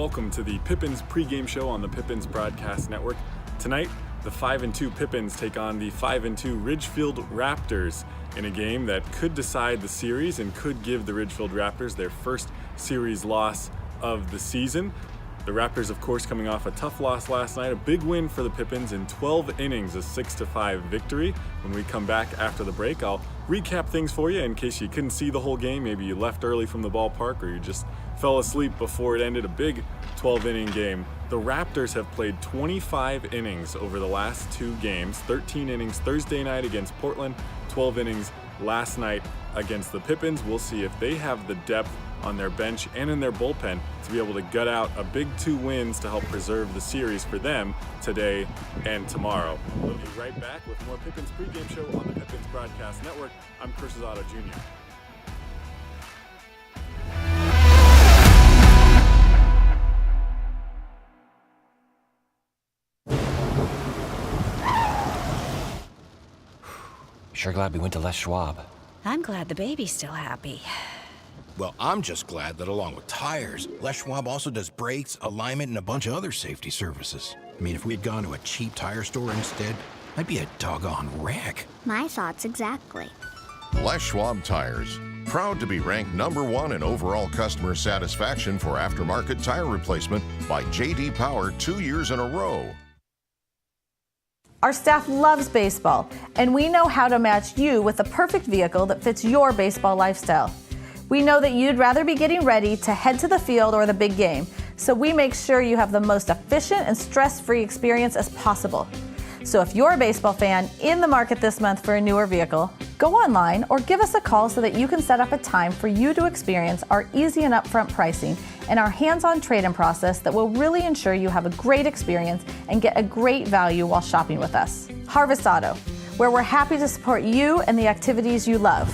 welcome to the Pippins pregame show on the Pippins Broadcast Network. Tonight, the 5-2 Pippins take on the 5-2 Ridgefield Raptors in a game that could decide the series and could give the Ridgefield Raptors their first series loss of the season. The Raptors, of course, coming off a tough loss last night, a big win for the Pippins in 12 innings, a 6-5 victory. When we come back after the break, I'll recap things for you in case you couldn't see the whole game. Maybe you left early from the ballpark or you just fell asleep before it ended. A big 12-inning game. The Raptors have played 25 innings over the last two games, 13 innings Thursday night against Portland, 12 innings last night against the Pippins. We'll see if they have the depth on their bench and in their bullpen to be able to gut out a big 2 wins to help preserve the series for them today and tomorrow. We'll be right back with more Pippins pregame show on the Pippins Broadcast Network. I'm Chris Rosado Jr. Sure glad we went to Les Schwab. I'm glad the baby's still happy. Well, I'm just glad that along with tires, Les Schwab also does brakes, alignment, and a bunch of other safety services. I mean, if we had gone to a cheap tire store instead, I'd be a doggone wreck. My thoughts exactly. Les Schwab Tires, proud to be ranked #1 in overall customer satisfaction for aftermarket tire replacement by J.D. Power 2 years in a row. Our staff loves baseball, and we know how to match you with the perfect vehicle that fits your baseball lifestyle. We know that you'd rather be getting ready to head to the field or the big game, so we make sure you have the most efficient and stress-free experience as possible. So if you're a baseball fan in the market this month for a newer vehicle, go online or give us a call so that you can set up a time for you to experience our easy and upfront pricing and our hands-on trade-in process that will really ensure you have a great experience and get a great value while shopping with us. Harvest Auto, where we're happy to support you and the activities you love.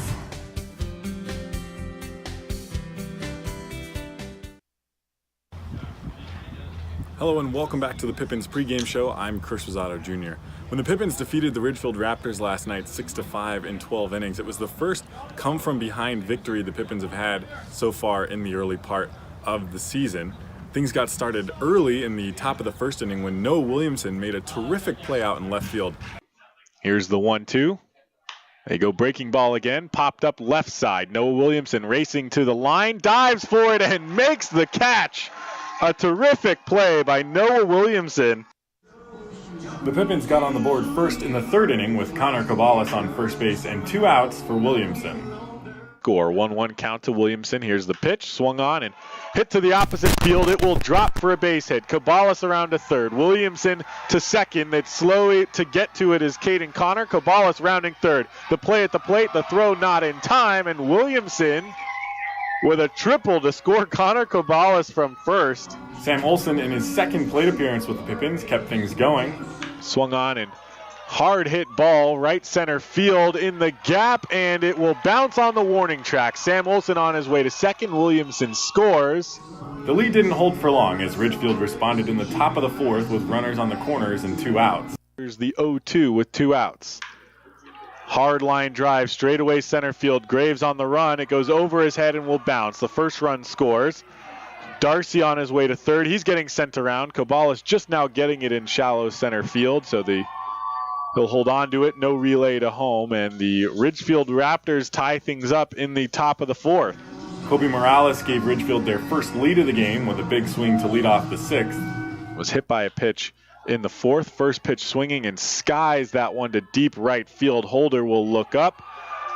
Hello and welcome back to the Pippins pregame show. I'm Chris Rosado Jr. When the Pippins defeated the Ridgefield Raptors last night 6-5 in 12 innings, it was the first come-from-behind victory the Pippins have had so far in the early part of the season. Things got started early in the top of the first inning when Noah Williamson made a terrific play out in left field. Here's the 1-2. They go breaking ball again, popped up left side. Noah Williamson racing to the line, dives for it and makes the catch. A terrific play by Noah Williamson. The Pippins got on the board first in the third inning with Connor Caballas on first base and 2 outs for Williamson. Score 1-1 count to Williamson. Here's the pitch, swung on and hit to the opposite field. It will drop for a base hit. Caballas around to third. Williamson to second. It's slow to get to it is Caden Connor. Caballas rounding third. The play at the plate, the throw not in time, and Williamson with a triple to score Connor Caballas from first. Sam Olson, in his second plate appearance with the Pippins, kept things going. Swung on and hard hit ball, right center field in the gap, and it will bounce on the warning track. Sam Olson on his way to second. Williamson scores. The lead didn't hold for long as Ridgefield responded in the top of the fourth with runners on the corners and 2 outs. Here's the 0-2 with 2 outs. Hard line drive, straightaway center field. Graves on the run. It goes over his head and will bounce. The first run scores. Darcy on his way to third. He's getting sent around. Caballas just now getting it in shallow center field, so he'll hold on to it. No relay to home, and the Ridgefield Raptors tie things up in the top of the fourth. Kobe Morales gave Ridgefield their first lead of the game with a big swing to lead off the sixth. Was hit by a pitch in the fourth. First pitch swinging and skies that one to deep right field. Holder will look up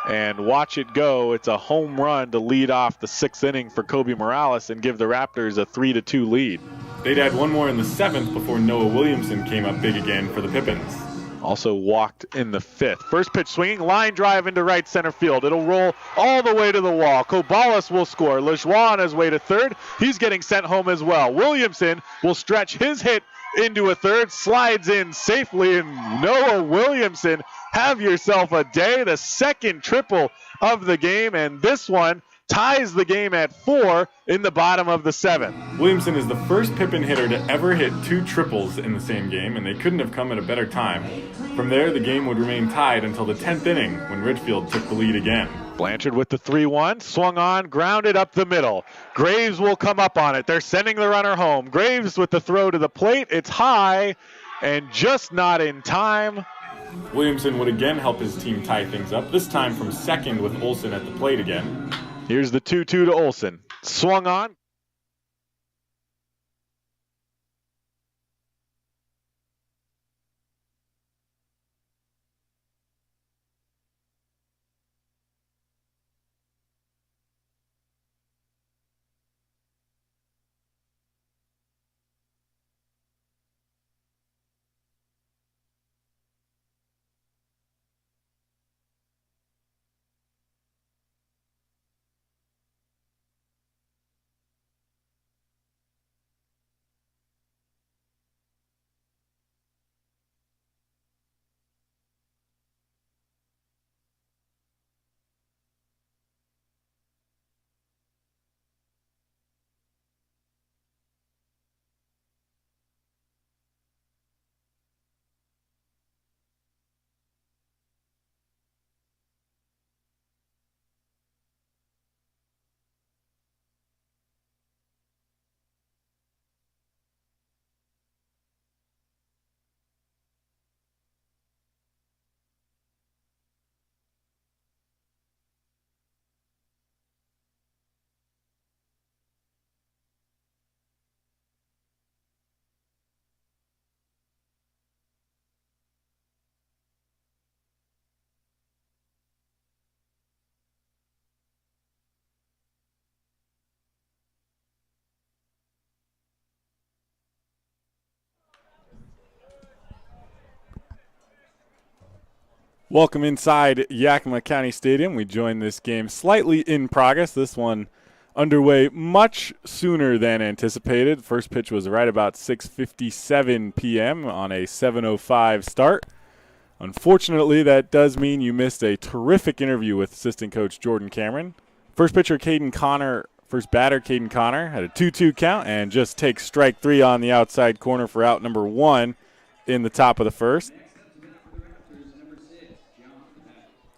and watch it go. It's a home run to lead off the 6th inning for Kobe Morales and give the Raptors a 3-2 lead. They'd add one more in the 7th before Noah Williamson came up big again for the Pippins. Also walked in the 5th. First pitch swinging, line drive into right center field. It'll roll all the way to the wall. Caballas will score. Lajoie on his way to third. He's getting sent home as well. Williamson will stretch his hit into a third, slides in safely, and Noah Williamson, have yourself a day. The second triple of the game, and this one ties the game at 4 in the bottom of the 7th. Williamson is the first Pippin hitter to ever hit 2 triples in the same game, and they couldn't have come at a better time. From there, the game would remain tied until the 10th inning when Ridgefield took the lead again. Blanchard with the 3-1, swung on, grounded up the middle. Graves will come up on it. They're sending the runner home. Graves with the throw to the plate. It's high and just not in time. Williamson would again help his team tie things up, this time from second with Olsen at the plate again. Here's the 2-2 to Olsen. Swung on. Welcome inside Yakima County Stadium. We join this game slightly in progress. This one underway much sooner than anticipated. First pitch was right about 6:57 p.m. on a 7:05 start. Unfortunately, that does mean you missed a terrific interview with assistant coach Jordan Cameron. First batter Caden Connor had a 2-2 count and just takes strike three on the outside corner for out number one in the top of the first.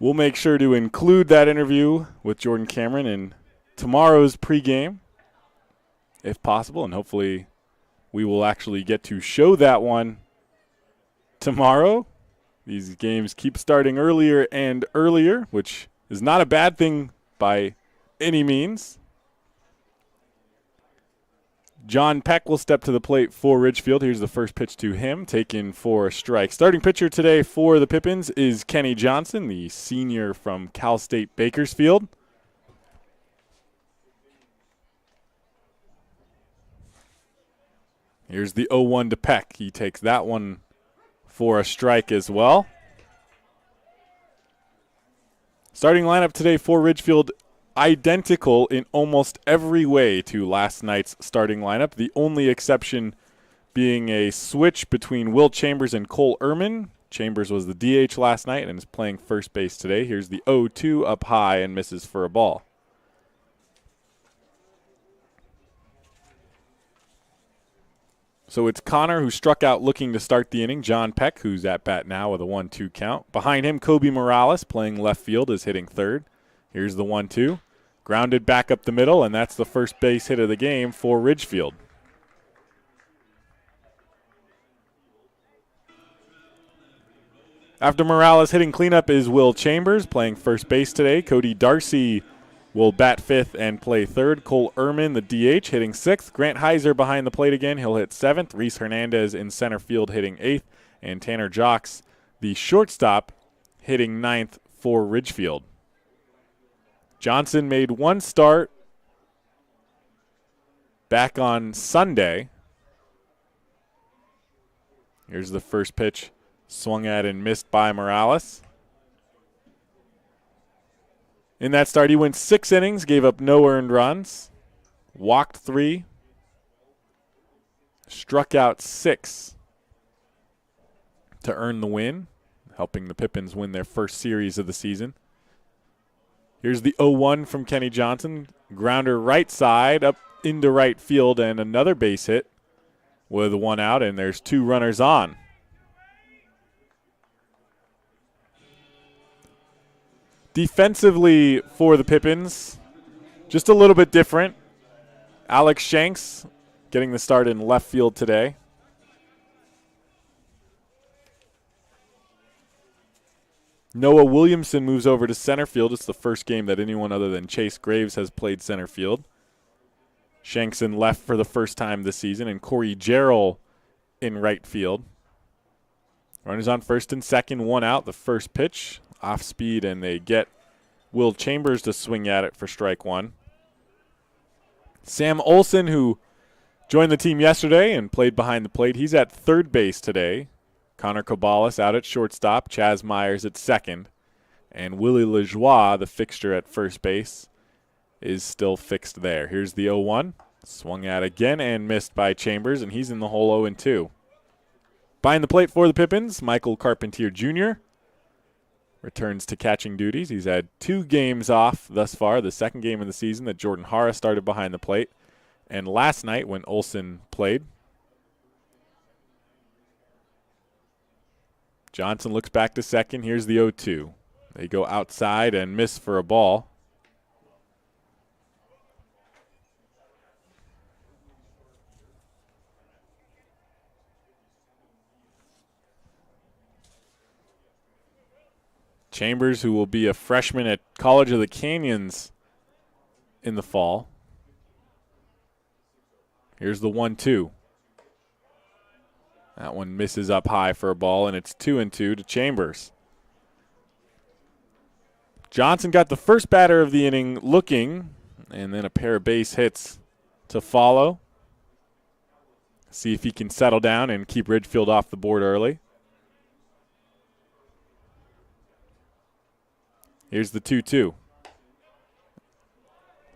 We'll make sure to include that interview with Jordan Cameron in tomorrow's pregame, if possible, and hopefully we will actually get to show that one tomorrow. These games keep starting earlier and earlier, which is not a bad thing by any means. John Peck will step to the plate for Ridgefield. Here's the first pitch to him, taken for a strike. Starting pitcher today for the Pippins is Kenny Johnson, the senior from Cal State Bakersfield. Here's the 0-1 to Peck. He takes that one for a strike as well. Starting lineup today for Ridgefield, identical in almost every way to last night's starting lineup. The only exception being a switch between Will Chambers and Cole Ehrman. Chambers was the DH last night and is playing first base today. Here's the 0-2 up high and misses for a ball. So it's Connor who struck out looking to start the inning. John Peck, who's at bat now with a 1-2 count. Behind him, Kobe Morales, playing left field, is hitting third. Here's the 1-2. Grounded back up the middle, and that's the first base hit of the game for Ridgefield. After Morales hitting cleanup is Will Chambers, playing first base today. Cody Darcy will bat fifth and play third. Cole Ehrman, the DH, hitting sixth. Grant Heiser behind the plate again. He'll hit seventh. Reese Hernandez in center field hitting eighth. And Tanner Jocks, the shortstop, hitting ninth for Ridgefield. Johnson made one start back on Sunday. Here's the first pitch, swung at and missed by Morales. In that start, he went 6 innings, gave up no earned runs, walked 3, struck out 6 to earn the win, helping the Pippins win their first series of the season. Here's the 0-1 from Kenny Johnson. Grounder right side up into right field and another base hit with 1 out, and there's 2 runners on. Defensively for the Pippins, just a little bit different. Alex Shanks getting the start in left field today. Noah Williamson moves over to center field. It's the first game that anyone other than Chase Graves has played center field. Shanks in left for the first time this season, and Corey Jarrell in right field. Runners on first and second, one out. The first pitch, off speed, and they get Will Chambers to swing at it for strike one. Sam Olson, who joined the team yesterday and played behind the plate, he's at third base today. Connor Cabalas out at shortstop, Chaz Myers at second, and Willie Lajoie, the fixture at first base, is still fixed there. Here's the 0-1. Swung at again and missed by Chambers, and he's in the hole 0-2. Behind the plate for the Pippins, Michael Carpentier Jr. returns to catching duties. He's had 2 games off thus far, the second game of the season that Jordan Hara started behind the plate, and last night when Olson played. Johnson looks back to second. Here's the 0-2. They go outside and miss for a ball. Chambers, who will be a freshman at College of the Canyons in the fall. Here's the 1-2. That one misses up high for a ball, and it's 2-2 to Chambers. Johnson got the first batter of the inning looking, and then a pair of base hits to follow. See if he can settle down and keep Ridgefield off the board early. Here's the 2-2.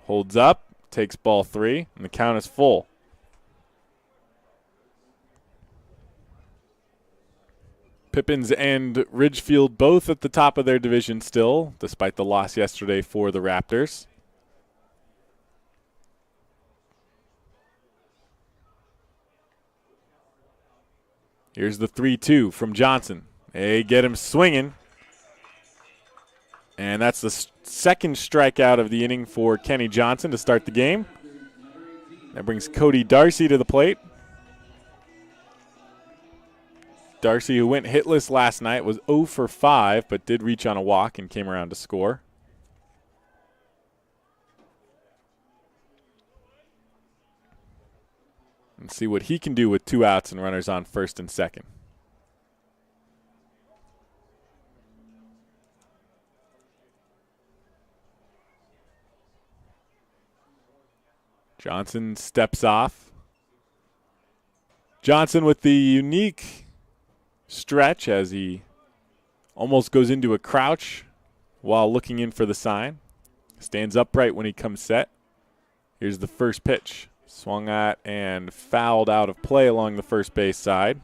Holds up, takes ball 3, and the count is full. Pippins and Ridgefield both at the top of their division still, despite the loss yesterday for the Raptors. Here's the 3-2 from Johnson. They get him swinging. And that's the second strikeout of the inning for Kenny Johnson to start the game. That brings Cody Darcy to the plate. Darcy, who went hitless last night, was 0 for 5, but did reach on a walk and came around to score. And see what he can do with 2 outs and runners on first and second. Johnson steps off. Johnson with the unique stretch as he almost goes into a crouch while looking in for the sign. Stands upright when he comes set. Here's the first pitch. Swung at and fouled out of play along the first base side.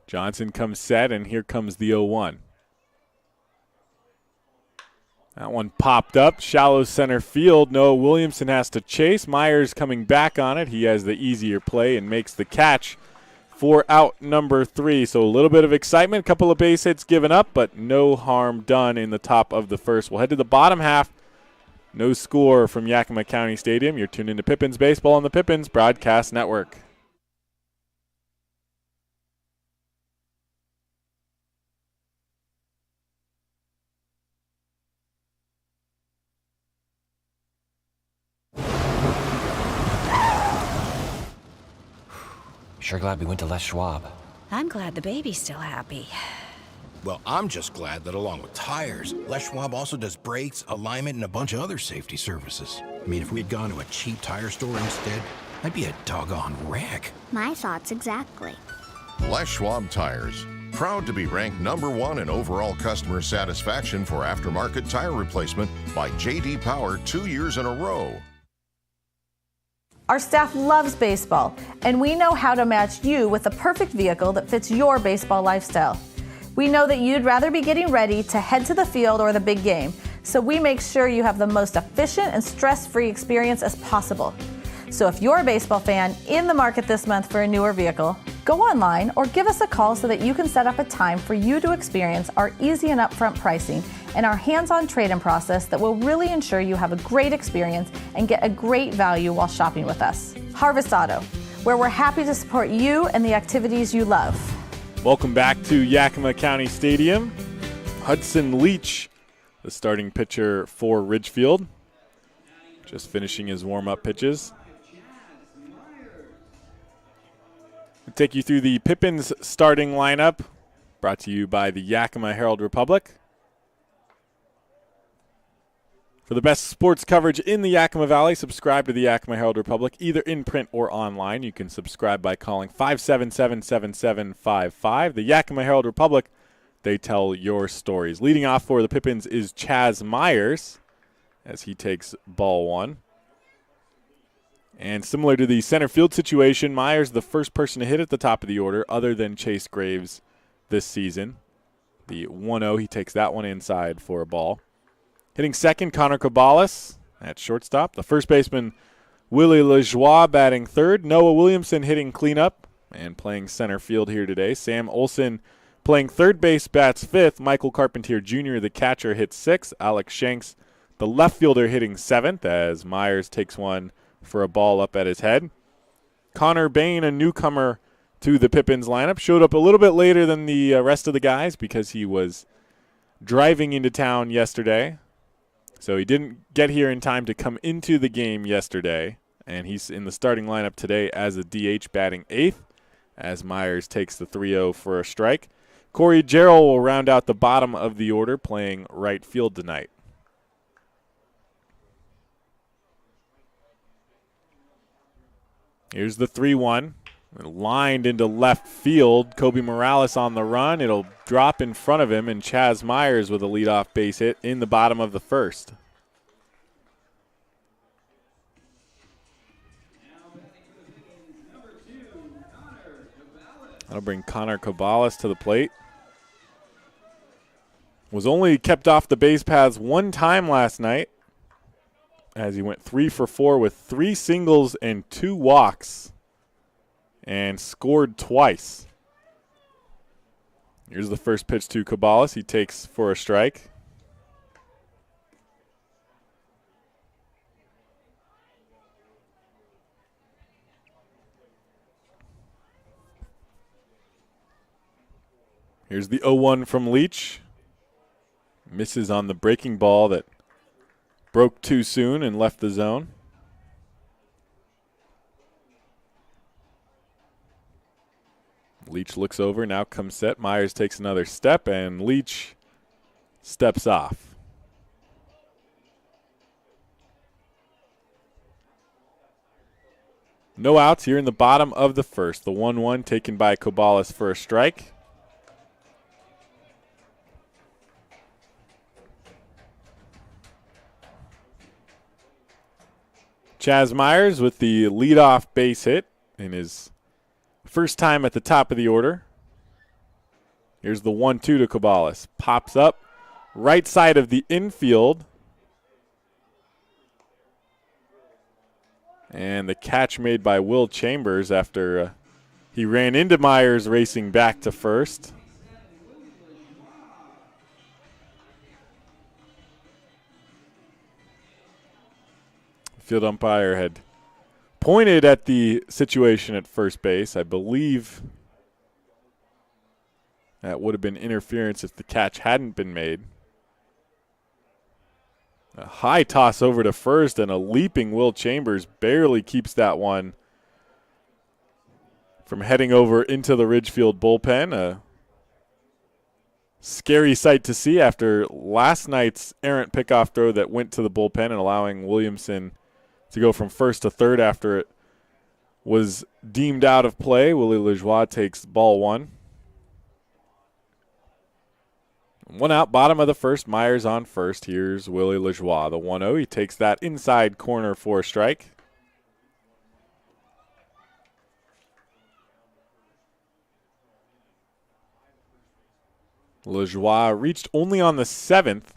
Johnson comes set, and here comes the 0-1. That one popped up, shallow center field. Noah Williamson has to chase. Myers coming back on it. He has the easier play and makes the catch for out number 3. So a little bit of excitement, a couple of base hits given up, but no harm done in the top of the first. We'll head to the bottom half. No score from Yakima County Stadium. You're tuned into Pippins Baseball on the Pippins Broadcast Network. Sure glad we went to Les Schwab. I'm glad the baby's still happy. Well, I'm just glad that along with tires, Les Schwab also does brakes, alignment, and a bunch of other safety services. I mean, if we had gone to a cheap tire store instead, I'd be a doggone wreck. My thoughts exactly. Les Schwab Tires. Proud to be ranked #1 in overall customer satisfaction for aftermarket tire replacement by J.D. Power 2 years in a row. Our staff loves baseball, and we know how to match you with the perfect vehicle that fits your baseball lifestyle. We know that you'd rather be getting ready to head to the field or the big game, so we make sure you have the most efficient and stress-free experience as possible. So if you're a baseball fan in the market this month for a newer vehicle, go online or give us a call so that you can set up a time for you to experience our easy and upfront pricing and our hands-on trade-in process that will really ensure you have a great experience and get a great value while shopping with us. Harvest Auto, where we're happy to support you and the activities you love. Welcome back to Yakima County Stadium. Hudson Leach, the starting pitcher for Ridgefield, just finishing his warm-up pitches. We'll take you through the Pippins starting lineup, brought to you by the Yakima Herald-Republic. For the best sports coverage in the Yakima Valley, subscribe to the Yakima Herald-Republic, either in print or online. You can subscribe by calling 577-7755. The Yakima Herald-Republic, they tell your stories. Leading off for the Pippins is Chaz Myers as he takes ball one. And similar to the center field situation, Myers the first person to hit at the top of the order other than Chase Graves this season. The 1-0, he takes that one inside for a ball. Hitting second, Connor Cabales at shortstop. The first baseman, Willie Lajoie, batting third. Noah Williamson hitting cleanup and playing center field here today. Sam Olson playing third base, bats fifth. Michael Carpentier Jr., the catcher, hits sixth. Alex Shanks, the left fielder, hitting seventh as Myers takes one for a ball up at his head. Connor Bain, a newcomer to the Pippins lineup, showed up a little bit later than the rest of the guys because he was driving into town yesterday. So he didn't get here in time to come into the game yesterday, and he's in the starting lineup today as a DH, batting eighth as Myers takes the 3-0 for a strike. Corey Jarrell will round out the bottom of the order playing right field tonight. Here's the 3-1. Lined into left field. Kobe Morales on the run. It'll drop in front of him, and Chaz Myers with a leadoff base hit in the bottom of the first. That'll bring Connor Cabales to the plate. Was only kept off the base paths one time last night as he went 3 for 4 with 3 singles and 2 walks and scored twice. Here's the first pitch to Cabales. He takes for a strike. Here's the 0-1 from Leach. Misses on the breaking ball that broke too soon and left the zone. Leach looks over, now comes set. Myers takes another step, and Leach steps off. No outs here in the bottom of the first. The 1-1 taken by Cabales for a strike. Chaz Myers with the leadoff base hit in his first time at the top of the order. Here's the 1-2 to Cabales. Pops up right side of the infield. And the catch made by Will Chambers after he ran into Myers racing back to first. Field umpire had pointed at the situation at first base. I believe that would have been interference if the catch hadn't been made. A high toss over to first, and a leaping Will Chambers barely keeps that one from heading over into the Ridgefield bullpen. A scary sight to see after last night's errant pickoff throw that went to the bullpen and allowing Williamson to go from first to third after it was deemed out of play. Willie Lajoie takes ball one. One out, bottom of the first. Myers on first. Here's Willie Lajoie, the 1-0. He takes that inside corner for a strike. LeJoie reached only on the 7th,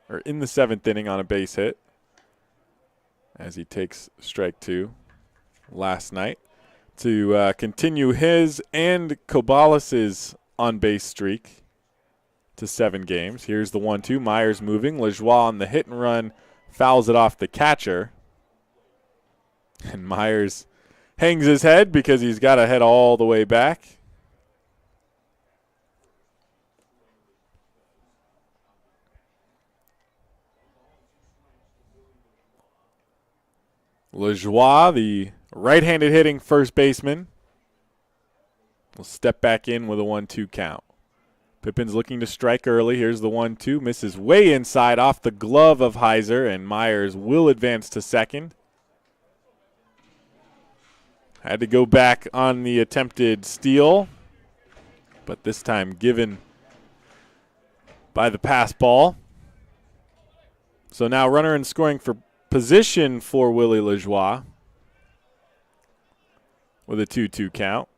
or in the 7th inning on a base hit, as he takes strike 2 last night to continue his and Cobales's on-base streak to 7 games. Here's the 1-2. Myers moving. LeJoie on the hit and run fouls it off the catcher. And Myers hangs his head because he's got to head all the way back. LeJoie, the right-handed hitting first baseman, will step back in with a 1-2 count. Pippins looking to strike early. Here's the 1-2. Misses way inside off the glove of Heiser, and Myers will advance to second. Had to go back on the attempted steal, but this time given by the pass ball. So now runner in scoring for position for Willie LeJoie with a 2-2 count.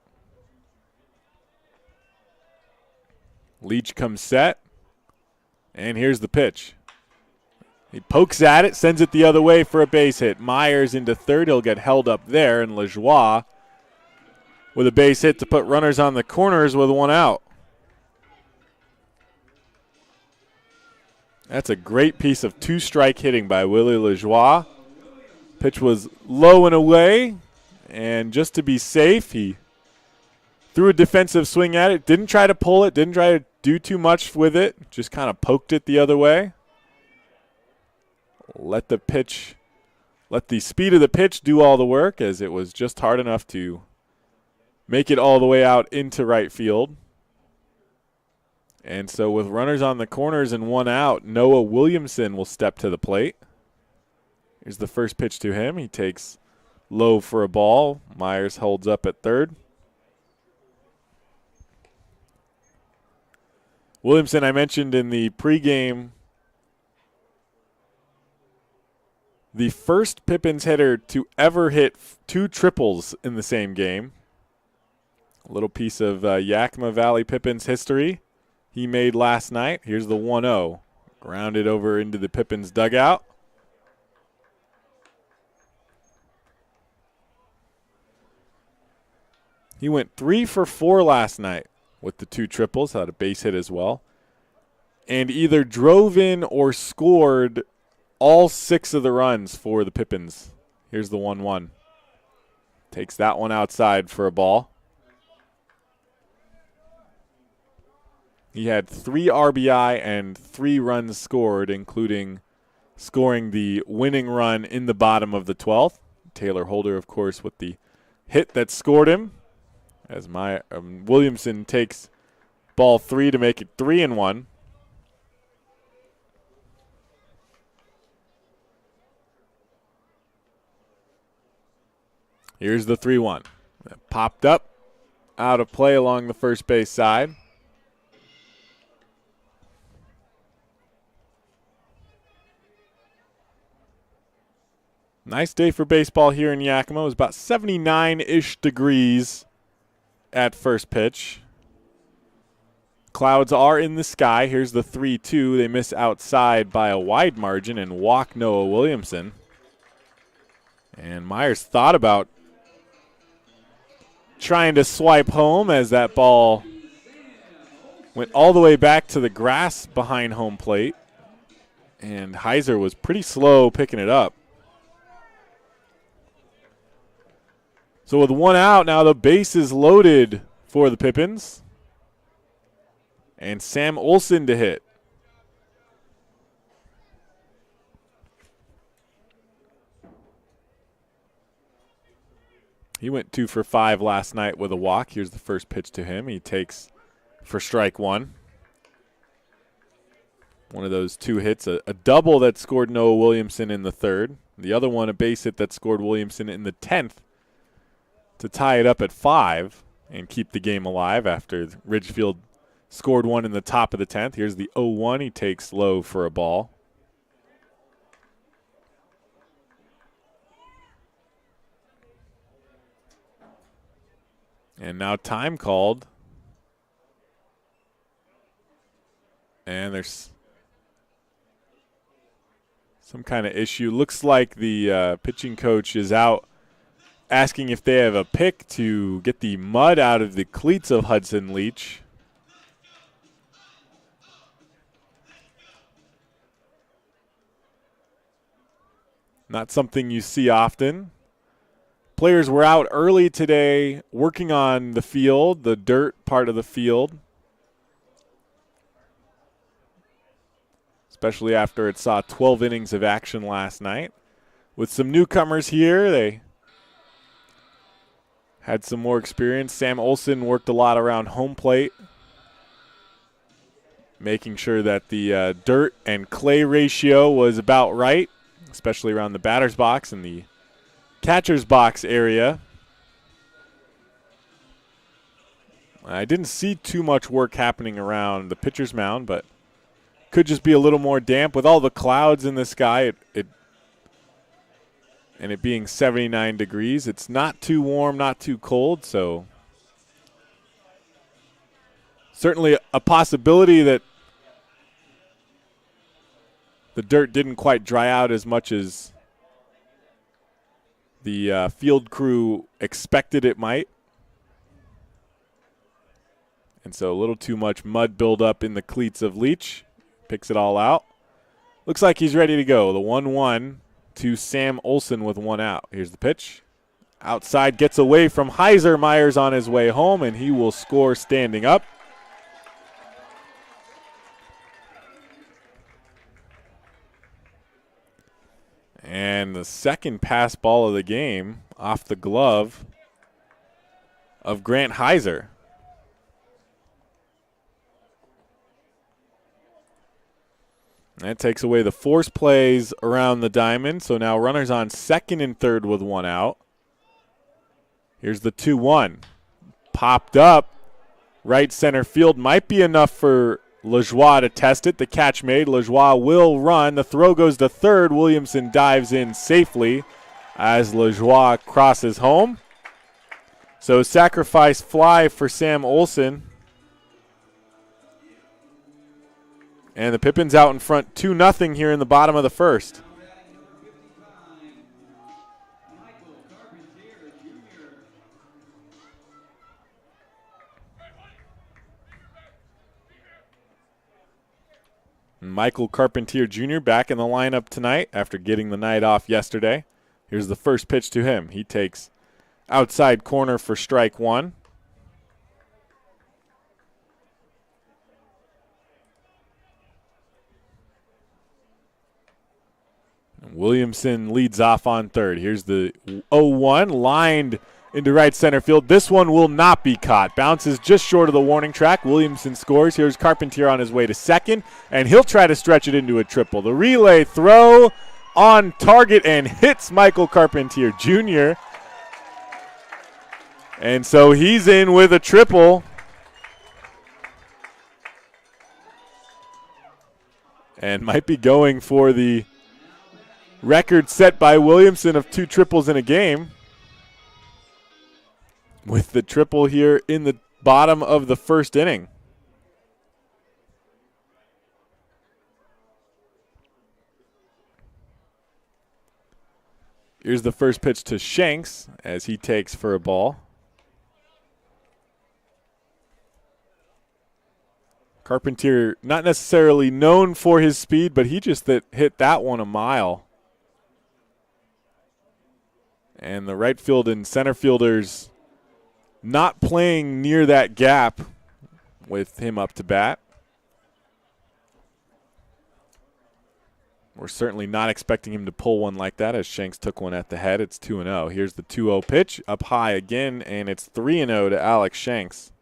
Leach comes set, and here's the pitch. He pokes at it, sends it the other way for a base hit. Myers into third. He'll get held up there, and LeJoie with a base hit to put runners on the corners with 1 out. That's a great piece of 2-strike hitting by Willie LeJoie. Pitch was low and away, and just to be safe, he threw a defensive swing at it. Didn't try to pull it, didn't try to do too much with it, just kind of poked it the other way. Let the speed of the pitch do all the work, as it was just hard enough to make it all the way out into right field. And so with runners on the corners and 1 out, Noah Williamson will step to the plate. Here's the first pitch to him. He takes low for a ball. Myers holds up at third. Williamson, I mentioned in the pregame, the first Pippins hitter to ever hit 2 triples in the same game. A little piece of Yakima Valley Pippins history he made last night. Here's the 1-0. Grounded over into the Pippins dugout. He went 3 for 4 last night with the 2 triples, had a base hit as well, and either drove in or scored all 6 of the runs for the Pippins. Here's the 1-1. Takes that one outside for a ball. He had 3 RBI and 3 runs scored, including scoring the winning run in the bottom of the 12th. Taylor Holder, of course, with the hit that scored him, as Williamson takes ball 3 to make it 3-1. Here's the 3-1. Popped up, out of play along the first base side. Nice day for baseball here in Yakima. It was about 79-ish degrees at first pitch. Clouds are in the sky. Here's the 3-2. They miss outside by a wide margin and walk Noah Williamson. And Myers thought about trying to swipe home as that ball went all the way back to the grass behind home plate. And Heiser was pretty slow picking it up. So with 1 out, now the base is loaded for the Pippins. And Sam Olson to hit. He went 2 for 5 last night with a walk. Here's the first pitch to him. He takes for strike 1. One of those 2 hits, a double that scored Noah Williamson in the 3rd. The other one, a base hit that scored Williamson in the 10th to tie it up at 5 and keep the game alive after Ridgefield scored 1 in the top of the 10th. Here's the 0-1. He takes low for a ball. And now time called And there's some kind of issue. Looks like the pitching coach is out asking if they have a pick to get the mud out of the cleats of Hudson Leach. Not something you see often. Players were out early today working on the field, the dirt part of the field, especially after it saw 12 innings of action last night. With some newcomers here, they had some more experience. Sam Olson worked a lot around home plate, making sure that the dirt and clay ratio was about right, especially around the batter's box and the catcher's box area. I didn't see too much work happening around the pitcher's mound, but could just be a little more damp with all the clouds in the sky. And it being 79 degrees, it's not too warm, not too cold, so certainly a possibility that the dirt didn't quite dry out as much as the field crew expected it might. And so a little too much mud buildup in the cleats of Leach. Picks it all out. Looks like he's ready to go. The 1-1 to Sam Olson with one out. Here's the pitch. Outside, gets away from Heiser. Myers on his way home, and he will score standing up. And the second pass ball of the game off the glove of Grant Heiser. That takes away the force plays around the diamond. So now runners on second and third with one out. Here's the 2-1. Popped up. Right center field might be enough for Lajoie to test it. The catch made. Lajoie will run. The throw goes to third. Williamson dives in safely as Lajoie crosses home. So sacrifice fly for Sam Olson. And the Pippins out in front 2-0 here in the bottom of the first. Michael Carpentier Jr. back in the lineup tonight after getting the night off yesterday. Here's the first pitch to him. He takes outside corner for strike one. Williamson leads off on third. Here's the 0-1, lined into right center field. This one will not be caught. Bounces just short of the warning track. Williamson scores. Here's Carpentier on his way to second, and he'll try to stretch it into a triple. The relay throw on target and hits Michael Carpentier Jr. And so he's in with a triple. And might be going for the record set by Williamson of 2 triples in a game. With the triple here in the bottom of the first inning. Here's the first pitch to Shanks as he takes for a ball. Carpentier not necessarily known for his speed, but he just hit that one a mile. And the right field and center fielders not playing near that gap with him up to bat. We're certainly not expecting him to pull one like that as Shanks took one at the head. It's 2-0. Here's the 2-0 pitch up high again, and it's 3-0 to Alex Shanks.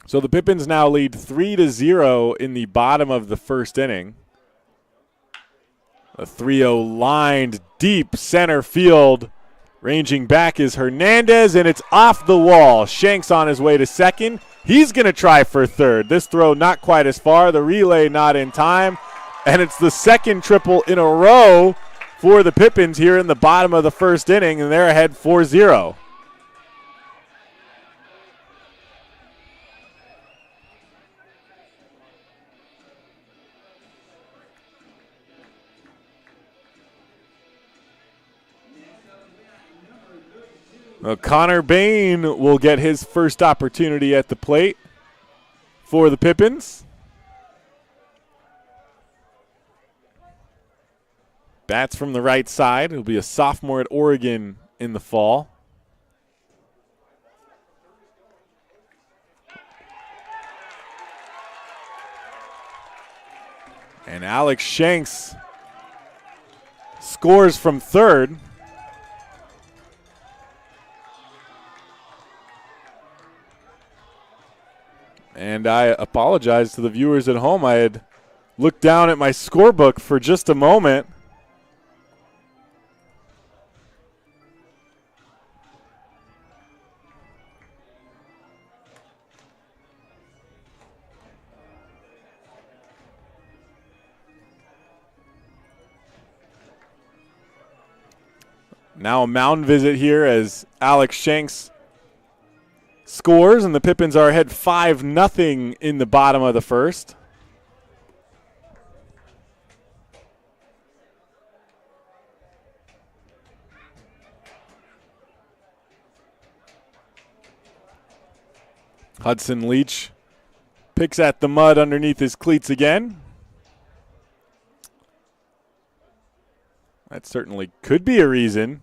So the Pippins now lead 3-0 in the bottom of the first inning. A 3-0 lined deep center field. Ranging back is Hernandez, and it's off the wall. Shanks on his way to second. He's going to try for third. This throw not quite as far. The relay not in time. And it's the second triple in a row for the Pippins here in the bottom of the first inning, and they're ahead 4-0. Well, Connor Bain will get his first opportunity at the plate for the Pippins. Bats from the right side. He'll be a sophomore at Oregon in the fall. And Alex Shanks scores from third. And I apologize to the viewers at home. I had looked down at my scorebook for just a moment. Now a mound visit here as Alex Shanks scores, and the Pippins are ahead 5-0 in the bottom of the first. Hudson Leach picks at the mud underneath his cleats again. That certainly could be a reason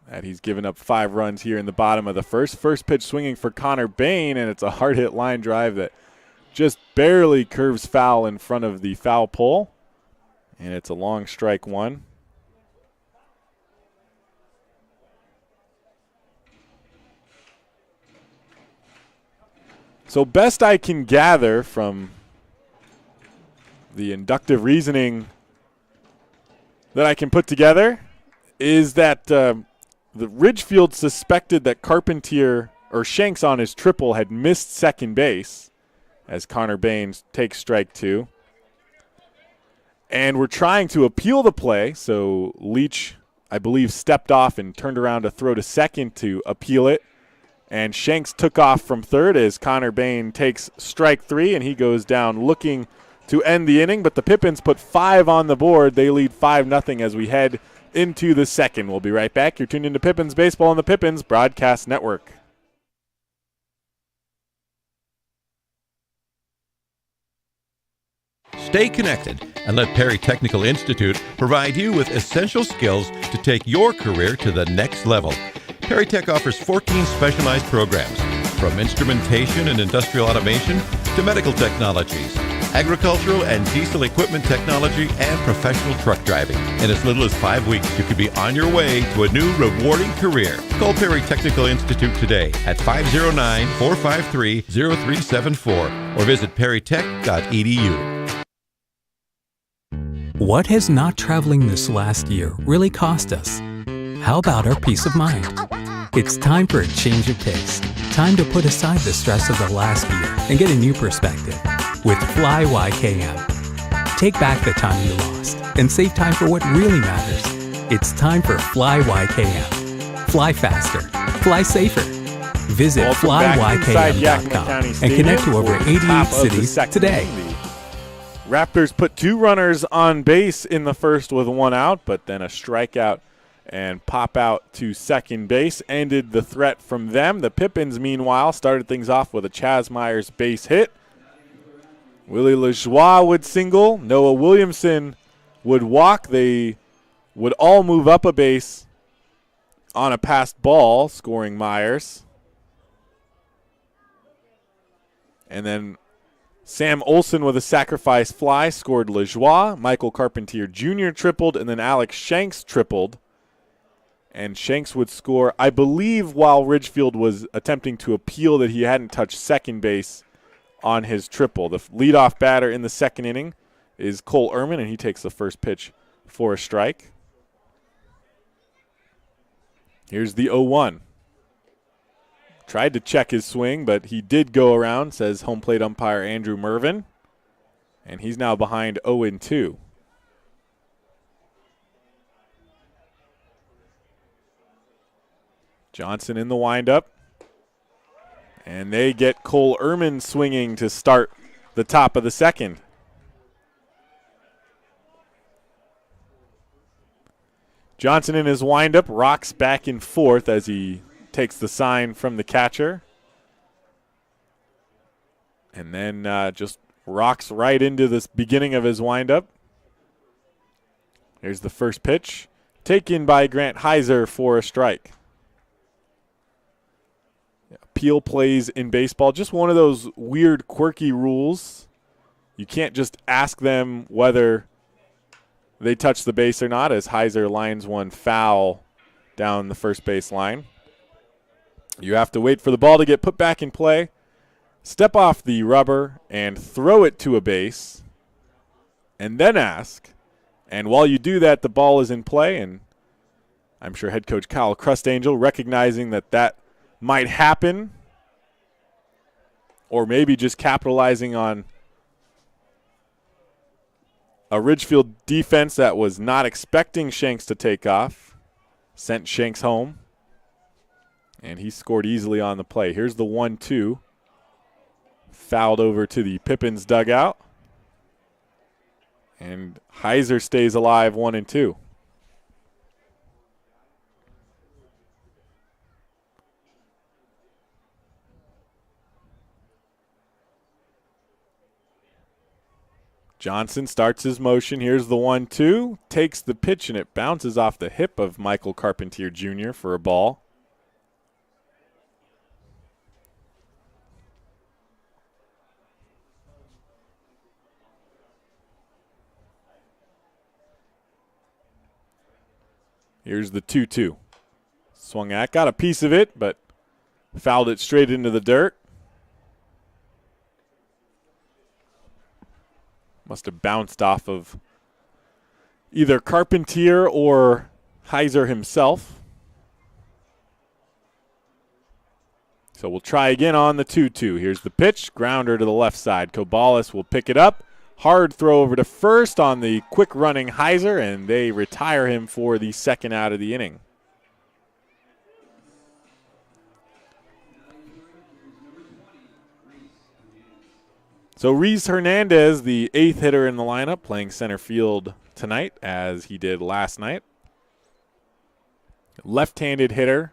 that he's given up 5 runs here in the bottom of the first. First pitch swinging for Connor Bain, and it's a hard hit line drive that just barely curves foul in front of the foul pole. And it's a long strike one. So best I can gather from the inductive reasoning that I can put together is that the Ridgefield suspected that Carpentier or Shanks on his triple had missed second base as Connor Bain takes strike 2. And we're trying to appeal the play, so Leach, I believe, stepped off and turned around to throw to second to appeal it. And Shanks took off from third as Connor Bain takes strike 3, and he goes down looking to end the inning. But the Pippins put 5 on the board. They lead 5-0 as we head into the second. We'll be right back. You're tuned into Pippins Baseball on the Pippins Broadcast Network. Stay connected and let Perry Technical Institute provide you with essential skills to take your career to the next level. Perry Tech offers 14 specialized programs, from instrumentation and industrial automation to medical technologies, agricultural and diesel equipment technology, and professional truck driving. In as little as 5 weeks, you could be on your way to a new rewarding career. Call Perry Technical Institute today at 509-453-0374 or visit perrytech.edu. What has not traveling this last year really cost us? How about our peace of mind? It's time for a change of pace. Time to put aside the stress of the last year and get a new perspective with Fly YKM. Take back the time you lost and save time for what really matters. It's time for Fly YKM. Fly faster. Fly safer. Visit flyykm.com and connect to over 88 cities today. Raptors put 2 runners on base in the first with 1 out, but then a strikeout and pop out to second base ended the threat from them. The Pippins, meanwhile, started things off with a Chaz Myers base hit. Willie Lajoie would single. Noah Williamson would walk. They would all move up a base on a passed ball, scoring Myers. And then Sam Olson with a sacrifice fly scored Lajoie. Michael Carpentier Jr. tripled, and then Alex Shanks tripled. And Shanks would score, I believe, while Ridgefield was attempting to appeal that he hadn't touched second base on his triple. The leadoff batter in the second inning is Cole Ehrman, and he takes the first pitch for a strike. Here's the 0-1. Tried to check his swing, but he did go around, says home plate umpire Andrew Mervin. And he's now behind 0-2. Johnson in the windup. And they get Cole Ehrman swinging to start the top of the second. Johnson in his windup rocks back and forth as he takes the sign from the catcher. And then just rocks right into this beginning of his windup. Here's the first pitch. Taken by Grant Heiser for a strike. Peel plays in baseball. Just one of those weird, quirky rules. You can't just ask them whether they touch the base or not, as Heiser lines one foul down the first base line. You have to wait for the ball to get put back in play, step off the rubber, and throw it to a base, and then ask. And while you do that, the ball is in play, and I'm sure head coach Kyle Crustangel, recognizing that that might happen, or maybe just capitalizing on a Ridgefield defense that was not expecting Shanks to take off, sent Shanks home, and he scored easily on the play. Here's the 1-2. Fouled over to the Pippins dugout. And Heiser stays alive, 1-2. Johnson starts his motion. Here's the 1-2. Takes the pitch, and it bounces off the hip of Michael Carpentier Jr. for a ball. Here's the 2-2. Swung at, got a piece of it, but fouled it straight into the dirt. Must have bounced off of either Carpentier or Heiser himself. So we'll try again on the 2-2. Here's the pitch, grounder to the left side. Kobalis will pick it up. Hard throw over to first on the quick running Heiser, and they retire him for the second out of the inning. So Reese Hernandez, the 8th hitter in the lineup, playing center field tonight as he did last night. Left-handed hitter.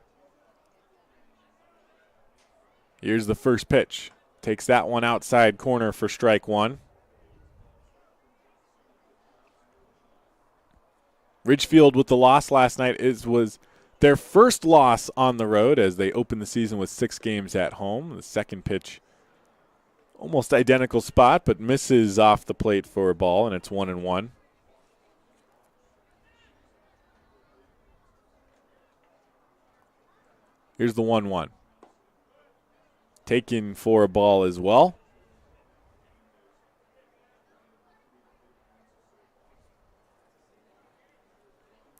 Here's the first pitch. Takes that one outside corner for strike one. Ridgefield with the loss last night was their first loss on the road as they opened the season with 6 games at home. The second pitch, almost identical spot, but misses off the plate for a ball, and it's 1-1. Here's the 1-1. Taken for a ball as well.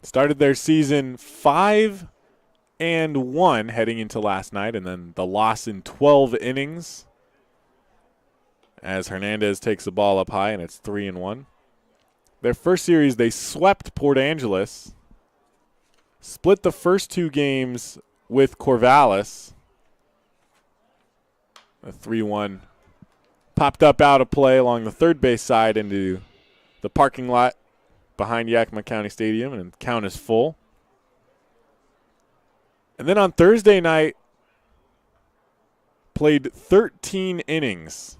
Started their season 5-1 heading into last night, and then the loss in 12 innings as Hernandez takes the ball up high, and it's 3-1. Their first series, they swept Port Angeles, split the first 2 games with Corvallis. A 3-1 popped up out of play along the third base side into the parking lot behind Yakima County Stadium, and the count is full. And then on Thursday night, played 13 innings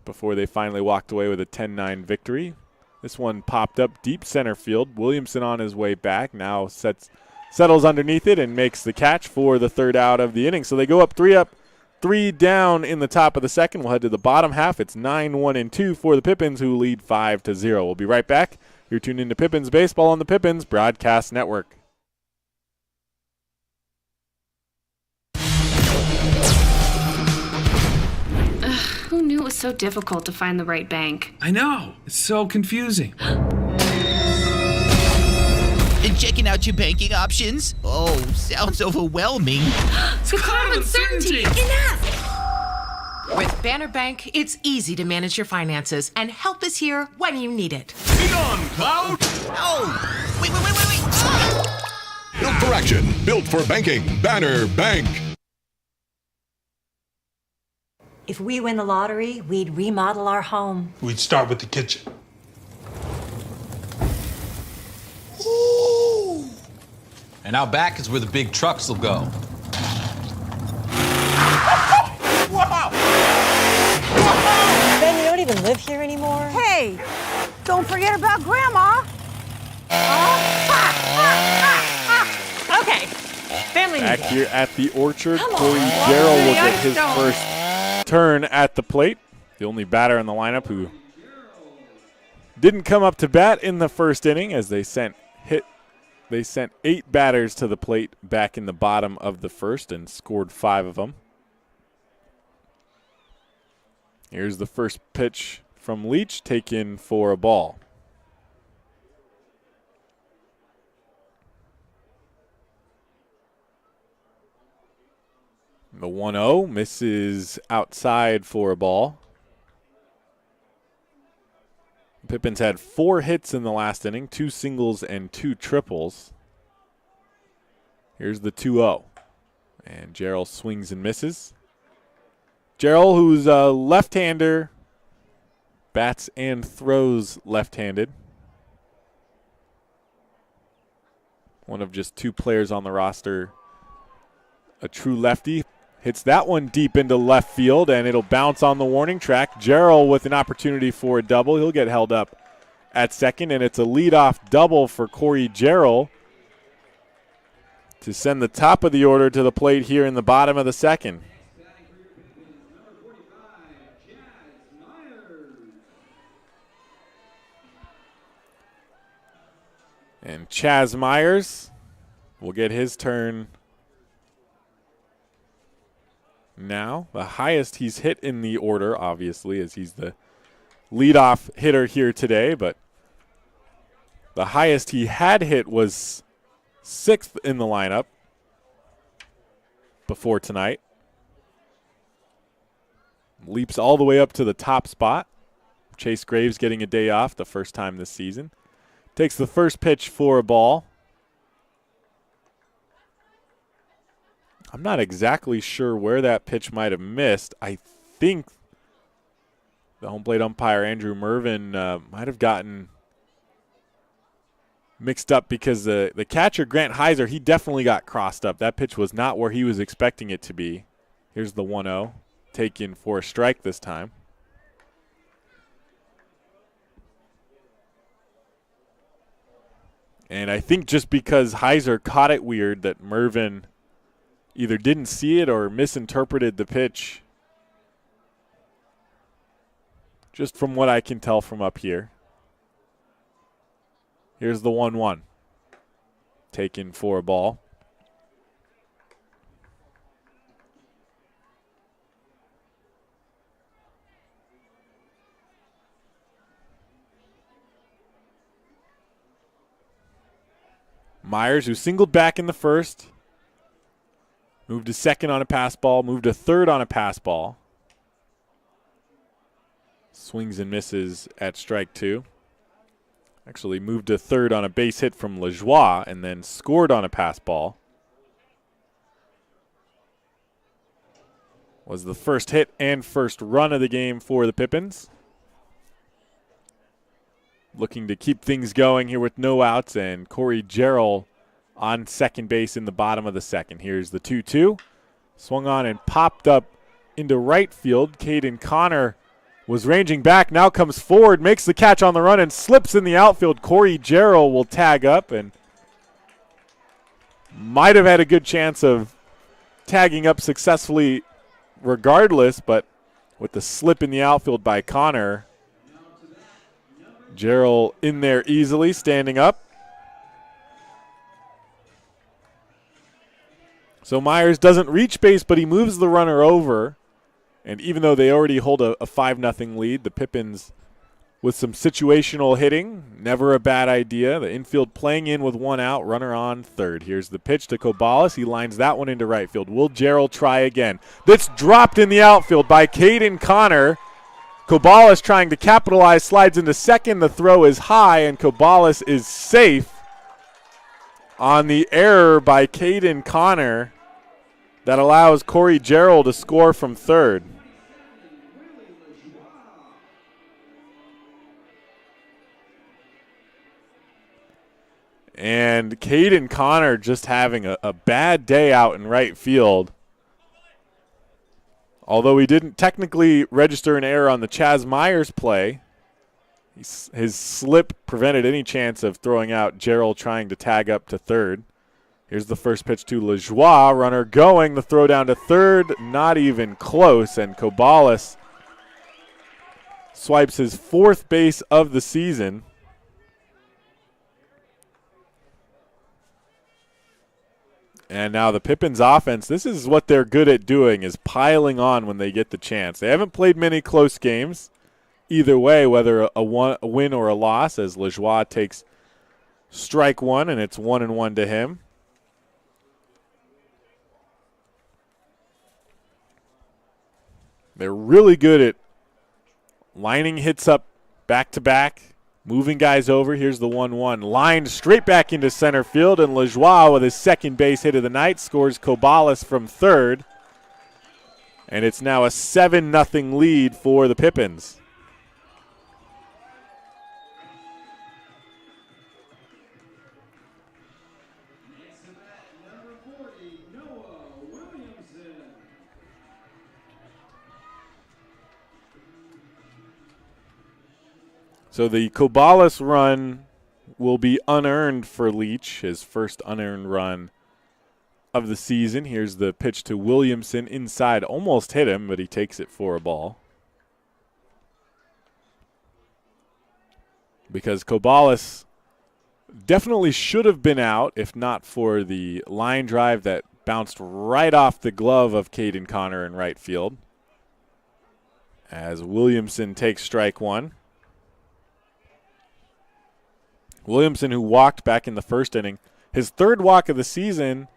before they finally walked away with a 10-9 victory. This one popped up deep center field. Williamson on his way back now settles underneath it and makes the catch for the third out of the inning. So they go up, 3 down in the top of the second. We'll head to the bottom half. It's 9-1-2 for the Pippins, who lead 5-0. We'll be right back. You're tuned into Pippins Baseball on the Pippins Broadcast Network. Who knew it was so difficult to find the right bank? I know. It's so confusing. Checking out your banking options? Oh, sounds overwhelming. Common certainty! Enough! With Banner Bank, it's easy to manage your finances, and help is here when you need it. Be gone, Cloud! Oh! Wait! Built for action, built for banking. Banner Bank. If we win the lottery, we'd remodel our home. We'd start with the kitchen. And out back is where the big trucks will go. Don't forget about Grandma. Okay, family Back meeting. here at the Orchard, Come on, Corey walk Jarrell through will the get ice his stone. first turn at the plate. The only batter in the lineup who didn't come up to bat in the first inning, as they sent 8 batters to the plate back in the bottom of the first and scored 5 of them. Here's the first pitch from Leach, taken for a ball. The 1-0 misses outside for a ball. Pippins had 4 hits in the last inning, 2 singles and 2 triples. Here's the 2-0. And Jarrell swings and misses. Jarrell, who's a left-hander, bats and throws left-handed. One of just 2 players on the roster, a true lefty. Hits that one deep into left field, and it'll bounce on the warning track. Jarrell with an opportunity for a double. He'll get held up at second, and it's a leadoff double for Corey Jarrell to send the top of the order to the plate here in the bottom of the second. And Chaz Myers will get his turn now. The highest he's hit in the order, obviously, as he's the leadoff hitter here today, but the highest he had hit was 6th in the lineup before tonight. Leaps all the way up to the top spot. Chase Graves getting a day off the first time this season. Takes the first pitch for a ball. I'm not exactly sure where that pitch might have missed. I think the home plate umpire, Andrew Mervin, might have gotten mixed up because the catcher, Grant Heiser, he definitely got crossed up. That pitch was not where he was expecting it to be. Here's the 1-0, taken for a strike this time. And I think just because Heiser caught it weird that Mervin either didn't see it or misinterpreted the pitch, just from what I can tell from up here. Here's the 1-1, taken for a ball. Myers, who singled back in the first, moved to second on a pass ball, moved to third on a pass ball. Swings and misses at strike 2. Actually moved to third on a base hit from Lajoie and then scored on a pass ball. Was the first hit and first run of the game for the Pippins. Looking to keep things going here with no outs, and Corey Jarrell on second base in the bottom of the second. Here's the 2-2. Swung on and popped up into right field. Caden Connor was ranging back, now comes forward, makes the catch on the run, and slips in the outfield. Corey Jarrell will tag up and might have had a good chance of tagging up successfully regardless, but with the slip in the outfield by Connor, Jarrell in there easily, standing up. So Myers doesn't reach base, but he moves the runner over. And even though they already hold a 5-0 lead, the Pippins with some situational hitting, never a bad idea. The infield playing in with 1 out, runner on third. Here's the pitch to Kobalas. He lines that one into right field. Will Jarrell try again? That's dropped in the outfield by Caden Connor. Kobalas trying to capitalize, slides into second. The throw is high, and Kobalas is safe on the error by Caden Connor that allows Corey Jarrell to score from third. And Caden Connor just having a bad day out in right field. Although he didn't technically register an error on the Chaz Myers play, His slip prevented any chance of throwing out Gerald trying to tag up to third. Here's the first pitch to Lajoie. Runner going. The throw down to third. Not even close. And Kobalas swipes his 4th base of the season. And now the Pippins offense, this is what they're good at doing, is piling on when they get the chance. They haven't played many close games either way, whether a win or a loss, as Lajoie takes strike one, and it's 1-1 to him. They're really good at lining hits up back-to-back, moving guys over. Here's the 1-1. Lined straight back into center field, and Lajoie with his 2nd base hit of the night scores Kobalas from third. And it's now a 7-0 lead for the Pippins. So the Kobalas run will be unearned for Leach, his first unearned run of the season. Here's the pitch to Williamson inside. Almost hit him, but he takes it for a ball. Because Kobalas definitely should have been out if not for the line drive that bounced right off the glove of Caden Connor in right field. As Williamson takes strike one. Williamson, who walked back in the first inning, his 3rd walk of the season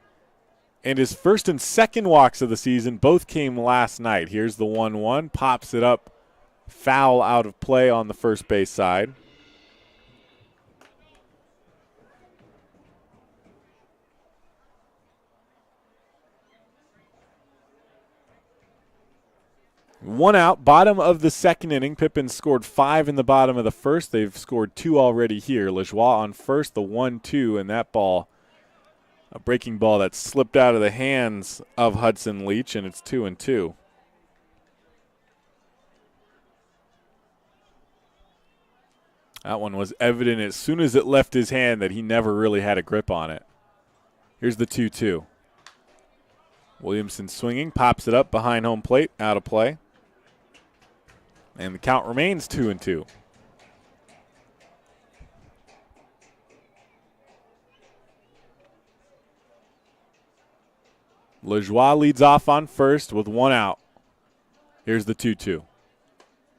and his 1st and 2nd walks of the season both came last night. Here's the 1-1, pops it up, foul out of play on the first base side. One out, bottom of the 2nd inning. Pippins scored 5 in the bottom of the 1st. They've scored 2 already here. Lajoie on first, the 1-2, and that ball, a breaking ball that slipped out of the hands of Hudson Leach, and it's 2-2. That one was evident as soon as it left his hand that he never really had a grip on it. Here's the 2-2. Williamson swinging, pops it up behind home plate, out of play. And the count remains 2-2. Lajoie leads off on first with 1 out. Here's the 2-2.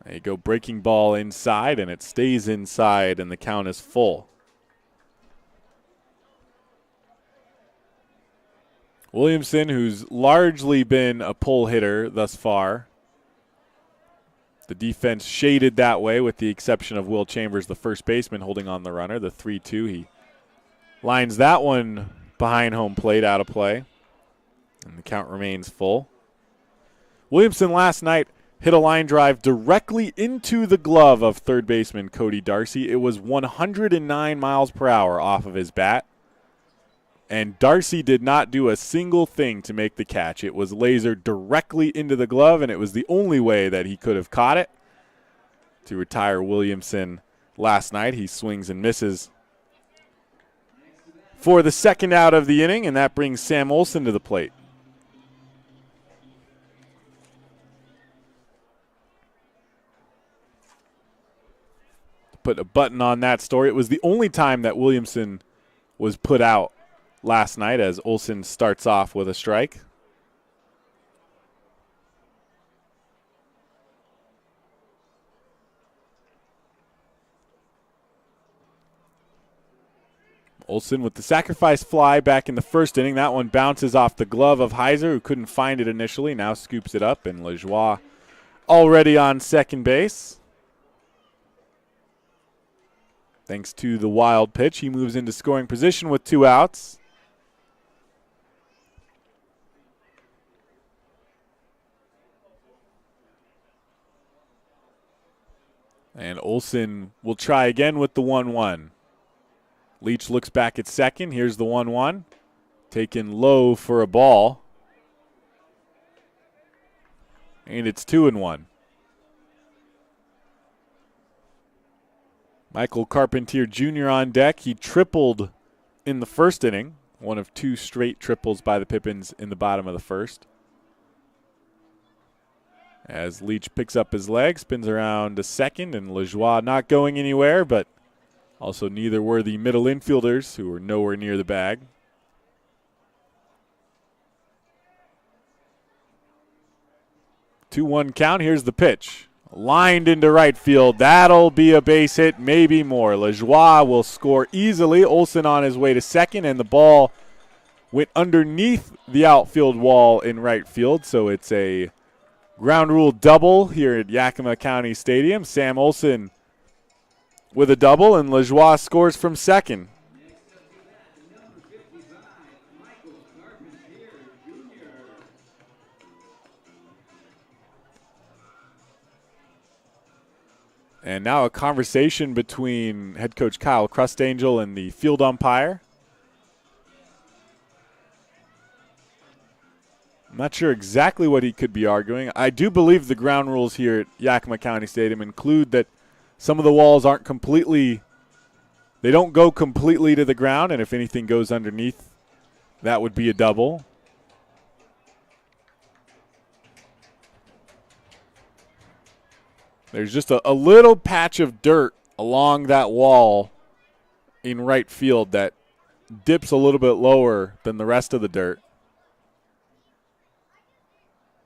There you go, breaking ball inside, and it stays inside, and the count is full. Williamson, who's largely been a pull hitter thus far. The defense shaded that way with the exception of Will Chambers, the first baseman, holding on the runner. The 3-2, he lines that one behind home plate, out of play. And the count remains full. Williamson last night hit a line drive directly into the glove of third baseman Cody Darcy. It was 109 miles per hour off of his bat. And Darcy did not do a single thing to make the catch. It was lasered directly into the glove, and it was the only way that he could have caught it to retire Williamson last night. He swings and misses for the 2nd out of the inning, and that brings Sam Olson to the plate. To put a button on that story, it was the only time that Williamson was put out last night, as Olson starts off with a strike. Olson with the sacrifice fly back in the first inning. That one bounces off the glove of Heiser, who couldn't find it initially. Now scoops it up, and Lajoie already on second base. Thanks to the wild pitch, he moves into scoring position with 2 outs. And Olson will try again with the 1-1. Leach looks back at second. Here's the 1-1. Taken low for a ball. And it's 2-1. Michael Carpentier Jr. on deck. He tripled in the first inning, one of 2 straight triples by the Pippins in the bottom of the first. As Leach picks up his leg, spins around to second, and Lajoie not going anywhere, but also neither were the middle infielders, who were nowhere near the bag. Two-one count. Here's the pitch. Lined into right field. That'll be a base hit, maybe more. Lajoie will score easily. Olsen on his way to second, and the ball went underneath the outfield wall in right field, so it's a ground rule double here at Yakima County Stadium. Sam Olsen with a double, and Lajoie scores from second. And now a conversation between head coach Kyle Crustangel and the field umpire. I'm not sure exactly what he could be arguing. I do believe the ground rules here at Yakima County Stadium include that some of the walls aren't completely, they don't go completely to the ground, and if anything goes underneath, that would be a double. There's just a little patch of dirt along that wall in right field that dips a little bit lower than the rest of the dirt.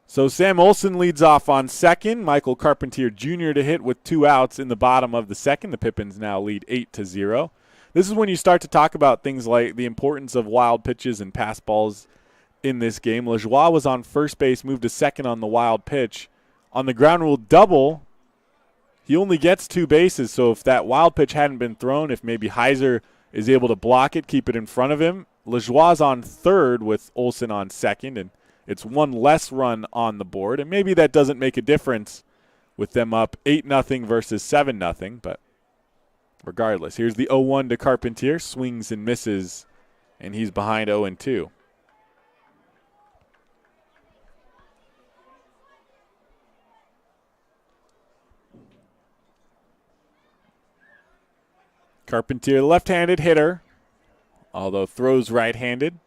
So Sam Olsen leads off on second. Michael Carpentier Jr. to hit with 2 outs in the bottom of the second. The Pippins now lead 8-0. This is when you start to talk about things like the importance of wild pitches and pass balls in this game. Lajoie was on first base, moved to second on the wild pitch. On the ground rule double, he only gets 2 bases, so if that wild pitch hadn't been thrown, if maybe Heiser is able to block it, keep it in front of him, Lajoie's on third with Olsen on second, and it's 1 less run on the board. And maybe that doesn't make a difference with them up 8-0 versus 7-0, but regardless. Here's the 0-1 to Carpentier, swings and misses, and he's behind 0-2. Carpentier, left-handed hitter, although throws right-handed.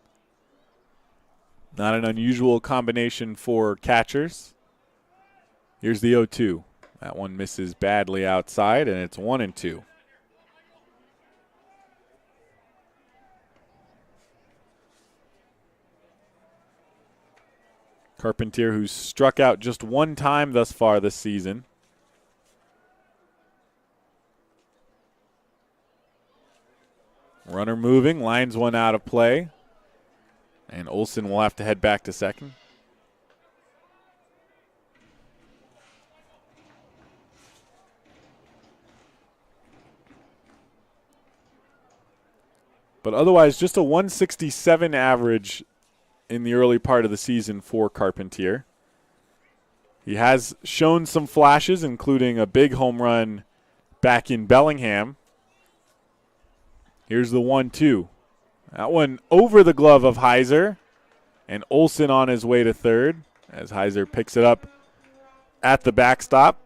Not an unusual combination for catchers. Here's the 0-2. That one misses badly outside, and it's 1-2. Carpentier, who's struck out just 1 time thus far this season. Runner moving, lines one out of play. And Olsen will have to head back to second. But otherwise, just a 167 average in the early part of the season for Carpentier. He has shown some flashes, including a big home run back in Bellingham. Here's the 1-2. That one over the glove of Heiser, and Olsen on his way to third as Heiser picks it up at the backstop.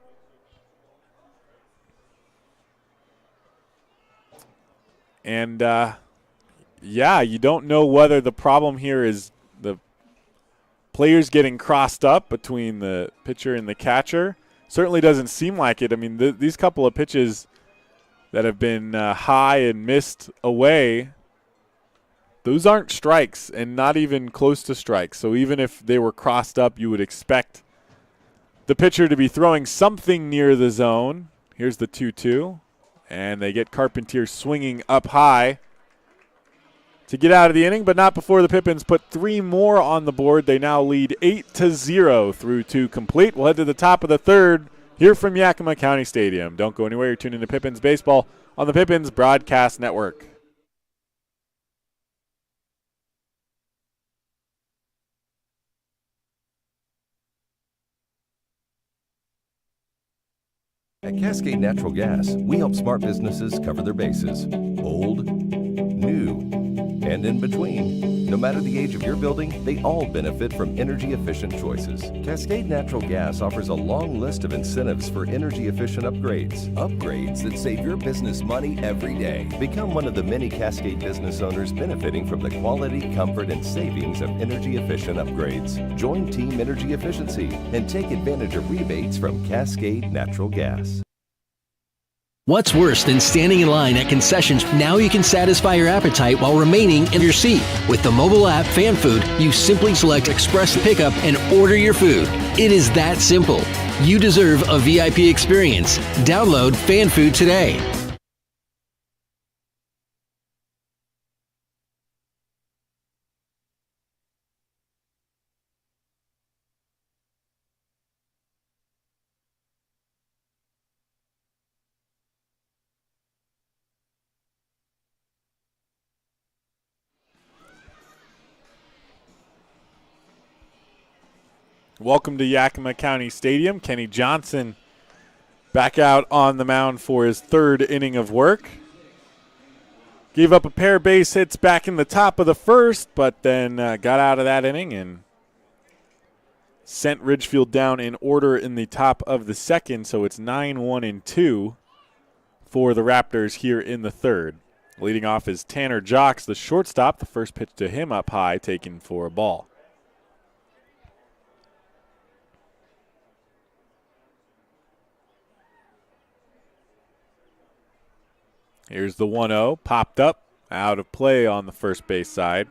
And, yeah, you don't know whether the problem here is the players getting crossed up between the pitcher and the catcher. Certainly doesn't seem like it. I mean, these couple of pitches that have been high and missed away, those aren't strikes and not even close to strikes. So even if they were crossed up, you would expect the pitcher to be throwing something near the zone. Here's the 2-2, and they get Carpentier swinging up high to get out of the inning, but not before the Pippins put 3 more on the board. They now lead 8-0 through 2 complete. We'll head to the top of the third here from Yakima County Stadium. Don't go anywhere. You're tuning to Pippins Baseball on the Pippins Broadcast Network. At Cascade Natural Gas, we help smart businesses cover their bases, old, new, and in between. No matter the age of your building, they all benefit from energy-efficient choices. Cascade Natural Gas offers a long list of incentives for energy-efficient upgrades. Upgrades that save your business money every day. Become one of the many Cascade business owners benefiting from the quality, comfort, and savings of energy-efficient upgrades. Join Team Energy Efficiency and take advantage of rebates from Cascade Natural Gas. What's worse than standing in line at concessions? Now you can satisfy your appetite while remaining in your seat. With the mobile app Fan Food, you simply select Express Pickup and order your food. It is that simple. You deserve a VIP experience. Download Fan Food today. Welcome to Yakima County Stadium. Kenny Johnson back out on the mound for his third inning of work. Gave up a pair of base hits back in the top of the first, but then got out of that inning and sent Ridgefield down in order in the top of the second, so it's 9-1-2 for the Raptors here in the third. Leading off is Tanner Jocks, the shortstop. The first pitch to him up high, taken for a ball. Here's the 1-0, popped up, out of play on the first base side.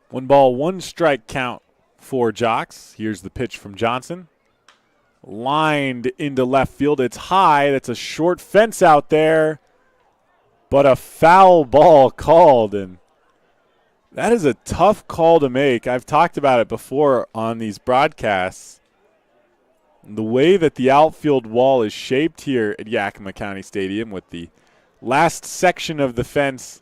One ball, one strike count for Jocks. Here's the pitch from Johnson. Lined into left field. It's high. That's a short fence out there. But a foul ball called, and that is a tough call to make. I've talked about it before on these broadcasts. The way that the outfield wall is shaped here at Yakima County Stadium with the last section of the fence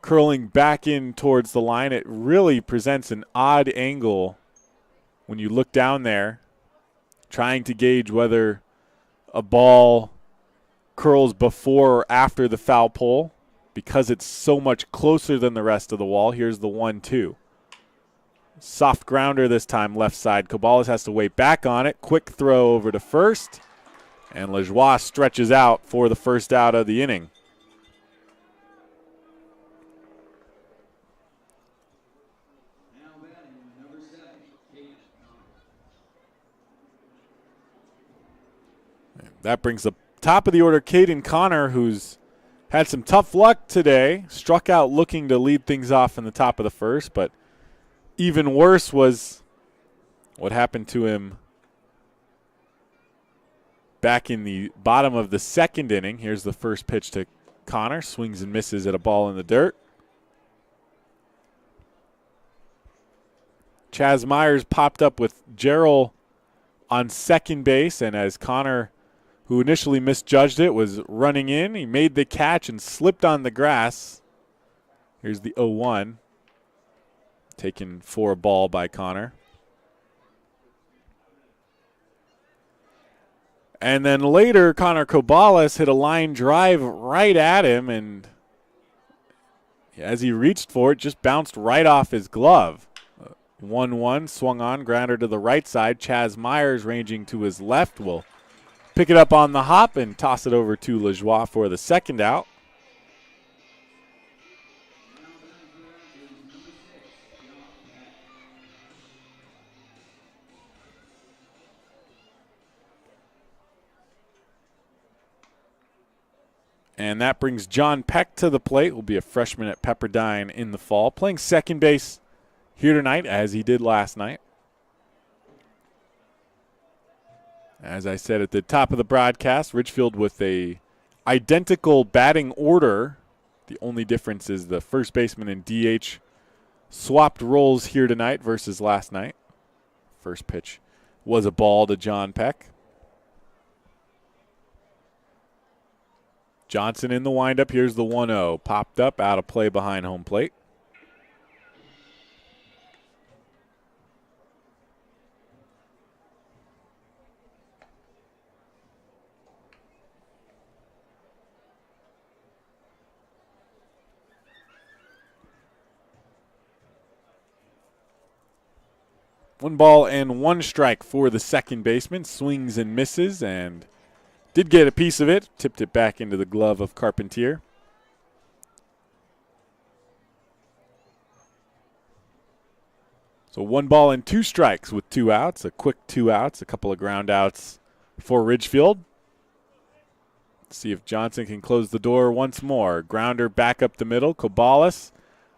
curling back in towards the line, it really presents an odd angle when you look down there, trying to gauge whether a ball curls before or after the foul pole because it's so much closer than the rest of the wall. Here's the 1-2. Soft grounder this time left side. Cabales has to wait back on it. Quick throw over to first. And Lajoie stretches out for the first out of the inning. That brings the top of the order, Caden Connor, who's had some tough luck today. Struck out looking to lead things off in the top of the first, but even worse was what happened to him back in the bottom of the second inning. Here's the first pitch to Connor. Swings and misses at a ball in the dirt. Chaz Myers popped up with Gerald on second base, and as Connor, who initially misjudged it, was running in, he made the catch and slipped on the grass. Here's the 0-1. Taken for a ball by Connor. And then later, Connor Cabales hit a line drive right at him, and as he reached for it, just bounced right off his glove. 1-1, swung on, grounder to the right side. Chaz Myers ranging to his left will pick it up on the hop and toss it over to Lajoie for the second out. And that brings John Peck to the plate. Will be a freshman at Pepperdine in the fall, playing second base here tonight as he did last night. As I said at the top of the broadcast, Ridgefield with a identical batting order. The only difference is the first baseman and DH swapped roles here tonight versus last night. First pitch was a ball to John Peck. Johnson in the windup. Here's the 1-0. Popped up, out of play behind home plate. 1 ball and 1 strike for the second baseman. Swings and misses and did get a piece of it. Tipped it back into the glove of Carpentier. So 1 ball and 2 strikes with 2 outs. A quick 2 outs, a couple of ground outs for Ridgefield. Let's see if Johnson can close the door once more. Grounder back up the middle. Kobalas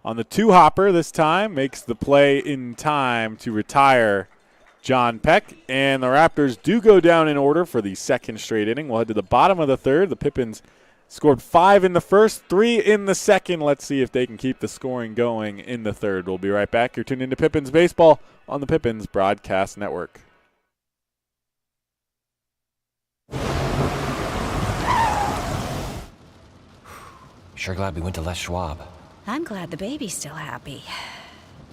on the 2-hopper this time makes the play in time to retire John Peck. And the Raptors do go down in order for the second straight inning. We'll head to the bottom of the third. The Pippins scored 5 in the first, 3 in the second. Let's see if they can keep the scoring going in the third. We'll be right back. You're tuned into Pippins Baseball on the Pippins Broadcast Network. Sure glad we went to Les Schwab. I'm glad the baby's still happy.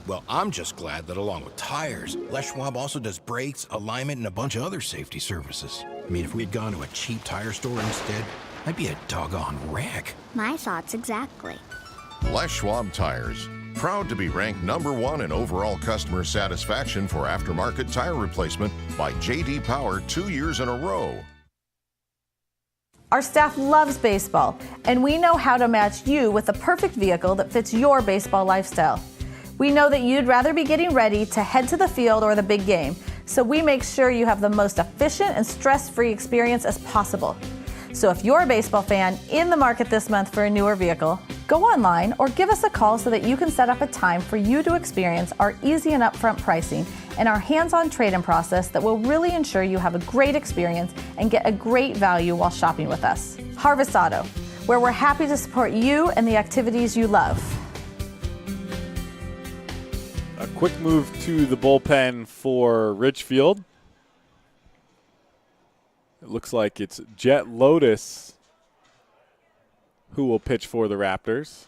Well, I'm just glad that along with tires, Les Schwab also does brakes, alignment, and a bunch of other safety services. I mean, if we'd gone to a cheap tire store instead, I'd be a doggone wreck. My thoughts exactly. Les Schwab Tires. Proud to be ranked #1 in overall customer satisfaction for aftermarket tire replacement by J.D. Power 2 years in a row. Our staff loves baseball, and we know how to match you with the perfect vehicle that fits your baseball lifestyle. We know that you'd rather be getting ready to head to the field or the big game, so we make sure you have the most efficient and stress-free experience as possible. So if you're a baseball fan in the market this month for a newer vehicle, go online or give us a call so that you can set up a time for you to experience our easy and upfront pricing and our hands-on trade-in process that will really ensure you have a great experience and get a great value while shopping with us. Harvest Auto, where we're happy to support you and the activities you love. A quick move to the bullpen for Ridgefield. It looks like it's Jet Lotus who will pitch for the Raptors.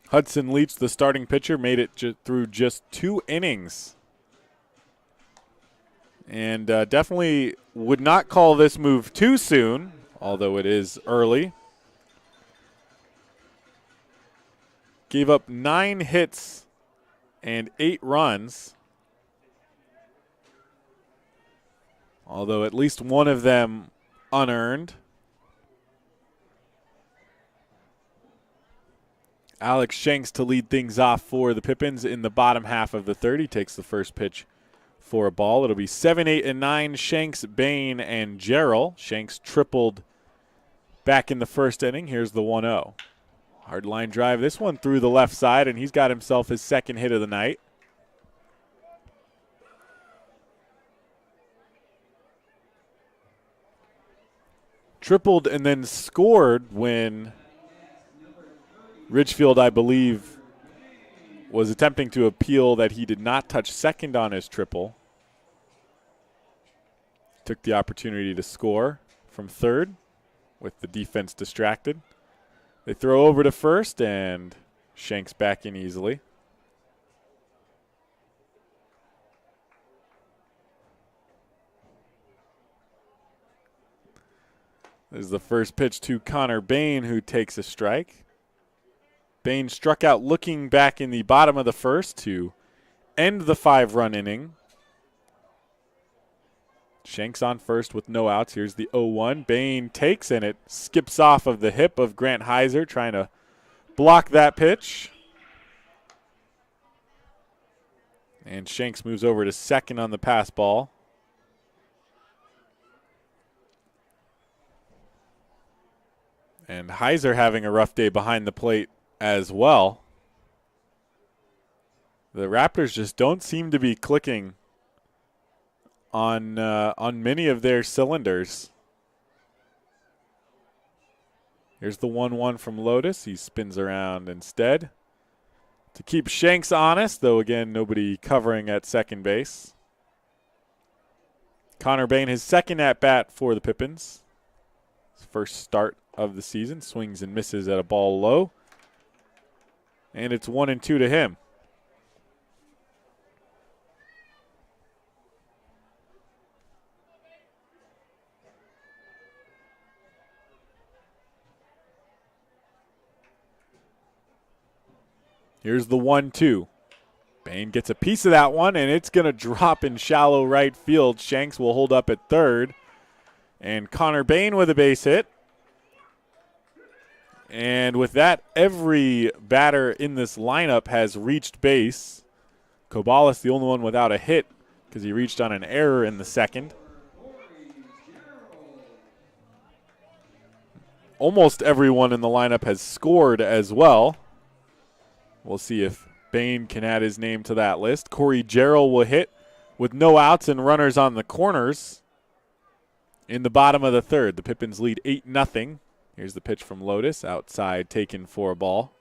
Hudson Leach, the starting pitcher, made it through just 2 innings. And definitely would not call this move too soon, although it is early. Gave up 9 hits and 8 runs, although at least one of them unearned. Alex Shanks to lead things off for the Pippins in the bottom half of the third. He takes the first pitch for a ball. It'll be 7, 8, and 9, Shanks, Bain, and Jarrell. Shanks tripled back in the first inning. Here's the 1-0. Hard line drive. This one through the left side, and he's got himself his second hit of the night. Tripled and then scored when Ridgefield, I believe, was attempting to appeal that he did not touch second on his triple. Took the opportunity to score from third with the defense distracted. They throw over to first, and Shanks back in easily. This is the first pitch to Connor Bain, who takes a strike. Bain struck out looking back in the bottom of the first to end the 5-run inning. Shanks on first with no outs. Here's the 0-1. Bain takes, and it skips off of the hip of Grant Heiser, trying to block that pitch. And Shanks moves over to second on the pass ball. And Heiser having a rough day behind the plate as well. The Raptors just don't seem to be clicking on many of their cylinders. Here's the 1-1 from Lotus. He spins around instead to keep Shanks honest, though again nobody covering at second base. Connor Bain, his second at bat for the Pippins. His first start of the season. Swings and misses at a ball low. And it's 1-2 to him. Here's the 1-2. Bain gets a piece of that one, and it's going to drop in shallow right field. Shanks will hold up at third. And Connor Bain with a base hit. And with that, every batter in this lineup has reached base. Kobalas the only one without a hit because he reached on an error in the second. Almost everyone in the lineup has scored as well. We'll see if Bain can add his name to that list. Corey Jarrell will hit with no outs and runners on the corners in the bottom of the third. The Pippins lead 8-0. Here's the pitch from Lotus, outside, taken for a ball.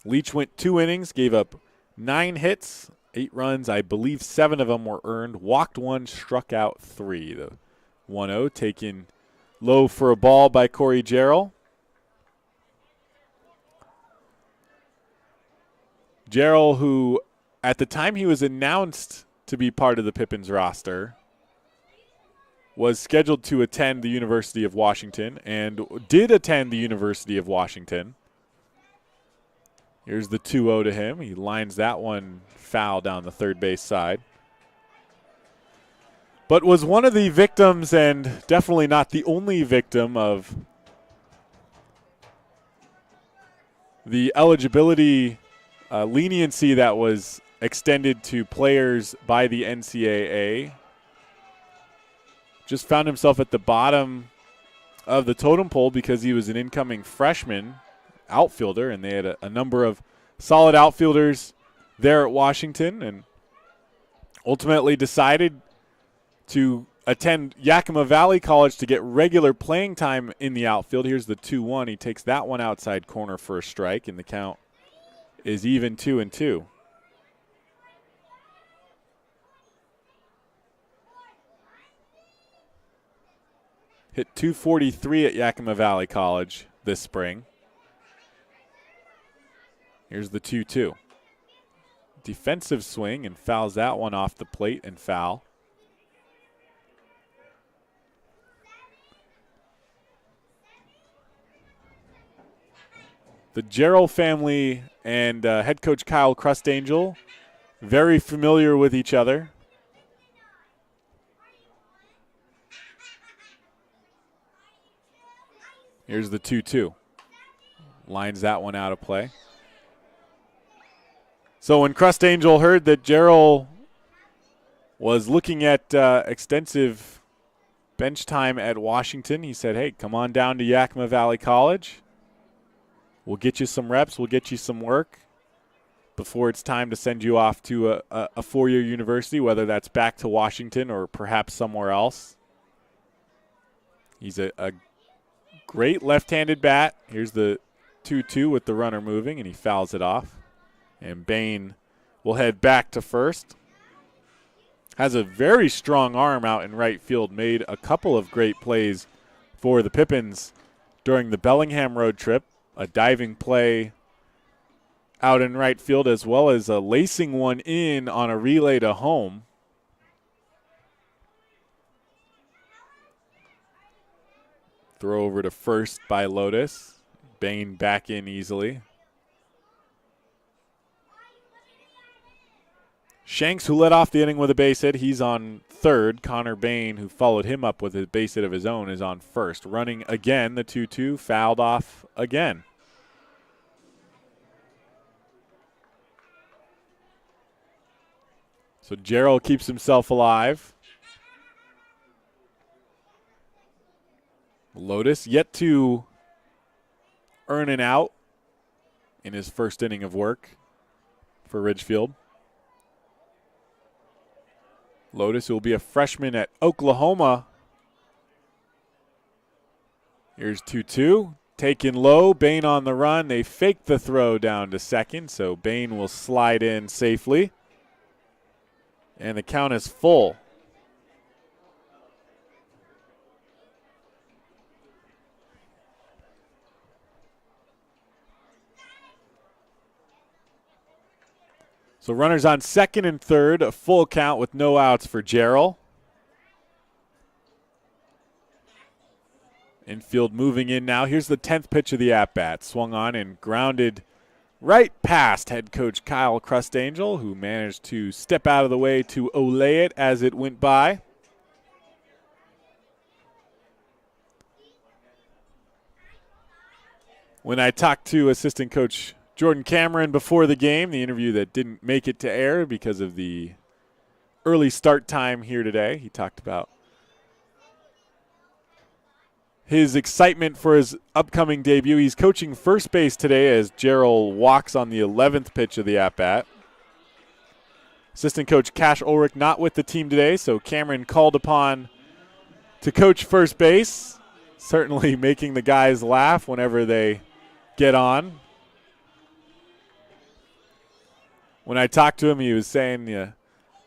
Leach went 2 innings, gave up 9 hits, 8 runs. I believe 7 of them were earned. Walked 1, struck out 3. The 1-0 taken low for a ball by Corey Jarrell. Jarrell, who at the time he was announced to be part of the Pippins roster, was scheduled to attend the University of Washington and did attend the University of Washington. Here's the 2-0 to him. He lines that one foul down the third base side. But was one of the victims, and definitely not the only victim, of the eligibility leniency that was extended to players by the NCAA. Just found himself at the bottom of the totem pole because he was an incoming freshman outfielder, and they had a number of solid outfielders there at Washington, and ultimately decided to attend Yakima Valley College to get regular playing time in the outfield. Here's the 2-1. He takes that one outside corner for a strike, and the count is even 2-2. Hit .243 at Yakima Valley College this spring. Here's the 2-2. Defensive swing, and fouls that one off the plate and foul. The Jarrell family and head coach Kyle Crustangel, very familiar with each other. Here's the 2-2. Lines that one out of play. So when Crustangel heard that Jarrell was looking at extensive bench time at Washington, he said, hey, come on down to Yakima Valley College. We'll get you some reps. We'll get you some work before it's time to send you off to a four-year university, whether that's back to Washington or perhaps somewhere else. He's a great left-handed bat. Here's the 2-2 with the runner moving, and he fouls it off. And Bain will head back to first. Has a very strong arm out in right field. Made a couple of great plays for the Pippins during the Bellingham road trip. A diving play out in right field, as well as a lacing one in on a relay to home. Throw over to first by Lotus. Bain back in easily. Shanks, who led off the inning with a base hit, he's on third. Connor Bain, who followed him up with a base hit of his own, is on first. Running again, the 2-2, fouled off again. So Jarrell keeps himself alive. Lotus yet to earn an out in his first inning of work for Ridgefield. Lotus, who will be a freshman at Oklahoma. Here's 2-2. Taken low. Bain on the run. They fake the throw down to second, so Bain will slide in safely. And the count is full. So runners on second and third, a full count with no outs for Jarrell. Infield moving in now. Here's the 10th pitch of the at-bat. Swung on and grounded right past head coach Kyle Crustangel, who managed to step out of the way to olay it as it went by. When I talked to assistant coach Jordan Cameron before the game, the interview that didn't make it to air because of the early start time here today, he talked about his excitement for his upcoming debut. He's coaching first base today as Gerald walks on the 11th pitch of the at-bat. Assistant coach Cash Ulrich not with the team today, so Cameron called upon to coach first base, certainly making the guys laugh whenever they get on. When I talked to him, he was saying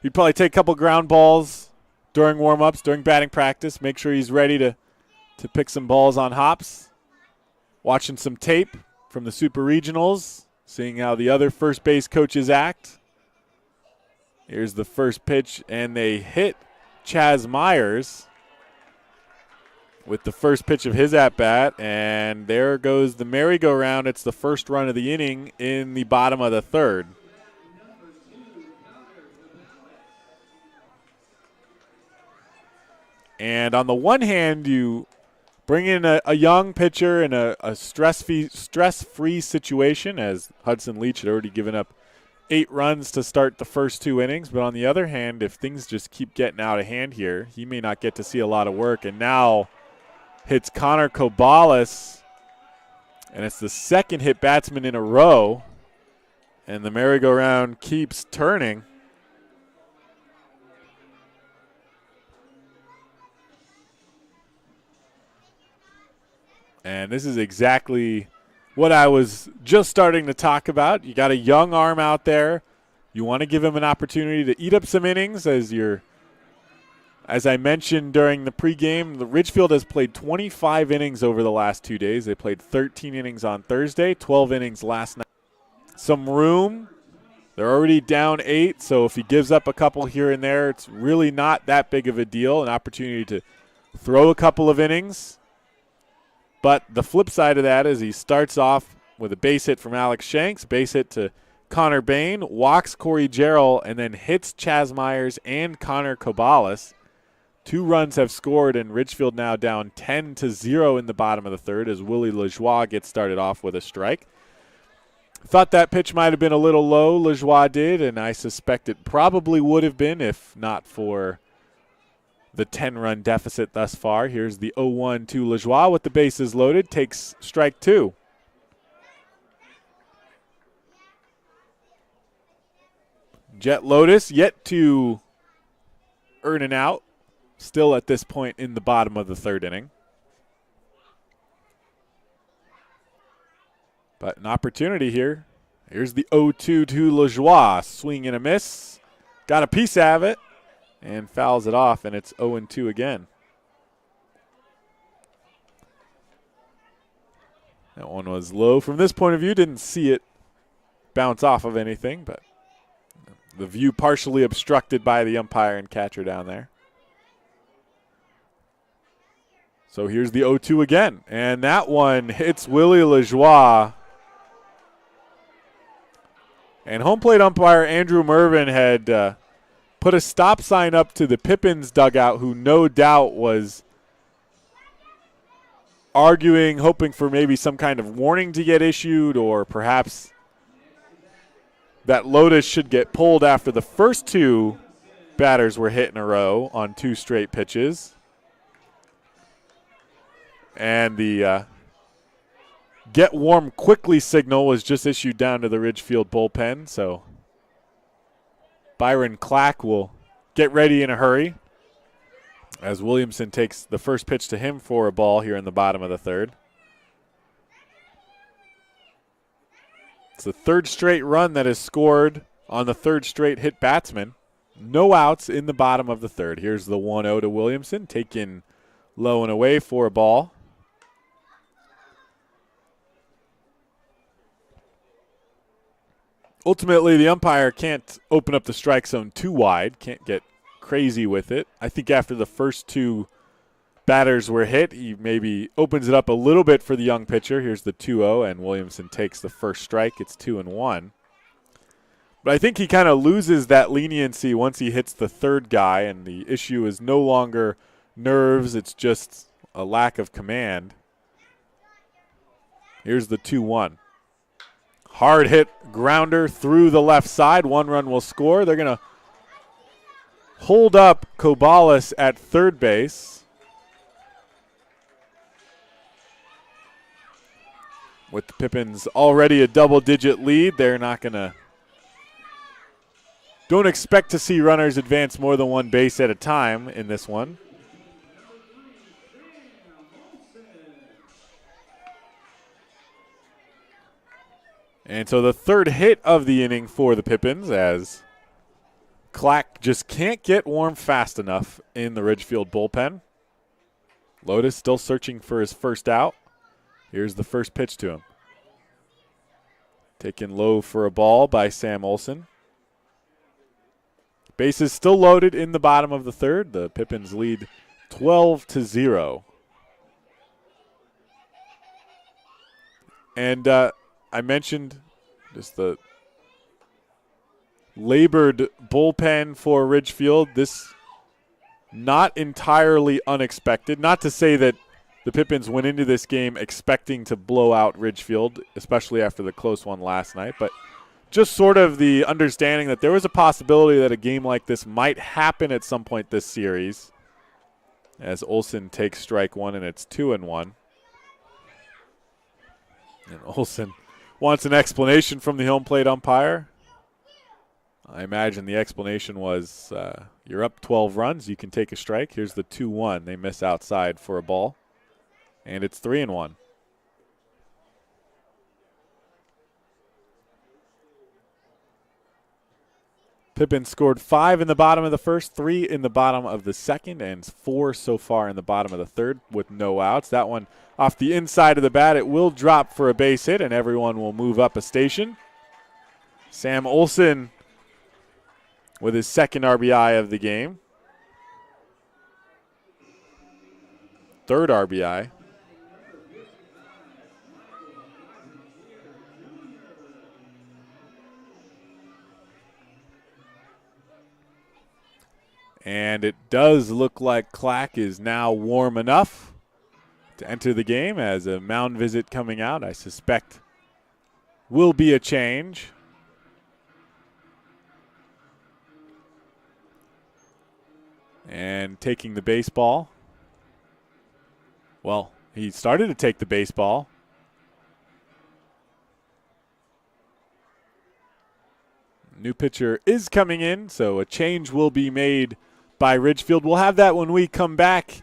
he'd probably take a couple ground balls during warm-ups, during batting practice, make sure he's ready to pick some balls on hops. Watching some tape from the Super Regionals, seeing how the other first base coaches act. Here's the first pitch, and they hit Chaz Myers with the first pitch of his at-bat, and there goes the merry-go-round. It's the first run of the inning in the bottom of the third. And on the one hand, you bring in a young pitcher in a stress-free situation, as Hudson Leach had already given up 8 runs to start the first 2 innings. But on the other hand, if things just keep getting out of hand here, he may not get to see a lot of work. And now hits Connor Cobalis, and it's the second hit batsman in a row. And the merry-go-round keeps turning. And this is exactly what I was just starting to talk about. You got a young arm out there. You want to give him an opportunity to eat up some innings as I mentioned during the pregame, the Ridgefield has played 25 innings over the last 2 days. They played 13 innings on Thursday, 12 innings last night. Some room. They're already down 8, so if he gives up a couple here and there, it's really not that big of a deal, an opportunity to throw a couple of innings. But the flip side of that is he starts off with a base hit from Alex Shanks, base hit to Connor Bain, walks Corey Jarrell, and then hits Chaz Myers and Connor Cobalis. 2 runs have scored, and Ridgefield now down 10-0 in the bottom of the third as Willie Lajoie gets started off with a strike. Thought that pitch might have been a little low, Lajoie did, and I suspect it probably would have been if not for the 10-run deficit thus far. Here's the 0-1 to Lajoie with the bases loaded, takes strike 2. Jet Lotus yet to earn an out, still at this point in the bottom of the third inning. But an opportunity here. Here's the 0-2 to Lajoie. Swing and a miss. Got a piece of it and fouls it off, and it's 0-2 again. That one was low. From this point of view, didn't see it bounce off of anything, but the view partially obstructed by the umpire and catcher down there. So here's the 0-2 again, and that one hits Willie Lajoie. And home plate umpire Andrew Mervin had put a stop sign up to the Pippins dugout, who no doubt was arguing, hoping for maybe some kind of warning to get issued, or perhaps that Lotus should get pulled after the first 2 batters were hit in a row on 2 straight pitches. And the get warm quickly signal was just issued down to the Ridgefield bullpen, so Byron Clack will get ready in a hurry as Williamson takes the first pitch to him for a ball here in the bottom of the third. It's the 3rd straight run that is scored on the 3rd straight hit batsman. No outs in the bottom of the third. Here's the 1-0 to Williamson, taken low and away for a ball. Ultimately, the umpire can't open up the strike zone too wide, can't get crazy with it. I think after the first 2 batters were hit. He maybe opens it up a little bit for the young pitcher. Here's the 2-0, and Williamson takes the first strike. It's 2-1. But I think he kind of loses that leniency once he hits the third guy, and the issue is no longer nerves. It's just a lack of command. Here's the 2-1. Hard hit grounder through the left side. 1 run will score. They're going to hold up Kobalas at third base. With the Pippins already a double-digit lead, they're not going to. Don't expect to see runners advance more than 1 base at a time in this one. And so the third hit of the inning for the Pippins, as Clack just can't get warm fast enough in the Ridgefield bullpen. Lotus still searching for his first out. Here's the first pitch to him. Taken low for a ball by Sam Olson. Bases still loaded in the bottom of the third. The Pippins lead 12-0. And I mentioned just the labored bullpen for Ridgefield. This not entirely unexpected. Not to say that the Pippins went into this game expecting to blow out Ridgefield, especially after the close one last night, but just sort of the understanding that there was a possibility that a game like this might happen at some point this series, as Olson takes strike 1 and it's 2-1. And Olson wants an explanation from the home plate umpire. I imagine the explanation was you're up 12 runs, you can take a strike. Here's the 2-1. They miss outside for a ball, and it's 3-1. Pippin scored 5 in the bottom of the first, 3 in the bottom of the second, and 4 so far in the bottom of the third with no outs. That one off the inside of the bat. It will drop for a base hit, and everyone will move up a station. Sam Olson with his second RBI of the game. Third RBI. And it does look like Clack is now warm enough to enter the game, as a mound visit coming out, I suspect, will be a change. And taking the baseball. Well, he started to take the baseball. New pitcher is coming in, so a change will be made by Ridgefield. We'll have that when we come back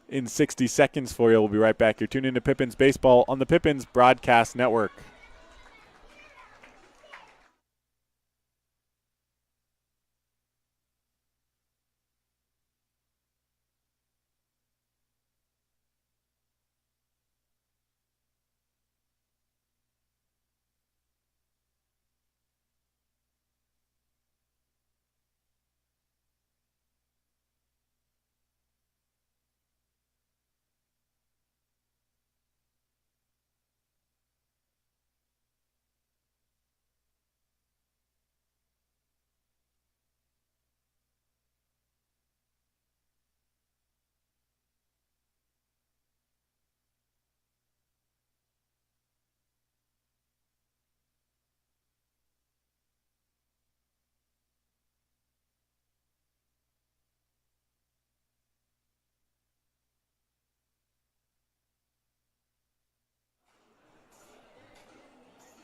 in 60 seconds for you. We'll be right back. You're tuned into Pippins Baseball on the Pippins Broadcast Network.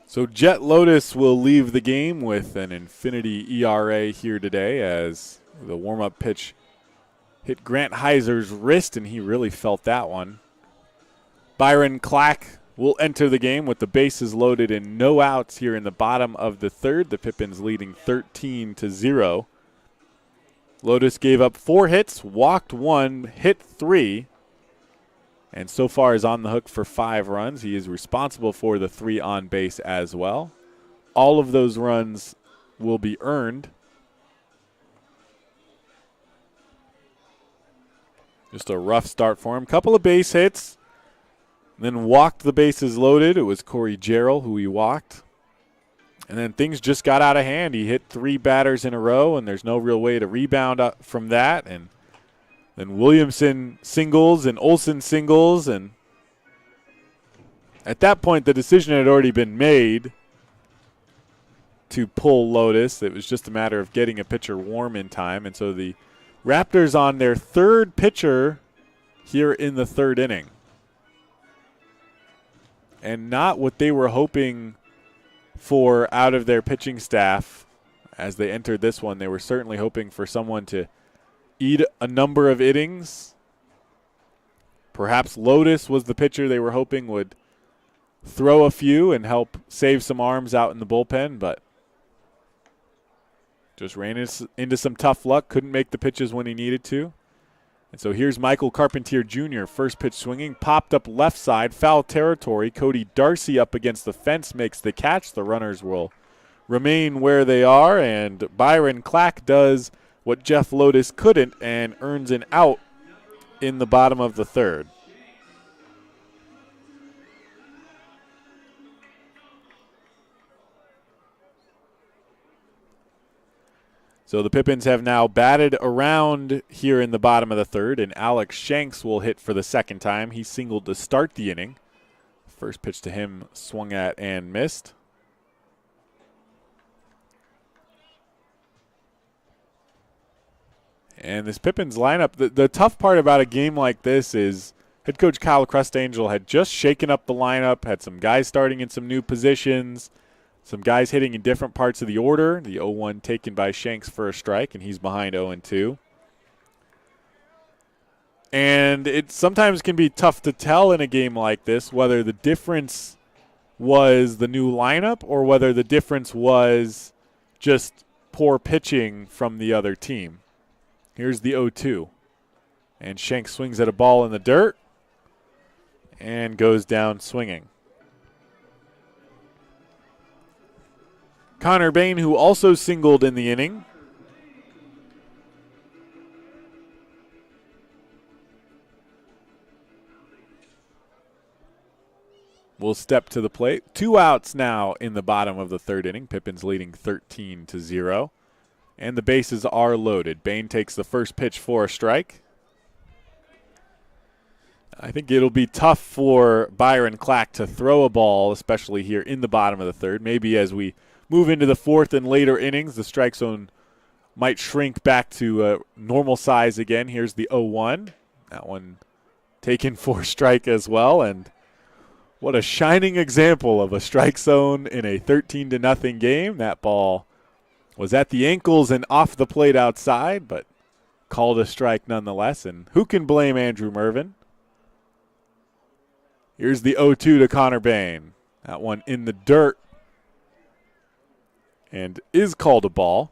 So Jet Lotus will leave the game with an infinity ERA here today, as the warm-up pitch hit Grant Heiser's wrist, and he really felt that one. Byron Clack will enter the game with the bases loaded and no outs here in the bottom of the third. The Pippins leading 13-0. Lotus gave up 4 hits, walked 1, hit 3. And so far is on the hook for 5 runs. He is responsible for the 3 on base as well. All of those runs will be earned. Just a rough start for him. Couple of base hits, then walked the bases loaded. It was Corey Jarrell who he walked. And then things just got out of hand. He hit 3 batters in a row, and there's no real way to rebound up from that. And then Williamson singles and Olsen singles. And at that point, the decision had already been made to pull Lotus. It was just a matter of getting a pitcher warm in time. And so the Raptors on their 3rd pitcher here in the 3rd inning. And not what they were hoping for out of their pitching staff as they entered this one. They were certainly hoping for someone to eat a number of innings. Perhaps Lotus was the pitcher they were hoping would throw a few and help save some arms out in the bullpen, but just ran into some tough luck, couldn't make the pitches when he needed to. And so here's Michael Carpentier Jr., first pitch swinging, popped up left side, foul territory. Cody Darcy up against the fence makes the catch. The runners will remain where they are, and Byron Clack does what Jeff Lotus couldn't and earns an out in the bottom of the 3rd. So the Pippins have now batted around here in the bottom of the 3rd, and Alex Shanks will hit for the 2nd time. He singled to start the inning. First pitch to him swung at and missed. And this Pippins lineup, the tough part about a game like this is head coach Kyle Crustangel had just shaken up the lineup, had some guys starting in some new positions, some guys hitting in different parts of the order. The 0-1 taken by Shanks for a strike, and he's behind 0-2. And it sometimes can be tough to tell in a game like this whether the difference was the new lineup or whether the difference was just poor pitching from the other team. Here's the 0-2. And Shanks swings at a ball in the dirt and goes down swinging. Connor Bain, who also singled in the inning. Will step to the plate. 2 outs now in the bottom of the 3rd inning. Pippins leading 13-0. And the bases are loaded. Bain takes the first pitch for a strike. I think it'll be tough for Byron Clack to throw a ball, especially here in the bottom of the 3rd. Maybe as we move into the 4th and later innings, the strike zone might shrink back to normal size again. Here's the 0-1. That one taken for a strike as well. And what a shining example of a strike zone in a 13-0 game. That ball was at the ankles and off the plate outside, but called a strike nonetheless. And who can blame Andrew Mervin? Here's the 0-2 to Connor Bain. That one in the dirt and is called a ball.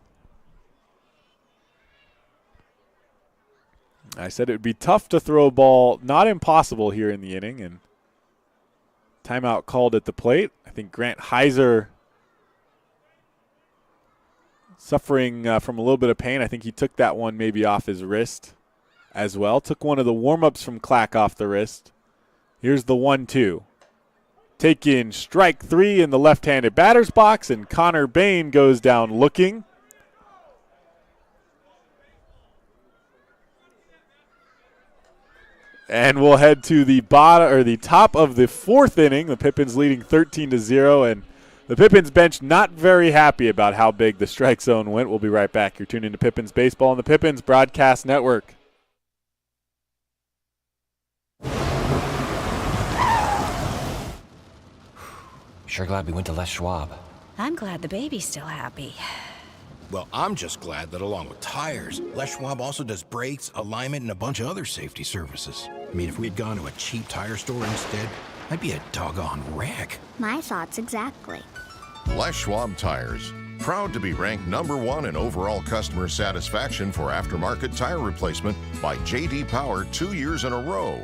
I said it would be tough to throw a ball, not impossible here in the inning, and timeout called at the plate. I think Grant Heiser suffering from a little bit of pain. I think he took that one maybe off his wrist as well. Took one of the warm-ups from Clack off the wrist. Here's the 1-2. Taking strike 3 in the left-handed batter's box, and Connor Bain goes down looking. And we'll head to the top of the 4th inning. The Pippins leading 13-0, and the Pippins bench not very happy about how big the strike zone went. We'll be right back. You're tuned into Pippins Baseball on the Pippins Broadcast Network. Sure glad we went to Les Schwab. I'm glad the baby's still happy. Well, I'm just glad that along with tires, Les Schwab also does brakes, alignment, and a bunch of other safety services. I mean, if we'd gone to a cheap tire store instead, I'd be a doggone wreck. My thoughts exactly. Les Schwab Tires. Proud to be ranked #1 in overall customer satisfaction for aftermarket tire replacement by J.D. Power 2 years in a row.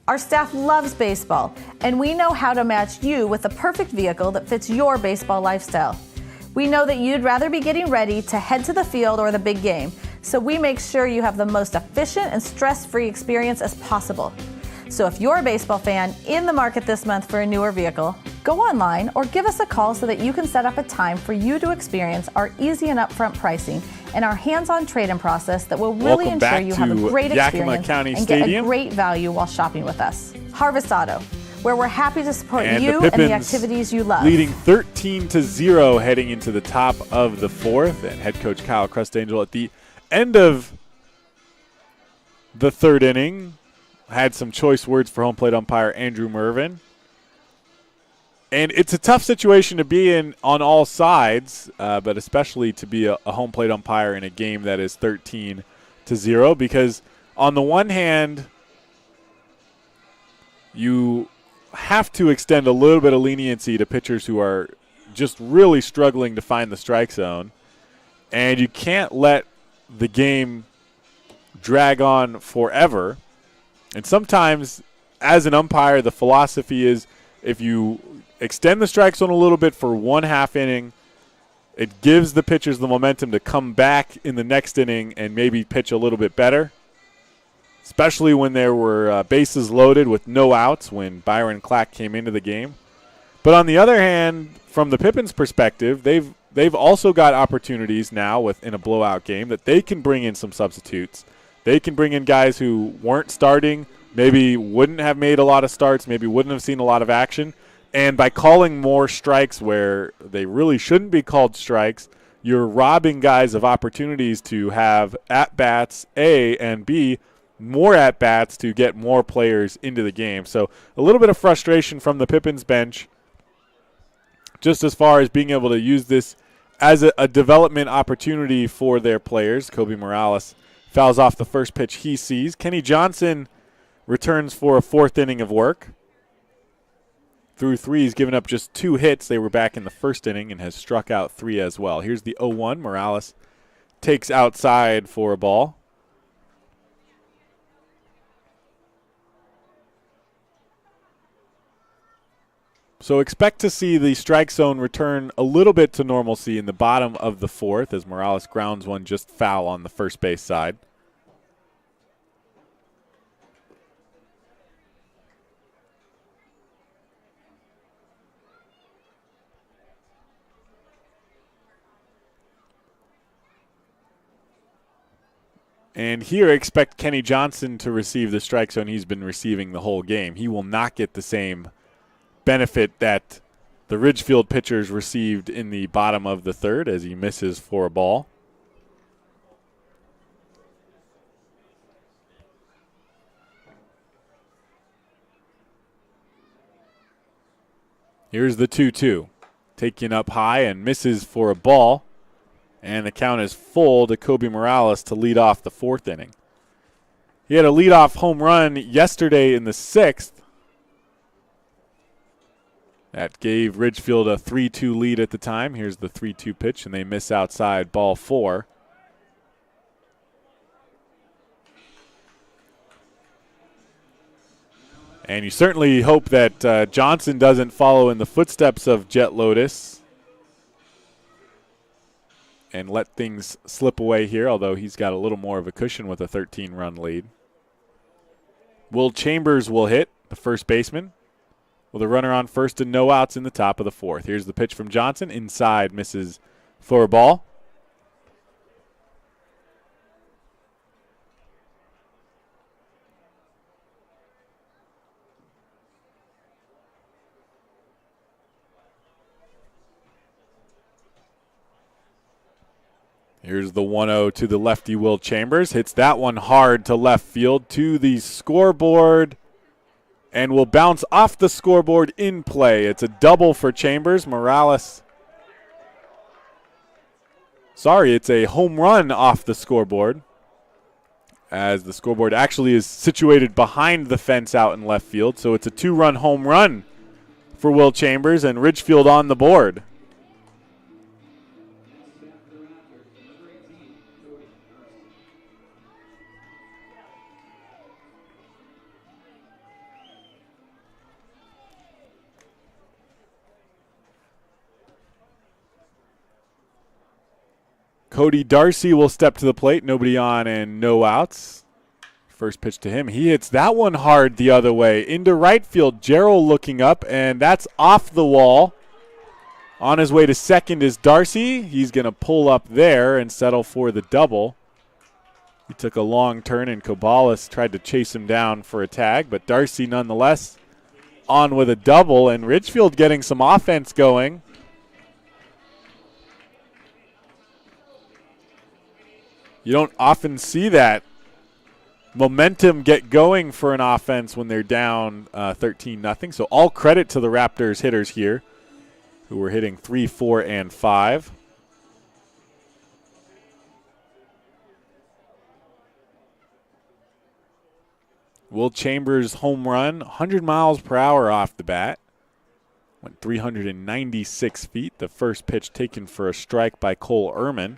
Our staff loves baseball, and we know how to match you with the perfect vehicle that fits your baseball lifestyle. We know that you'd rather be getting ready to head to the field or the big game. So we make sure you have the most efficient and stress-free experience as possible. So if you're a baseball fan in the market this month for a newer vehicle, go online or give us a call so that you can set up a time for you to experience our easy and upfront pricing and our hands-on trade-in process that will really ensure you have a great experience and get a great value while shopping with us. Harvest Auto, where we're happy to support you and the activities you love. Leading 13-0 heading into the top of the fourth, and head coach Kyle Crustangel at the end of the third inning had some choice words for home plate umpire Andrew Mervin. And it's a tough situation to be in on all sides, but especially to be a home plate umpire in a game that is 13-0, because on the one hand, you have to extend a little bit of leniency to pitchers who are just really struggling to find the strike zone, and you can't let the game drag on forever. And sometimes, as an umpire, the philosophy is if you extend the strike zone a little bit for one half inning, it gives the pitchers the momentum to come back in the next inning and maybe pitch a little bit better, especially when there were bases loaded with no outs when Byron Clack came into the game. But on the other hand, from the Pippins perspective, they've also got opportunities now in a blowout game that they can bring in some substitutes. They can bring in guys who weren't starting, maybe wouldn't have made a lot of starts, maybe wouldn't have seen a lot of action. And by calling more strikes where they really shouldn't be called strikes, you're robbing guys of opportunities to have at-bats, A, and B, more at-bats to get more players into the game. So a little bit of frustration from the Pippins bench, just as far as being able to use this as a development opportunity for their players. Kobe Morales fouls off the first pitch he sees. Kenny Johnson returns for a fourth inning of work. Through three, he's given up just 2 hits. They were back in the first inning and has struck out 3 as well. Here's the 0-1. Morales takes outside for a ball. So expect to see the strike zone return a little bit to normalcy in the bottom of the fourth as Morales grounds one just foul on the first base side. And here, expect Kenny Johnson to receive the strike zone he's been receiving the whole game. He will not get the same benefit that the Ridgefield pitchers received in the bottom of the third as he misses for a ball. Here's the 2-2. Taking up high and misses for a ball. And the count is full to Kobe Morales to lead off the fourth inning. He had a leadoff home run yesterday in the sixth. That gave Ridgefield a 3-2 lead at the time. Here's the 3-2 pitch, and they miss outside, ball 4. And you certainly hope that Johnson doesn't follow in the footsteps of Jet Lotus and let things slip away here, although he's got a little more of a cushion with a 13-run lead. Will Chambers will hit, the first baseman, with a runner on first and no outs in the top of the fourth. Here's the pitch from Johnson. Inside, misses for a ball. Here's the 1-0 to the lefty Will Chambers. Hits that one hard to left field to the scoreboard and will bounce off the scoreboard in play. It's a double for Chambers. Morales. Sorry, it's a home run off the scoreboard, as the scoreboard actually is situated behind the fence out in left field. So it's a 2-run home run for Will Chambers and Ridgefield on the board. Cody Darcy will step to the plate. Nobody on and no outs. First pitch to him. He hits that one hard the other way. Into right field. Gerald looking up, and that's off the wall. On his way to second is Darcy. He's going to pull up there and settle for the double. He took a long turn, and Kobalas tried to chase him down for a tag, but Darcy nonetheless on with a double, and Ridgefield getting some offense going. You don't often see that momentum get going for an offense when they're down 13-0. So all credit to the Raptors hitters here, who were hitting 3, 4, and 5. Will Chambers' home run, 100 miles per hour off the bat. Went 396 feet. The first pitch taken for a strike by Cole Ehrman.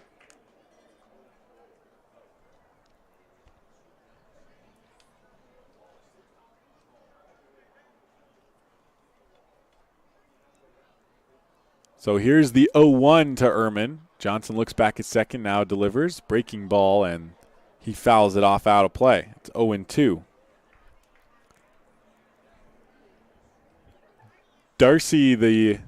So here's the 0-1 to Ehrman. Johnson looks back at second, now delivers. Breaking ball, and he fouls it off out of play. It's 0-2. Darcy, the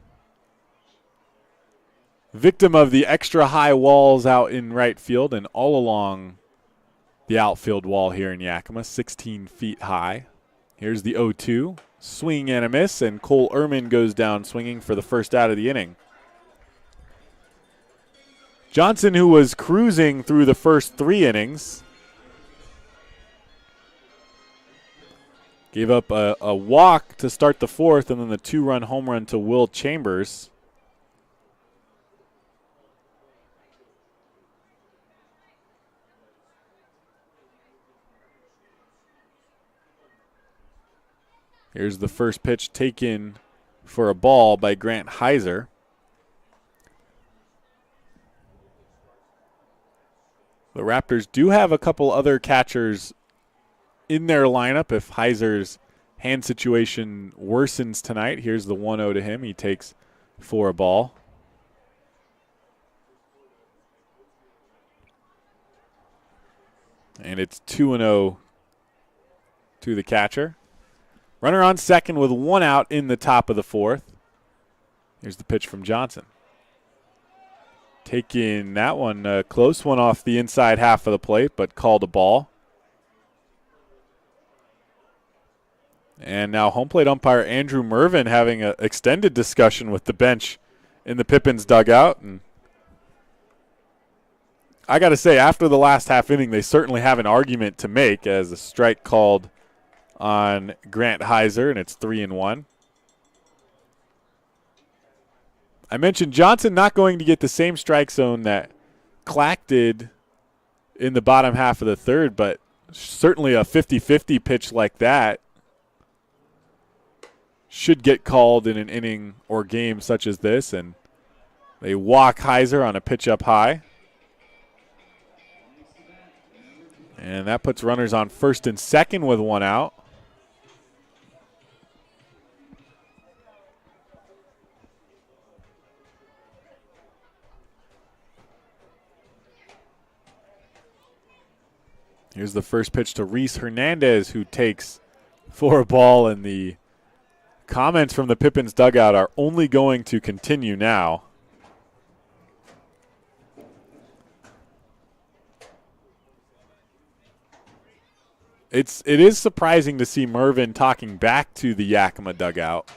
victim of the extra high walls out in right field and all along the outfield wall here in Yakima, 16 feet high. Here's the 0-2. Swing and a miss, and Cole Ehrman goes down swinging for the first out of the inning. Johnson, who was cruising through the first 3 innings, gave up a walk to start the 4th, and then the 2-run home run to Will Chambers. Here's the first pitch taken for a ball by Grant Heiser. The Raptors do have a couple other catchers in their lineup if Heiser's hand situation worsens tonight. Here's the 1-0 to him. He takes for a ball. And it's 2-0 to the catcher. Runner on second with 1 out in the top of the 4th. Here's the pitch from Johnson. Taking that one, a close one off the inside half of the plate, but called a ball. And now home plate umpire Andrew Mervin having an extended discussion with the bench in the Pippins dugout. And I got to say, after the last half inning, they certainly have an argument to make as a strike called on Grant Heiser, and it's 3-1. I mentioned Johnson not going to get the same strike zone that Clack did in the bottom half of the 3rd, but certainly a 50-50 pitch like that should get called in an inning or game such as this, and they walk Heiser on a pitch up high. And that puts runners on first and second with 1 out. Here's the first pitch to Reese Hernandez, who takes for a ball, and the comments from the Pippins dugout are only going to continue now. It is surprising to see Mervin talking back to the Yakima dugout.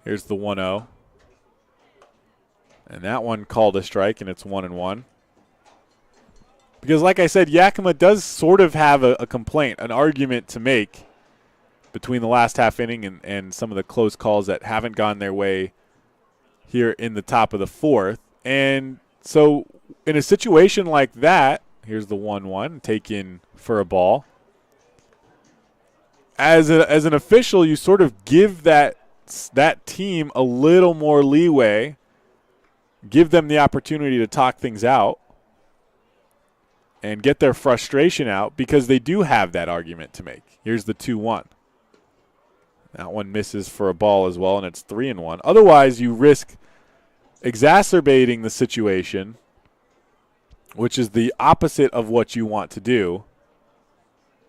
Here's the 1-0. And that one called a strike, and it's 1-1. Because like I said, Yakima does sort of have a complaint, an argument to make between the last half inning and some of the close calls that haven't gone their way here in the top of the 4th. And so in a situation like that, here's the 1-1 taken for a ball. As an official, you sort of give that team a little more leeway, give them the opportunity to talk things out and get their frustration out because they do have that argument to make. Here's the 2-1. That one misses for a ball as well, and it's 3-1. Otherwise, you risk exacerbating the situation, which is the opposite of what you want to do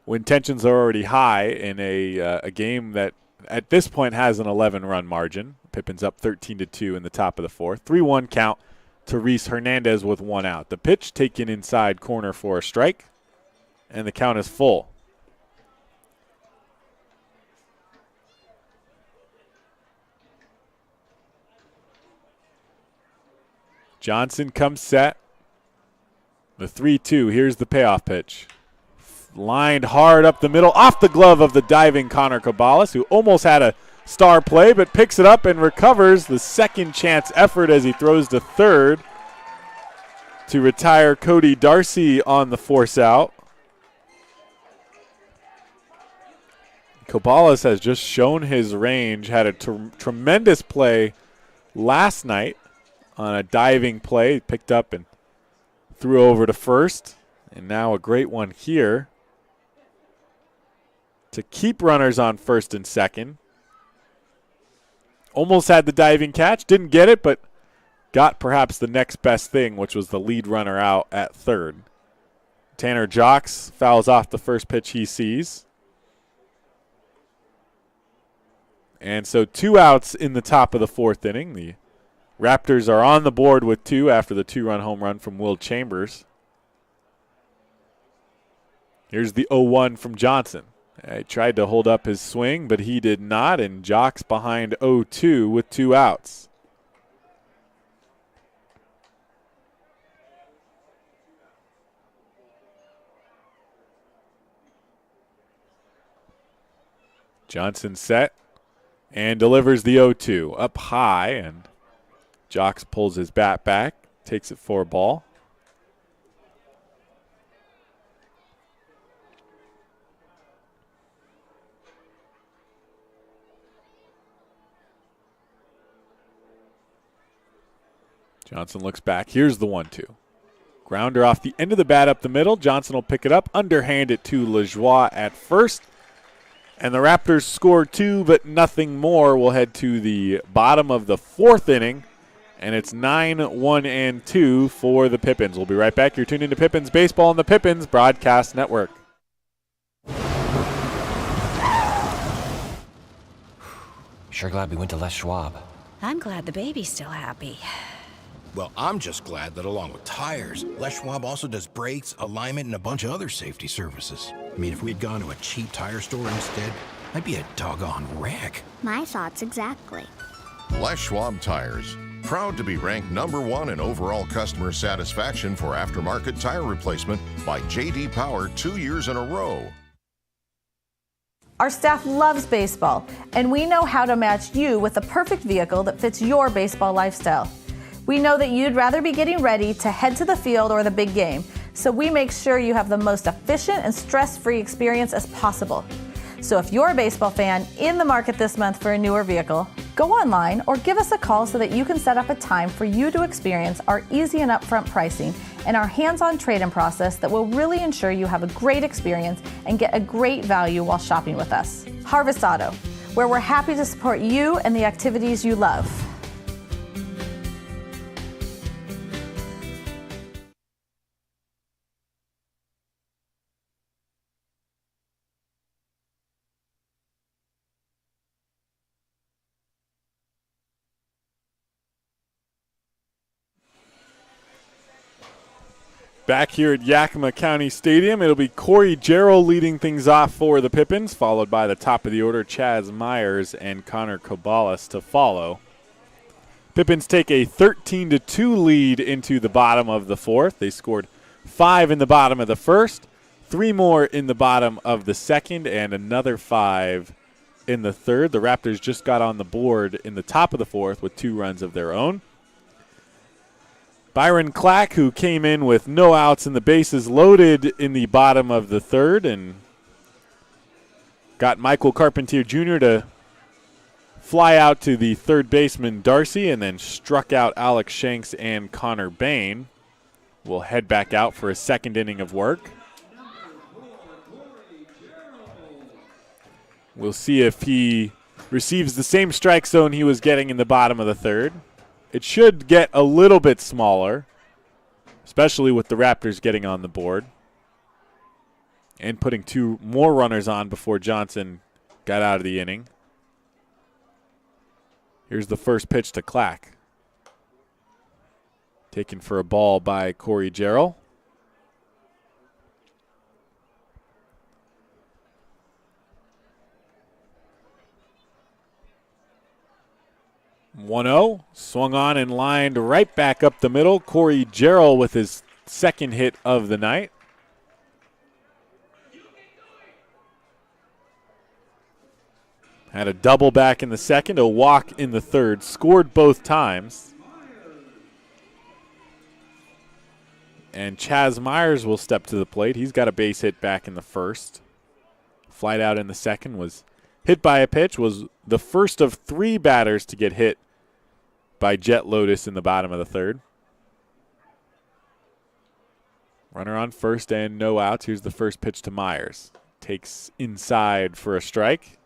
when tensions are already high in a game that at this point has an 11-run margin. Pippins up 13-2 in the top of the fourth. 3-1 count to Reese Hernandez with one out. The pitch taken inside corner for a strike, and the count is full. Johnson comes set. The 3-2. Here's the payoff pitch. Lined hard up the middle, off the glove of the diving Connor Cabales, who almost had a star play, but picks it up and recovers the second chance effort as he throws to third to retire Cody Darcy on the force out. Cabales has just shown his range, had a tremendous play last night on a diving play, picked up and threw over to first, and now a great one here to keep runners on first and second. Almost had the diving catch, didn't get it, but got perhaps the next best thing, which was the lead runner out at third. Tanner Jocks fouls off the first pitch he sees. And so 2 outs in the top of the fourth inning. The Raptors are on the board with 2 after the 2-run home run from Will Chambers. Here's the 0-1 from Johnson. He tried to hold up his swing, but he did not, and Jocks behind 0-2 with 2 outs. Johnson set and delivers the 0-2 up high, and Jocks pulls his bat back, takes it for a ball. Johnson looks back. Here's the 1-2. Grounder off the end of the bat up the middle. Johnson will pick it up, underhand it to Lajoie at first. And the Raptors score 2, but nothing more. We'll head to the bottom of the fourth inning, and it's 9-1-2 for the Pippins. We'll be right back. You're tuned into Pippins Baseball on the Pippins Broadcast Network. Sure glad we went to Les Schwab. I'm glad the baby's still happy. Well, I'm just glad that along with tires, Les Schwab also does brakes, alignment, and a bunch of other safety services. I mean, if we had gone to a cheap tire store instead, I'd be a doggone wreck. My thoughts exactly. Les Schwab Tires. Proud to be ranked #1 in overall customer satisfaction for aftermarket tire replacement by J.D. Power 2 years in a row. Our staff loves baseball, and we know how to match you with the perfect vehicle that fits your baseball lifestyle. We know that you'd rather be getting ready to head to the field or the big game, so we make sure you have the most efficient and stress-free experience as possible. So if you're a baseball fan in the market this month for a newer vehicle, go online or give us a call so that you can set up a time for you to experience our easy and upfront pricing and our hands-on trade-in process that will really ensure you have a great experience and get a great value while shopping with us. Harvest Auto, where we're happy to support you and the activities you love. Back here at Yakima County Stadium, it'll be Corey Jarrell leading things off for the Pippins, followed by the top of the order, Chaz Myers and Connor Cabales to follow. Pippins take a 13-2 lead into the bottom of the fourth. They scored 5 in the bottom of the first, 3 more in the bottom of the second, and another 5 in the third. The Raptors just got on the board in the top of the fourth with 2 runs of their own. Byron Clack, who came in with no outs and the bases loaded in the bottom of the third, and got Michael Carpentier Jr. to fly out to the third baseman Darcy, and then struck out Alex Shanks and Connor Bain. Will head back out for a second inning of work. We'll see if he receives the same strike zone he was getting in the bottom of the third. It should get a little bit smaller, especially with the Raptors getting on the board and putting 2 more runners on before Johnson got out of the inning. Here's the first pitch to Clack. Taken for a ball by Corey Jarrell. (1-0), swung on and lined right back up the middle. Corey Jarrell with his second hit of the night. Had a double back in the second, a walk in the third, scored both times. And Chaz Myers will step to the plate. He's got a base hit back in the first. Flight out in the second, was hit by a pitch, was the first of 3 batters to get hit by Jet Lotus in the bottom of the third. Runner on first and no outs. Here's the first pitch to Myers. Takes inside for a strike.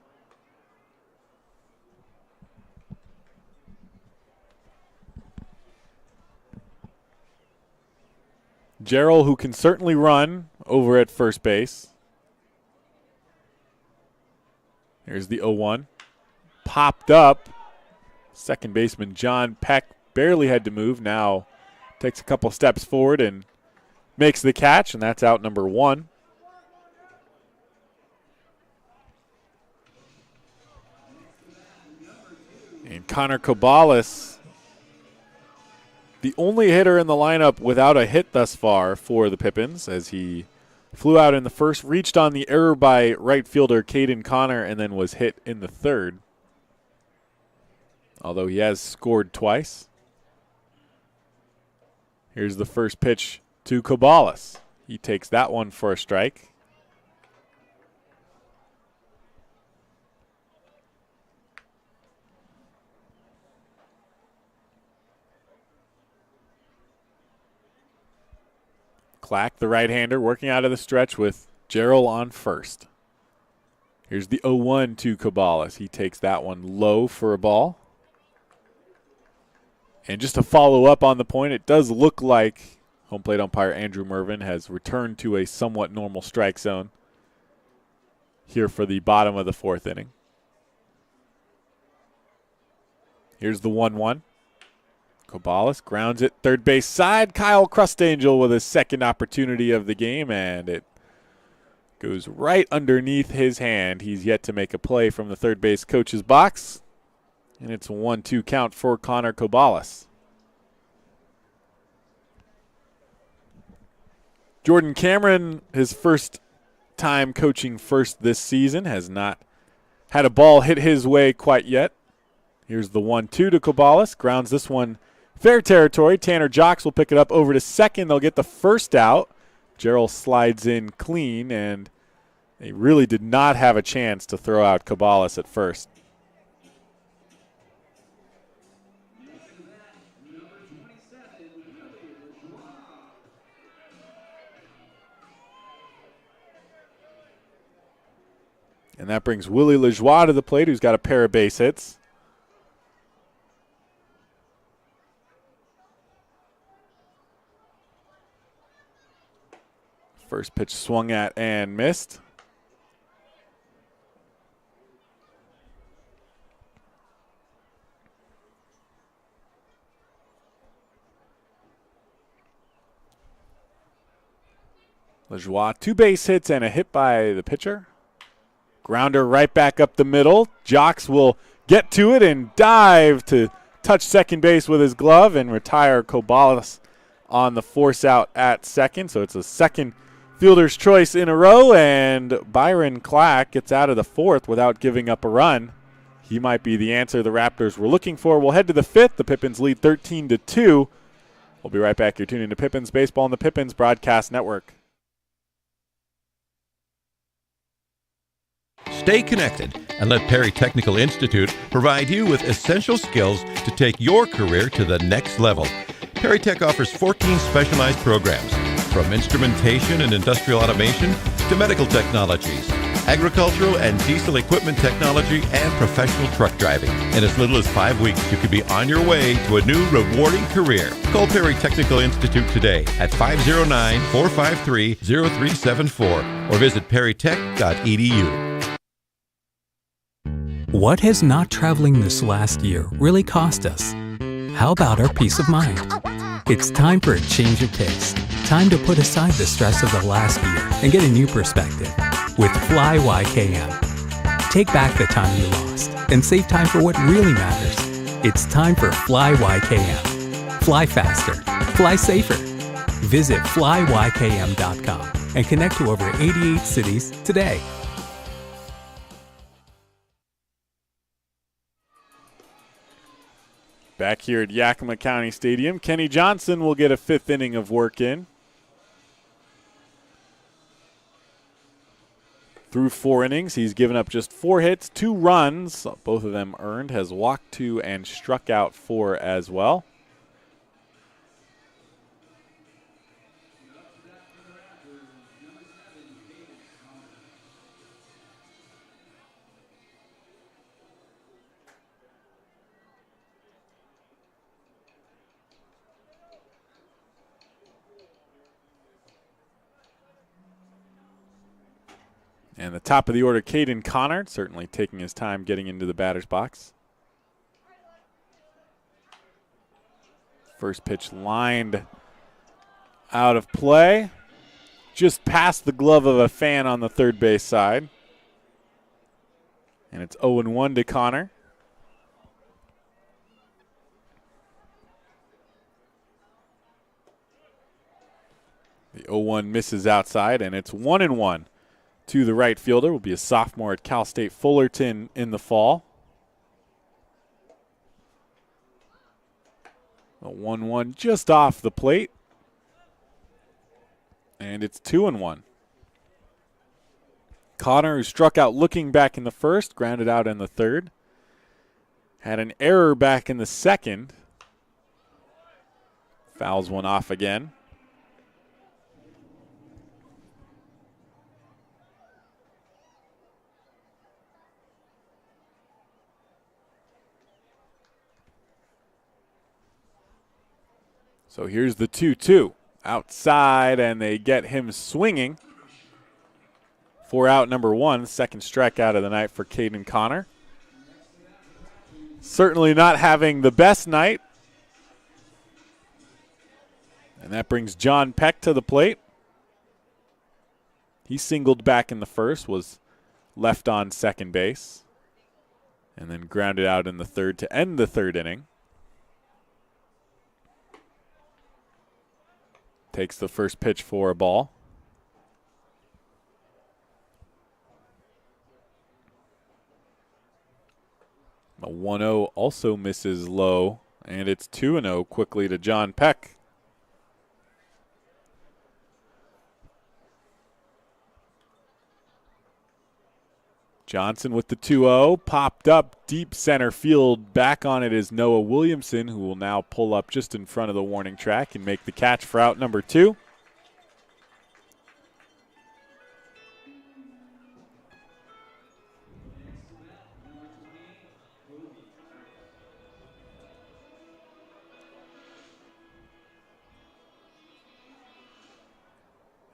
Jarrell, who can certainly run over at first base. Here's the 0-1. Popped up. Second baseman John Peck barely had to move. Now takes a couple steps forward and makes the catch, and that's out number 1. And Connor Cabales, the only hitter in the lineup without a hit thus far for the Pippins, as he flew out in the first, reached on the error by right fielder Caden Connor, and then was hit in the third. Although he has scored twice. Here's the first pitch to Cabales. He takes that one for a strike. Clack, the right-hander, working out of the stretch with Jarrell on first. Here's the 0-1 to Cabales. He takes that one low for a ball. And just to follow up on the point, it does look like home plate umpire Andrew Mervin has returned to a somewhat normal strike zone here for the bottom of the 4th inning. Here's the 1-1. Cabales grounds it third base side. Kyle Crustangel with his second opportunity of the game, and it goes right underneath his hand. He's yet to make a play from the third base coach's box, and it's a 1-2 count for Connor Cabales. Jordan Cameron, his first time coaching first this season, has not had a ball hit his way quite yet. Here's the 1-2 to Cabales. Grounds this one fair territory. Tanner Jocks will pick it up over to second. They'll get the first out. Jarrell slides in clean, and they really did not have a chance to throw out Cabales at first. And that brings Willie Lajoie to the plate, who's got a pair of base hits. First pitch swung at and missed. Lajoie, 2 base hits and a hit by the pitcher. Grounder right back up the middle. Jocks will get to it and dive to touch second base with his glove and retire Cabales on the force out at second. So it's a second fielder's choice in a row, and Byron Clack gets out of the 4th without giving up a run. He might be the answer the Raptors were looking for. We'll head to the 5th. The Pippins lead 13-2. We'll be right back. You're tuning in to Pippins Baseball on the Pippins Broadcast Network. Stay connected and let Perry Technical Institute provide you with essential skills to take your career to the next level. Perry Tech offers 14 specialized programs, from instrumentation and industrial automation to medical technologies, agricultural and diesel equipment technology, and professional truck driving. In as little as 5 weeks, you could be on your way to a new rewarding career. Call Perry Technical Institute today at 509-453-0374 or visit perrytech.edu. What has not traveling this last year really cost us? How about our peace of mind? It's time for a change of pace. Time to put aside the stress of the last year and get a new perspective with Fly YKM. Take back the time you lost and save time for what really matters. It's time for Fly YKM. Fly faster. Fly safer. Visit flyykm.com and connect to over 88 cities today. Back here at Yakima County Stadium, Kenny Johnson will get a 5th inning of work in. Through 4 innings, he's given up just 4 hits, 2 runs, both of them earned, has walked 2 and struck out 4 as well. And the top of the order, Caden Connor, certainly taking his time getting into the batter's box. First pitch lined out of play. Just past the glove of a fan on the third base side. And it's 0-1 to Connor. The 0-1 misses outside, and it's 1-1. To the right fielder, will be a sophomore at Cal State Fullerton in the fall. A 1-1 just off the plate. And it's 2-1. Connor, who struck out looking back in the first, grounded out in the third. Had an error back in the second. Fouls one off again. So here's the 2-2 outside, and they get him swinging for out number 1, second strikeout of the night for Caden Connor. Certainly not having the best night. And that brings John Peck to the plate. He singled back in the first, was left on second base, and then grounded out in the third to end the third inning. Takes the first pitch for a ball. A 1-0 also misses low, and it's 2-0 quickly to John Peck. Johnson with the 2-0, popped up deep center field. Back on it is Noah Williamson, who will now pull up just in front of the warning track and make the catch for out number 2.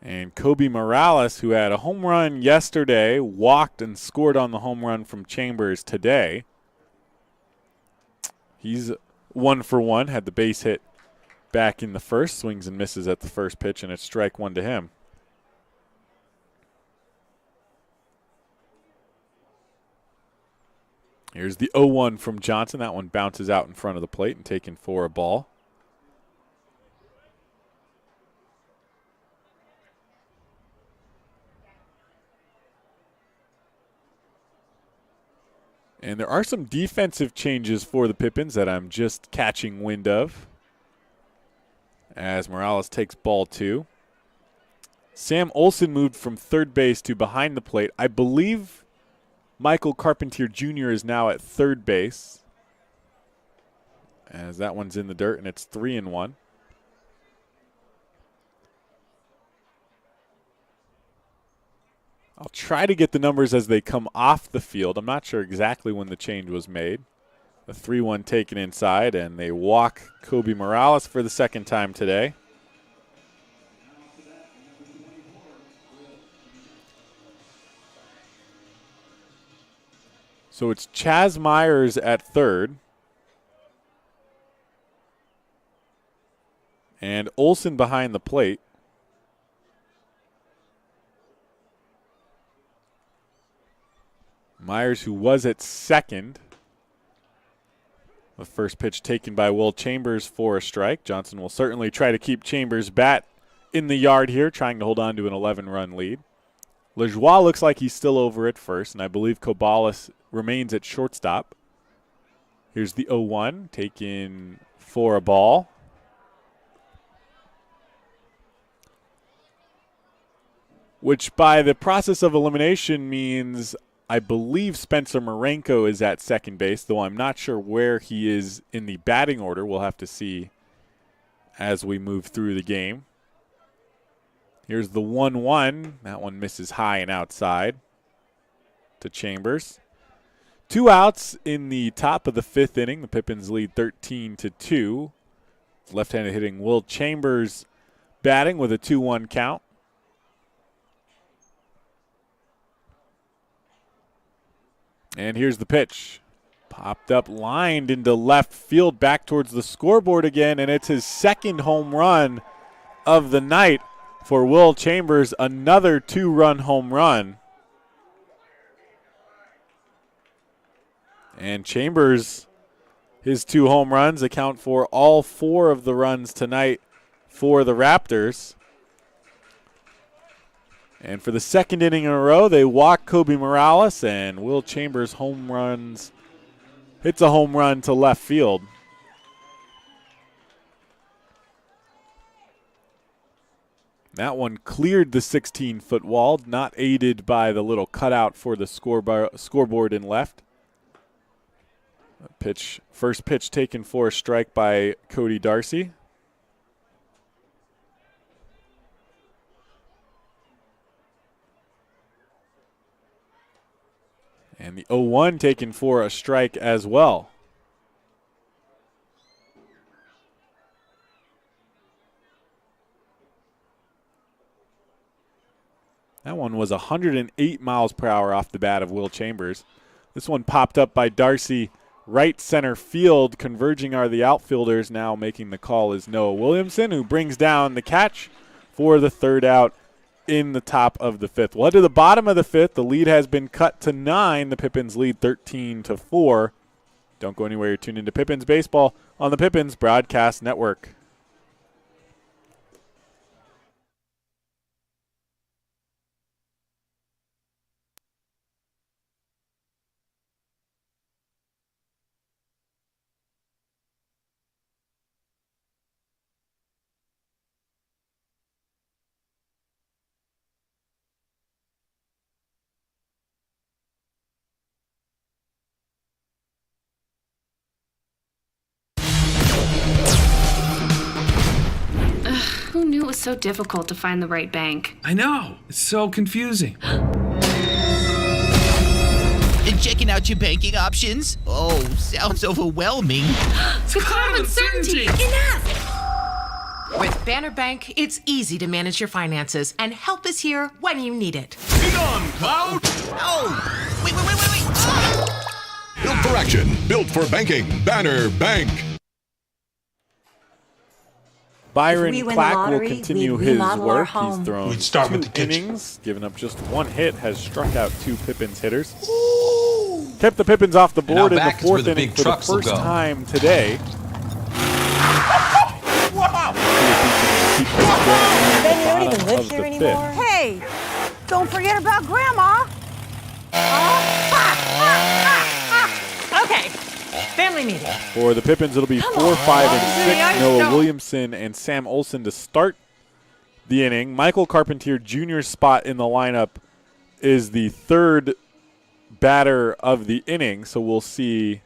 And Kobe Morales, who had a home run yesterday, walked and scored on the home run from Chambers today. He's 1 for 1, had the base hit back in the first, swings and misses at the first pitch, and it's strike 1 to him. Here's the 0-1 from Johnson. That one bounces out in front of the plate and taken for a ball. And there are some defensive changes for the Pippins that I'm just catching wind of as Morales takes ball 2. Sam Olson moved from third base to behind the plate. I believe Michael Carpentier Jr. is now at third base, as that one's in the dirt, and it's 3-1. I'll try to get the numbers as they come off the field. I'm not sure exactly when the change was made. The 3-1 taken inside, and they walk Kobe Morales for the second time today. So it's Chaz Myers at third. And Olsen behind the plate. Myers, who was at second. The first pitch taken by Will Chambers for a strike. Johnson will certainly try to keep Chambers' bat in the yard here, trying to hold on to an 11-run lead. Lajoie looks like he's still over at first, and I believe Kobalas remains at shortstop. Here's the 0-1, taken for a ball. Which by the process of elimination means I believe Spencer Marenko is at second base, though I'm not sure where he is in the batting order. We'll have to see as we move through the game. Here's the 1-1. That one misses high and outside to Chambers. 2 outs in the top of the 5th inning. The Pippins lead 13-2. Left-handed hitting Will Chambers batting with a 2-1 count. And here's the pitch. Popped up, lined into left field, back towards the scoreboard again, and it's his second home run of the night for Will Chambers, another 2-run home run. And Chambers, his 2 home runs account for all 4 of the runs tonight for the Raptors. And for the second inning in a row, they walk Kobe Morales, and Will Chambers hits a home run to left field. That one cleared the 16-foot wall, not aided by the little cutout for the scoreboard in left. First pitch taken for a strike by Cody Darcy. And the 0-1 taken for a strike as well. That one was 108 miles per hour off the bat of Will Chambers. This one popped up by Darcy, right center field. Converging are the outfielders. Now making the call is Noah Williamson, who brings down the catch for the 3rd out in the top of the 5th. Well, to the bottom of the 5th, the lead has been cut to 9. The Pippins lead 13-4. Don't go anywhere. You're tuned into Pippins Baseball on the Pippins Broadcast Network. Who knew it was so difficult to find the right bank? I know. It's so confusing. Checking out your banking options? Oh, sounds overwhelming. The cloud of uncertainty! Enough! With Banner Bank, it's easy to manage your finances, and help is here when you need it. Be on, Cloud! Oh! Wait! Ah! No correction. Built for banking. Banner Bank. Byron Clack will lottery, continue we'd his remodel our work. He's home. thrown We'd start 2 with the kitchen. innings, given up just 1 hit, has struck out 2 Pippins hitters. Kept the Pippins off the board in the 4th inning for the first time today. Ben, you don't even live here anymore? Hey, don't forget about Grandma. Okay, family meeting. For the Pippins, it'll be 4, 5, and 6. Noah Williamson and Sam Olsen to start the inning. Michael Carpentier Jr.'s spot in the lineup is the 3rd batter of the inning, so we'll see.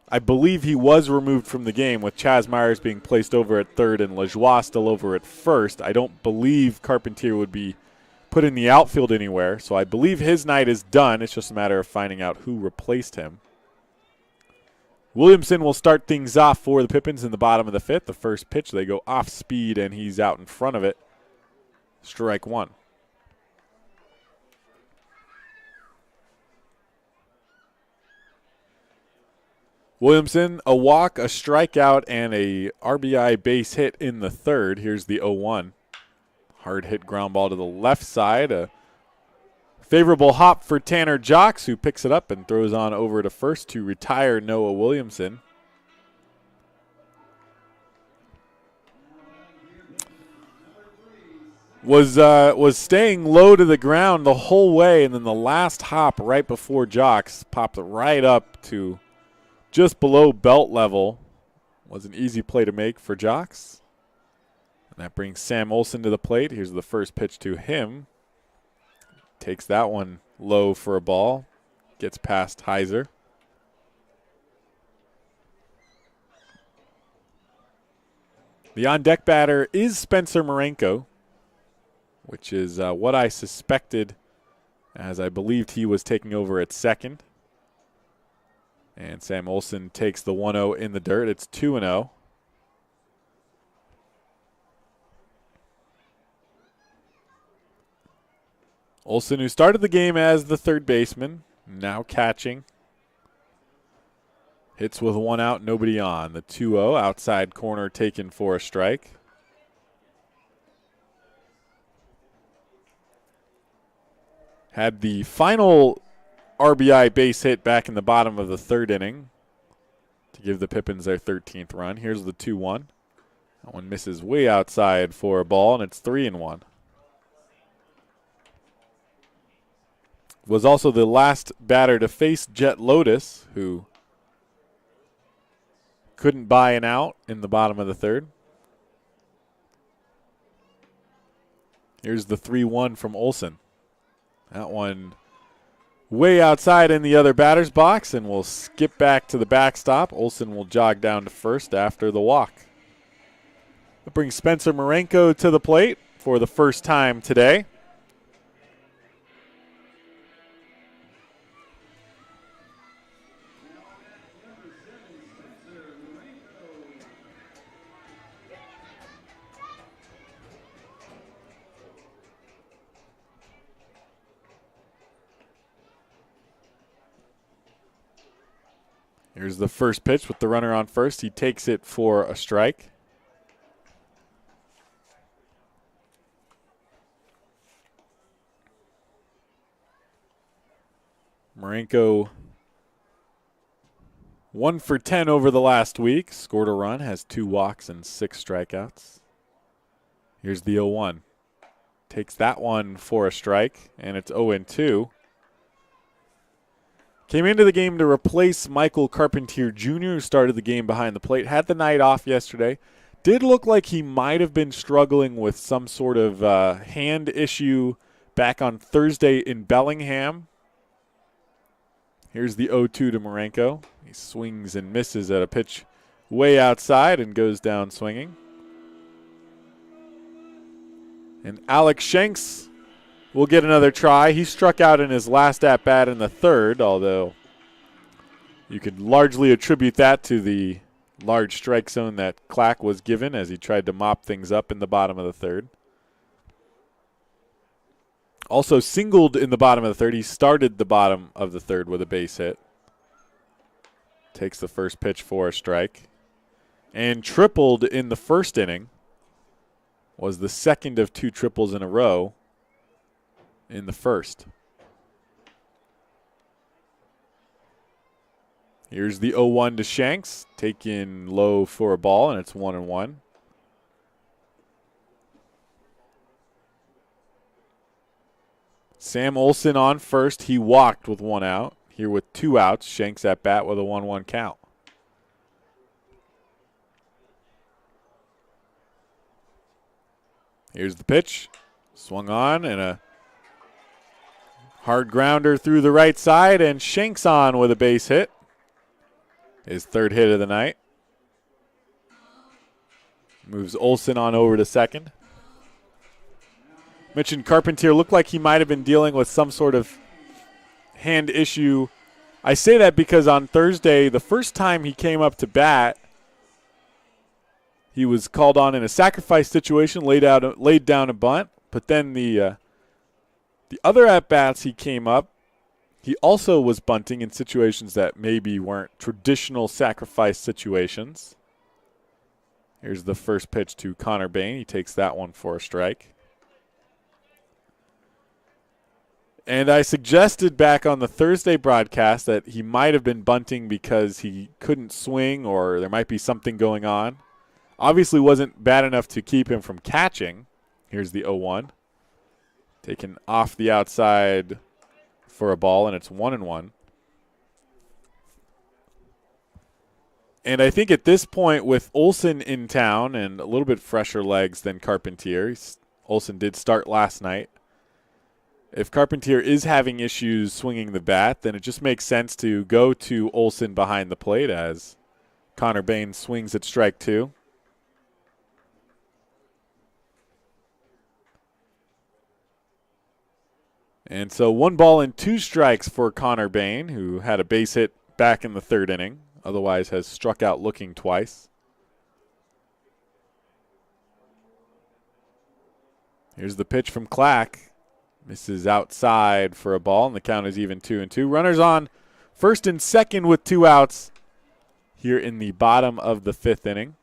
I believe he was removed from the game, with Chaz Myers being placed over at 3rd and Lajoie still over at 1st. I don't believe Carpentier would be put in the outfield anywhere, so I believe his night is done. It's just a matter of finding out who replaced him. Williamson will start things off for the Pippins in the bottom of the 5th. The first pitch, they go off speed, and he's out in front of it. Strike one. Williamson, a walk, a strikeout, and a RBI base hit in the 3rd. Here's the 0-1. Hard hit ground ball to the left side. A favorable hop for Tanner Jocks, who picks it up and throws on over to first to retire Noah Williamson. Was staying low to the ground the whole way, and then the last hop right before Jocks popped right up to just below belt level. Was an easy play to make for Jocks. And that brings Sam Olson to the plate. Here's the first pitch to him. Takes that one low for a ball. Gets past Heiser. The on-deck batter is Spencer Marenko, which is what I suspected, as I believed he was taking over at second. And Sam Olson takes the 1-0 in the dirt. It's 2-0. Olson, who started the game as the third baseman, now catching. Hits with one out, nobody on. The 2-0, outside corner taken for a strike. Had the final RBI base hit back in the bottom of the 3rd inning to give the Pippins their 13th run. Here's the 2-1. That one misses way outside for a ball, and it's 3-1. Was also the last batter to face Jet Lotus, who couldn't buy an out in the bottom of the 3rd. Here's the 3-1 from Olson. That one way outside in the other batter's box, and we'll skip back to the backstop. Olson will jog down to first after the walk. That brings Spencer Marenko to the plate for the first time today. Here's the first pitch with the runner on first. He takes it for a strike. Marenko 1 for 10 over the last week. Scored a run, has 2 walks and 6 strikeouts. Here's the 0-1. Takes that one for a strike, and it's 0-2. Came into the game to replace Michael Carpentier Jr., who started the game behind the plate. Had the night off yesterday. Did look like he might have been struggling with some sort of hand issue back on Thursday in Bellingham. Here's the 0-2 to Marenko. He swings and misses at a pitch way outside and goes down swinging. And Alex Shanks will get another try. He struck out in his last at-bat in the 3rd, although you could largely attribute that to the large strike zone that Clack was given as he tried to mop things up in the bottom of the 3rd. Also singled in the bottom of the 3rd. He started the bottom of the 3rd with a base hit. Takes the first pitch for a strike. And tripled in the 1st inning. Was the 2nd of 2 triples in a row in the 1st. Here's the 0-1 to Shanks. Taken low for a ball, and it's 1-1. Sam Olson on first. He walked with 1 out. Here with 2 outs. Shanks at bat with a 1-1 count. Here's the pitch. Swung on, and a hard grounder through the right side, and Shanks on with a base hit. His 3rd hit of the night. Moves Olson on over to second. Mentioned Carpentier looked like he might have been dealing with some sort of hand issue. I say that because on Thursday, the first time he came up to bat, he was called on in a sacrifice situation, laid down a bunt. But then the other at-bats he came up, he also was bunting in situations that maybe weren't traditional sacrifice situations. Here's the first pitch to Connor Bain. He takes that one for a strike. And I suggested back on the Thursday broadcast that he might have been bunting because he couldn't swing or there might be something going on. Obviously wasn't bad enough to keep him from catching. Here's the 0-1. Taken off the outside for a ball, and it's 1-1. And I think at this point, with Olsen in town and a little bit fresher legs than Carpentier, Olsen did start last night. If Carpentier is having issues swinging the bat, then it just makes sense to go to Olsen behind the plate as Connor Bain swings at strike 2. And so 1 ball and 2 strikes for Connor Bain, who had a base hit back in the 3rd inning, otherwise has struck out looking twice. Here's the pitch from Clack. Misses outside for a ball, and the count is even 2-2. Runners on first and second with 2 outs here in the bottom of the 5th inning.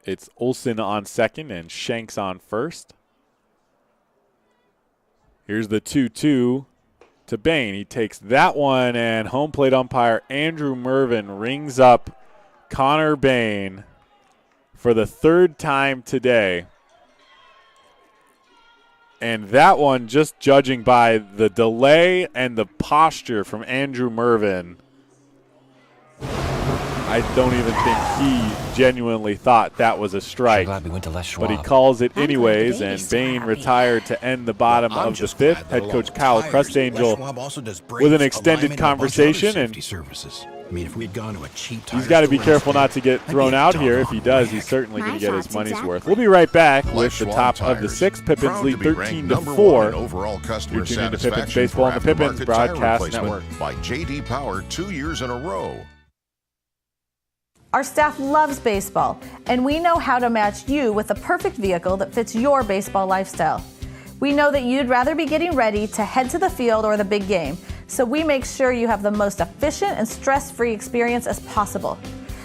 It's Olsen on second and Shanks on first. Here's the 2-2 to Bain. He takes that one, and home plate umpire Andrew Mervin rings up Connor Bain for the 3rd time today. And that one, just judging by the delay and the posture from Andrew Mervin, I don't even think he genuinely thought that was a strike. Glad we went to Les Schwab. But he calls it anyways, and Bain retired to end the bottom of the 5th. Head coach Kyle Crustangel with an extended conversation, and if we'd gone to a cheap he's got to be careful not to get thrown out here. If he does, he's certainly going to get his money's worth. We'll be right back with the top of the 6th. Pippins lead 13-4. Overall customer You're tuned into Pippins satisfaction Baseball on the for Pippins aftermarket tire Broadcast replacement Network. by J.D. Power 2 years in a row. Our staff loves baseball, and we know how to match you with the perfect vehicle that fits your baseball lifestyle. We know that you'd rather be getting ready to head to the field or the big game, so we make sure you have the most efficient and stress-free experience as possible.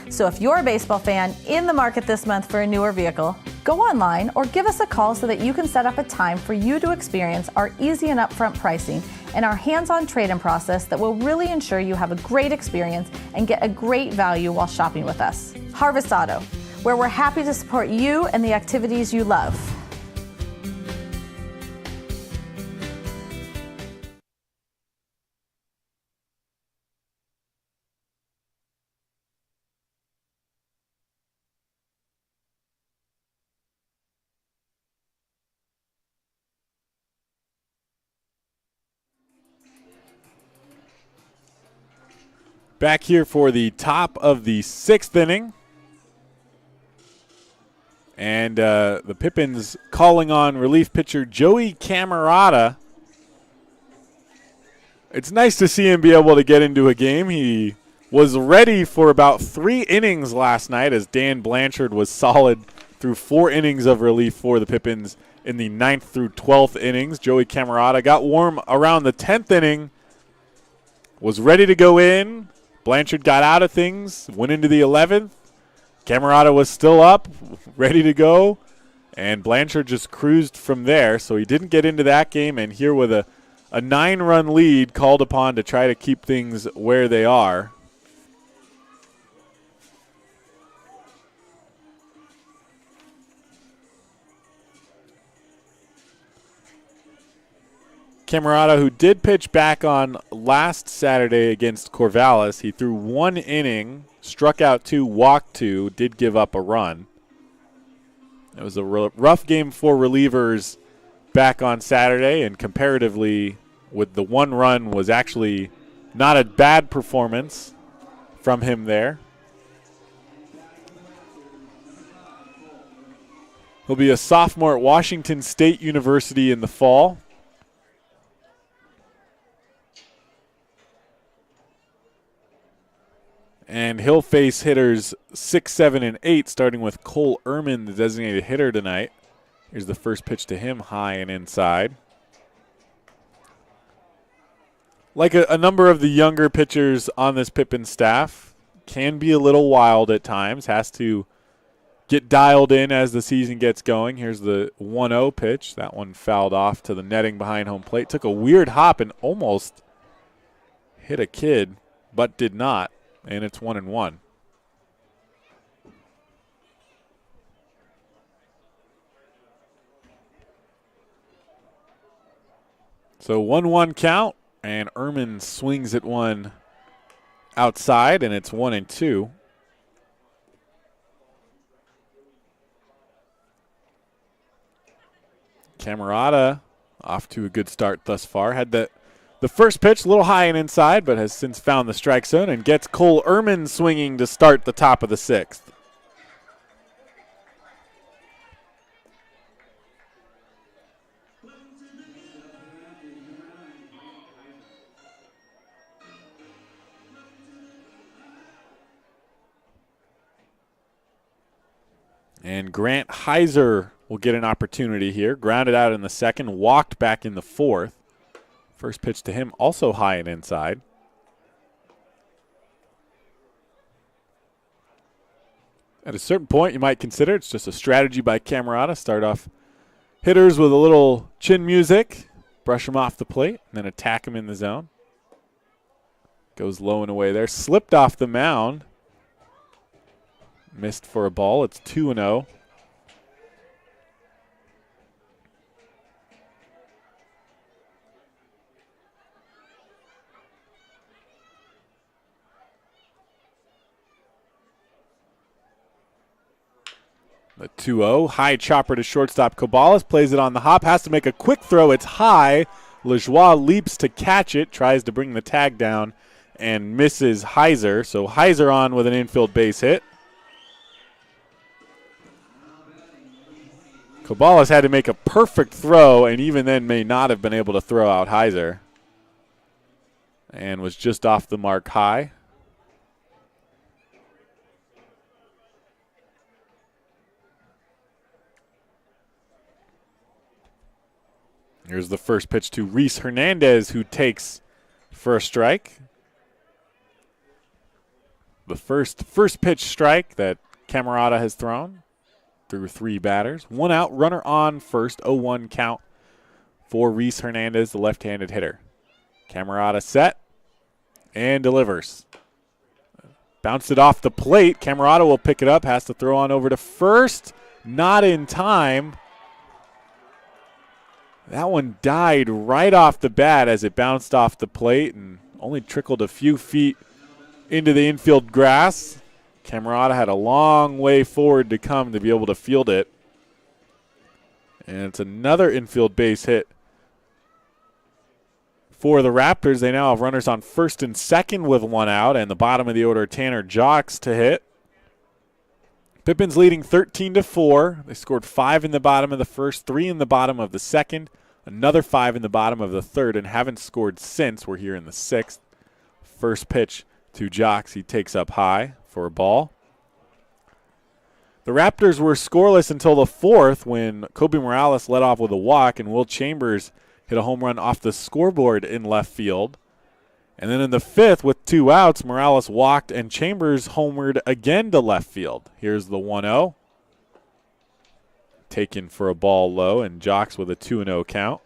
So if you're a baseball fan in the market this month for a newer vehicle, go online or give us a call so that you can set up a time for you to experience our easy and upfront pricing and our hands-on trade-in process that will really ensure you have a great experience and get a great value while shopping with us. Harvest Auto, where we're happy to support you and the activities you love. Back here for the top of the 6th inning. And the Pippins calling on relief pitcher Joey Camerata. It's nice to see him be able to get into a game. He was ready for about 3 innings last night as Dan Blanchard was solid through 4 innings of relief for the Pippins in the 9th through 12th innings. Joey Camerata got warm around the 10th inning, was ready to go in. Blanchard got out of things, went into the 11th. Camerata was still up, ready to go, and Blanchard just cruised from there, so he didn't get into that game, and here with a 9-run lead called upon to try to keep things where they are. Camerata, who did pitch back on last Saturday against Corvallis, he threw 1 inning, struck out 2, walked 2, did give up a run. It was a rough game for relievers back on Saturday, and comparatively with the 1 run was actually not a bad performance from him there. He'll be a sophomore at Washington State University in the fall. And he'll face hitters 6, 7, and 8, starting with Cole Ehrman, the designated hitter tonight. Here's the first pitch to him, high and inside. Like a number of the younger pitchers on this Pippins staff, can be a little wild at times, has to get dialed in as the season gets going. Here's the 1-0 pitch. That one fouled off to the netting behind home plate. Took a weird hop and almost hit a kid, but did not. And it's 1-1. So 1-1 count, and Ehrman swings at one outside, and it's 1-2. Camerata off to a good start thus far. Had the first pitch a little high and inside, but has since found the strike zone and gets Cole Ehrman swinging to start the top of the sixth. And Grant Heiser will get an opportunity here. Grounded out in the second, walked back in the fourth. First pitch to him, also high and inside. At a certain point, you might consider it's just a strategy by Camerata. Start off hitters with a little chin music, brush them off the plate, and then attack them in the zone. Goes low and away there. Slipped off the mound. Missed for a ball. It's 2-0. The 2-0, high chopper to shortstop. Cabales plays it on the hop, has to make a quick throw. It's high. Lajoie leaps to catch it, tries to bring the tag down, and misses Heiser. So Heiser on with an infield base hit. Cabales had to make a perfect throw, and even then may not have been able to throw out Heiser. And was just off the mark high. Here's the first pitch to Reese Hernandez, who takes for a strike. The first pitch strike that Camerata has thrown through three batters. One out, runner on first, 0-1 count for Reese Hernandez, the left-handed hitter. Camerata set and delivers. Bounced it off the plate. Camerata will pick it up, has to throw on over to first. Not in time. That one died right off the bat as it bounced off the plate and only trickled a few feet into the infield grass. Camerata had a long way forward to come to be able to field it. And it's another infield base hit for the Raptors. They now have runners on first and second with one out, and the bottom of the order, Tanner Jocks to hit. Pippins leading 13-4. They scored 5 in the bottom of the first, 3 in the bottom of the second, another 5 in the bottom of the third, and haven't scored since. We're here in the sixth. First pitch to Jocks. He takes up high for a ball. The Raptors were scoreless until the fourth when Kobe Morales led off with a walk and Will Chambers hit a home run off the scoreboard in left field. And then in the fifth, with 2 outs, Morales walked and Chambers homered again to left field. Here's the 1-0. Taken for a ball low, and Jocks with a 2-0 count.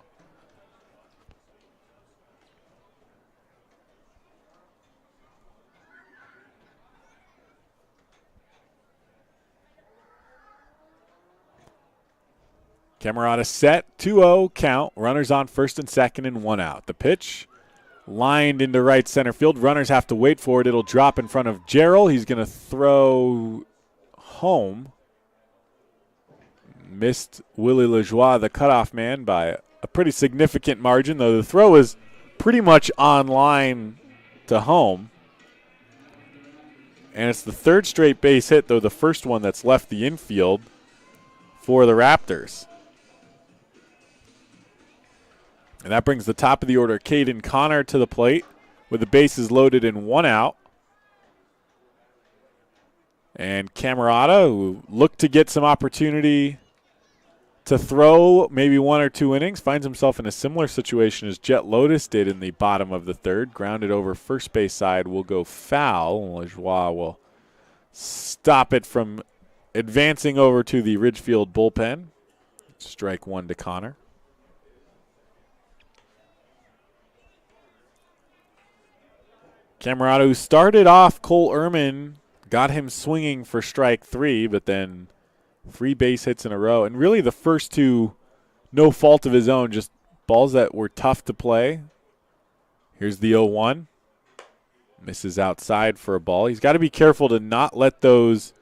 Camerata set, 2-0 count. Runners on first and second and 1 out. The pitch lined into right center field. Runners have to wait for it. It'll drop in front of Gerald. He's going to throw home. Missed Willie Lajoie, the cutoff man, by a pretty significant margin, though the throw is pretty much on line to home. And it's the third straight base hit, though the first one that's left the infield for the Raptors. And that brings the top of the order, Caden Connor, to the plate with the bases loaded and 1 out. And Camerata, who looked to get some opportunity to throw maybe 1 or 2 innings, finds himself in a similar situation as Jet Lotus did in the bottom of the third. Grounded over first base side will go foul. Lajoie will stop it from advancing over to the Ridgefield bullpen. Strike 1 to Connor. Camerata, who started off Cole Ehrman, got him swinging for strike 3, but then 3 base hits in a row. And really the first 2, no fault of his own, just balls that were tough to play. Here's the 0-1. Misses outside for a ball. He's got to be careful to not let those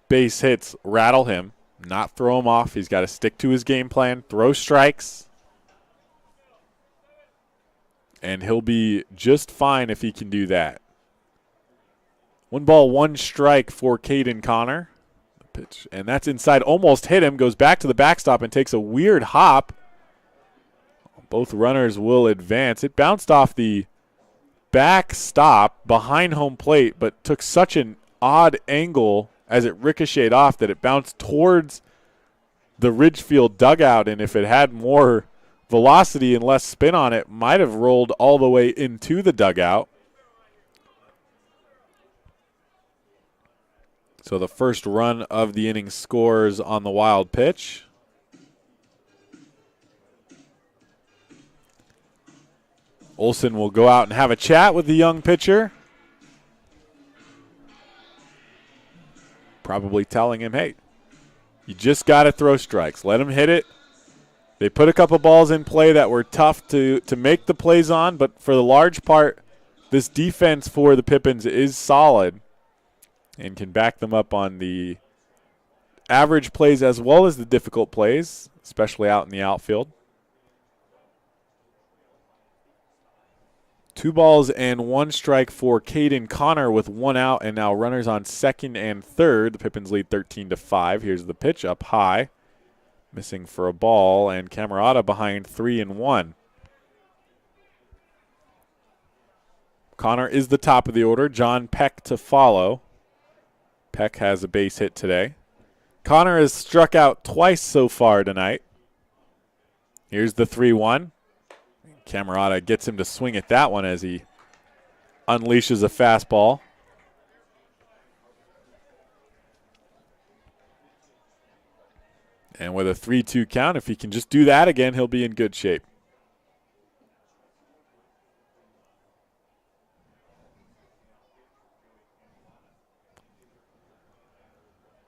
base hits rattle him, not throw him off. He's got to stick to his game plan, throw strikes. And he'll be just fine if he can do that. 1 ball, 1 strike for Caden Connor. The pitch, and that's inside, almost hit him, goes back to the backstop and takes a weird hop. Both runners will advance. It bounced off the backstop behind home plate, but took such an odd angle as it ricocheted off that it bounced towards the Ridgefield dugout, and if it had more velocity and less spin on it, might have rolled all the way into the dugout. So the first run of the inning scores on the wild pitch. Olsen will go out and have a chat with the young pitcher. Probably telling him, hey, you just got to throw strikes. Let him hit it. They put a couple balls in play that were tough to make the plays on, but for the large part, this defense for the Pippins is solid and can back them up on the average plays as well as the difficult plays, especially out in the outfield. 2 balls and 1 strike for Caden Connor with 1 out, and now runners on second and third. The Pippins lead 13-5. Here's the pitch up high. Missing for a ball, and Camerata behind 3-1. Connor is the top of the order. John Peck to follow. Peck has a base hit today. Connor has struck out twice so far tonight. Here's the 3-1. Camerata gets him to swing at that one as he unleashes a fastball. And with a 3-2 count, if he can just do that again, he'll be in good shape.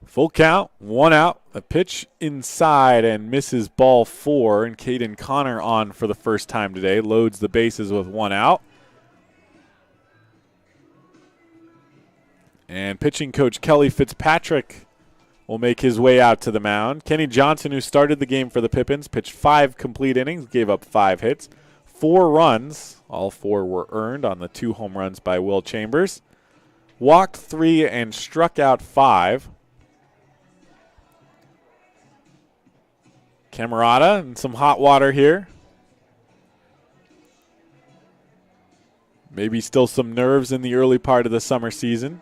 Full count, 1 out. A pitch inside and misses ball 4. And Caden Connor on for the first time today. Loads the bases with 1 out. And pitching coach Kelly Fitzpatrick will make his way out to the mound. Kenny Johnson, who started the game for the Pippins, pitched 5 complete innings, gave up 5 hits, 4 runs. All 4 were earned on the 2 home runs by Will Chambers. Walked 3 and struck out 5. Camerata and some hot water here. Maybe still some nerves in the early part of the summer season.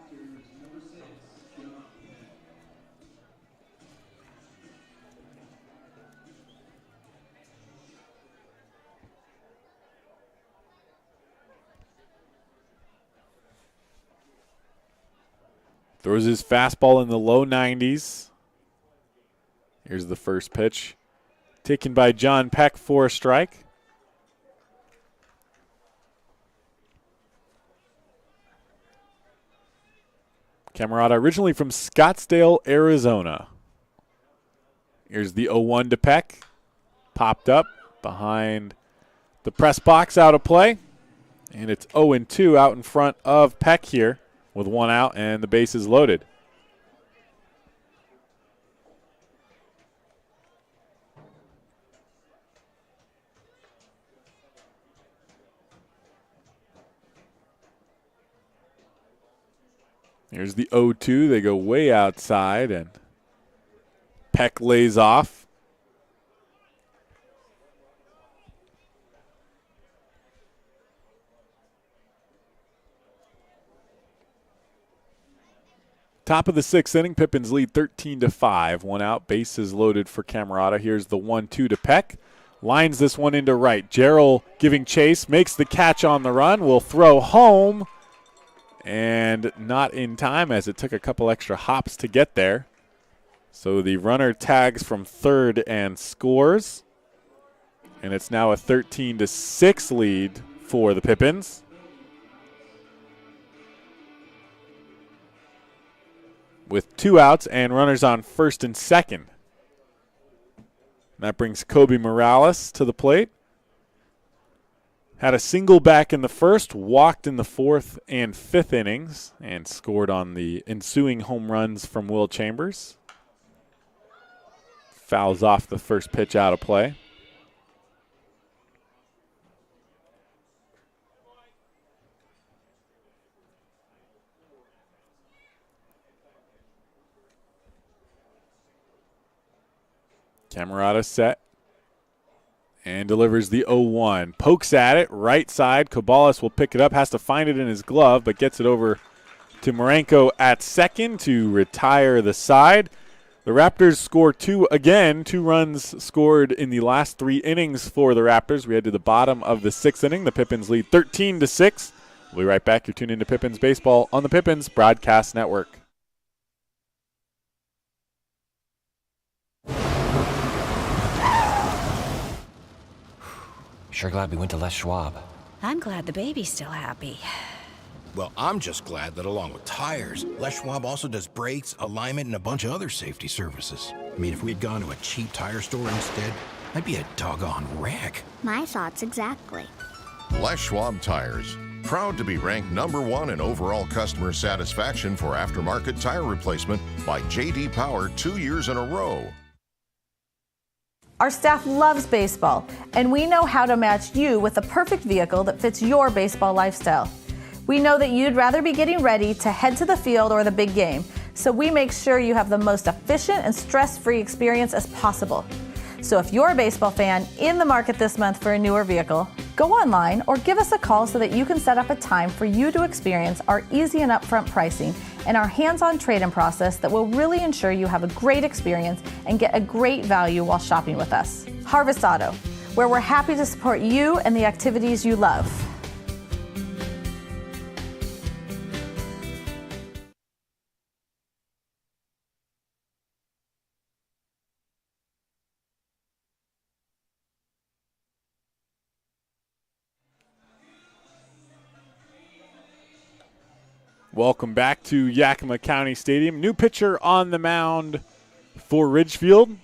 Throws his fastball in the low 90s. Here's the first pitch. Taken by John Peck for a strike. Camerata originally from Scottsdale, Arizona. Here's the 0-1 to Peck. Popped up behind the press box, out of play. And it's 0-2 out in front of Peck here with 1 out and the bases loaded. Here's the 0-2. They go way outside, and Peck Peck lays off. Top of the sixth inning, Pippins lead 13-5. One out, bases loaded for Camerata. Here's the 1-2 to Peck. Lines this one into right. Gerald giving chase, makes the catch on the run, will throw home, and not in time as it took a couple extra hops to get there. So the runner tags from third and scores, and it's now a 13-6 lead for the Pippins. With 2 outs and runners on first and second. That brings Kobe Morales to the plate. Had a single back in the first, walked in the fourth and fifth innings, and scored on the ensuing home runs from Will Chambers. Fouls off the first pitch out of play. Camerata set and delivers the 0-1. Pokes at it, right side. Cabales will pick it up, has to find it in his glove, but gets it over to Marenko at second to retire the side. The Raptors score 2 again. 2 runs scored in the last 3 innings for the Raptors. We head to the bottom of the 6th inning. The Pippins lead 13-6. We'll be right back. You're tuned into Pippins Baseball on the Pippins Broadcast Network. Sure glad we went to Les Schwab. I'm glad the baby's still happy. Well, I'm just glad that along with tires, Les Schwab also does brakes, alignment, and a bunch of other safety services. I mean, if we had gone to a cheap tire store instead, I'd be a doggone wreck. My thoughts exactly. Les Schwab Tires. Proud to be ranked #1 in overall customer satisfaction for aftermarket tire replacement by J.D. Power 2 years in a row. Our staff loves baseball, and we know how to match you with the perfect vehicle that fits your baseball lifestyle. We know that you'd rather be getting ready to head to the field or the big game, so we make sure you have the most efficient and stress-free experience as possible. So if you're a baseball fan in the market this month for a newer vehicle, go online or give us a call so that you can set up a time for you to experience our easy and upfront pricing and our hands-on trade-in process that will really ensure you have a great experience and get a great value while shopping with us. Harvest Auto, where we're happy to support you and the activities you love. Welcome back to Yakima County Stadium. New pitcher on the mound for Ridgefield.